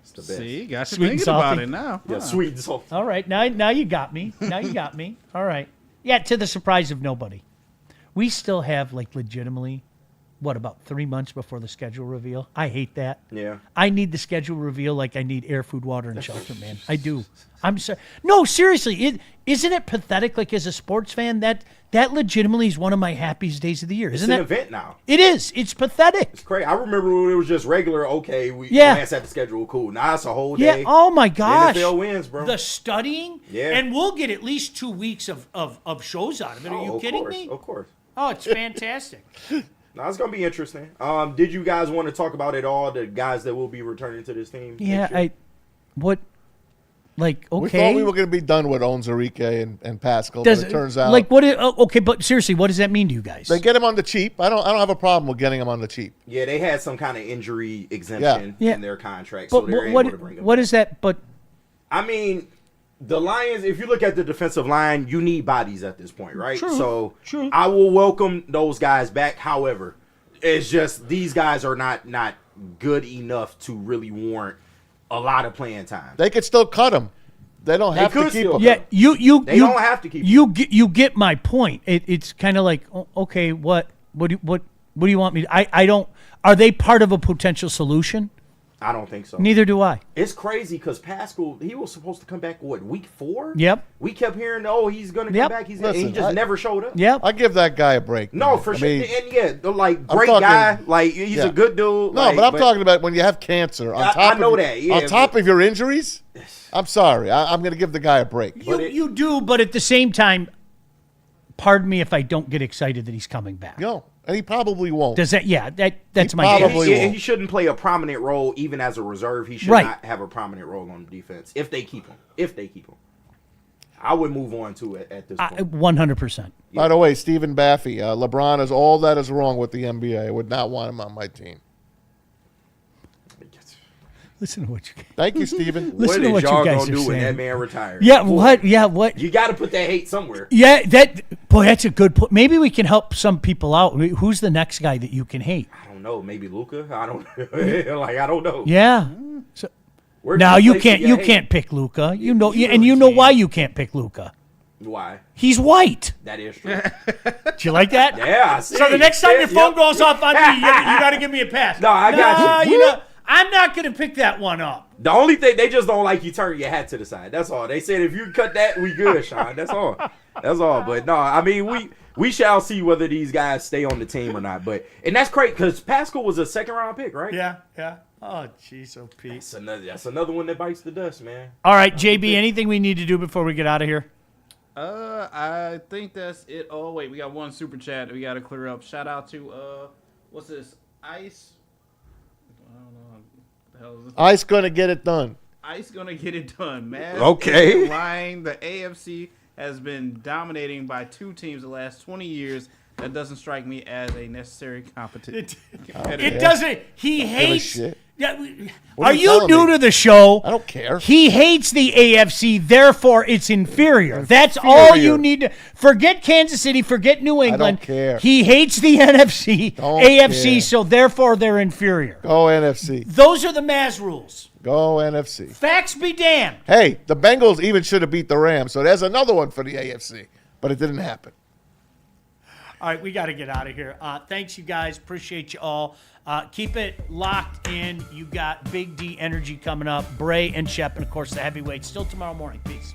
It's the best. See, got you Sweet and thinking about salty. it now. Yeah, Huh. sweet and salty. All right, now you got me. Now you got me. All right. Yeah, to the surprise of nobody. We still have like legitimately, about 3 months before the schedule reveal? I hate that. Yeah. I need the schedule reveal like I need air, food, water, and shelter, man. I do. I'm sorry. No, seriously. Isn't it pathetic? Like as a sports fan, that legitimately is one of my happiest days of the year. It's Isn't an it? event now. It is. It's pathetic. It's crazy. I remember when it was just regular. Okay, we Yeah. glance at the schedule. Cool. Now it's a whole Yeah. day. Oh my gosh. The NFL wins, bro. The studying. Yeah. And we'll get at least 2 weeks of shows out of it. Are you of kidding course, me? Of course. Oh, it's fantastic. Now it's gonna be interesting. Did you guys want to talk about it all? The guys that will be returning to this team? Yeah, next year? what, like, okay. We thought we were going to be done with Onzarike and Pascal, but it turns out like, what? Okay, but seriously, what does that mean to you guys? they get him on the cheap. I don't have a problem with getting him on the cheap. Yeah, they had some kind of injury exemption Yeah. in their contract, but so they're what, able to bring him. what back. is that? But I mean, the Lions, if you look at the defensive line, you need bodies at this point, right? True, So true. I will welcome those guys back. However, it's just these guys are not good enough to really warrant a lot of playing time. They could still cut him. They don't have to could keep still him. yeah, you They don't have to keep you get my point. It's kind of like, okay, what do you want me to, I don't. Are they part of a potential solution? I don't think so. Neither do I. It's crazy because Pascal, he was supposed to come back, week 4? Yep. We kept hearing, he's going to come Yep. back. Listen, he just never showed up. Yep. I give that guy a break. No, man. for I sure. mean, And great talking- guy. Like, he's Yeah. a good dude. No, like, but I'm talking about when you have cancer. I know that, yeah, on top of your injuries, I'm sorry. I'm going to give the guy a break. You do, but at the same time, pardon me if I don't get excited that he's coming back. No, and he probably won't. Does that? Yeah, that's He my probably guess. won't. He shouldn't play a prominent role even as a reserve. He should Right. not have a prominent role on defense if they keep him. I would move on to it at this point. 100%. By the way, Stephen Baffy, LeBron is all that is wrong with the NBA. I would not want him on my team. Listen to what you. Thank you, Stephen. What Listen to is what you y'all guys gonna are do when saying. that man retires? Yeah. What? Yeah. What? You got to put that hate somewhere. Yeah. That's a good point. Maybe we can help some people out. Who's the next guy that you can hate? I don't know. Maybe Luka. I don't I don't know. Yeah. So, Where now do you place can't. get You hate? can't pick Luca. You know. You And you really know can't. why you can't pick Luca. Why? He's white. That is true. Do you like that? Yeah. I see. So the next time Yeah, your phone yep. goes off on me, you got to give me a pass. No, I got you. You know, I'm not going to pick that one up. The only thing they just don't like you turn your hat to the side. That's all. They said if you cut that, we good, Sean. That's all. That's all. But no, I mean we shall see whether these guys stay on the team or not. And that's great because Pascal was a second-round pick, right? Yeah. Oh, jeez, oh, Pete. That's another one that bites the dust, man. All right, JB, anything we need to do before we get out of here? I think that's it. Oh wait, we got one super chat we got to clear up. Shout out to what's this? Ice. I don't know. What the hell is this? Ice gonna get it done. Ice gonna get it done, man. Okay. Lying. The AFC has been dominating by 2 teams the last 20 years. That doesn't strike me as a necessary competition. It doesn't. He Give a hates. shit. Yeah, What are are you you telling new me? to the show? I don't care. He hates the AFC, therefore it's inferior. That's all you need to forget. Kansas City, forget New England. care. He hates the NFC, Don't AFC, care. so therefore they're inferior. Go NFC. Those are the Maz rules. Go NFC. Facts be damned. Hey, the Bengals even should have beat the Rams, so there's another one for the AFC, but it didn't happen. All right, we got to get out of here. Thanks, you guys. Appreciate you all. Keep it locked in. You got Big D Energy coming up, Bray and Shep, and, of course, the heavyweights. Still tomorrow morning. Peace.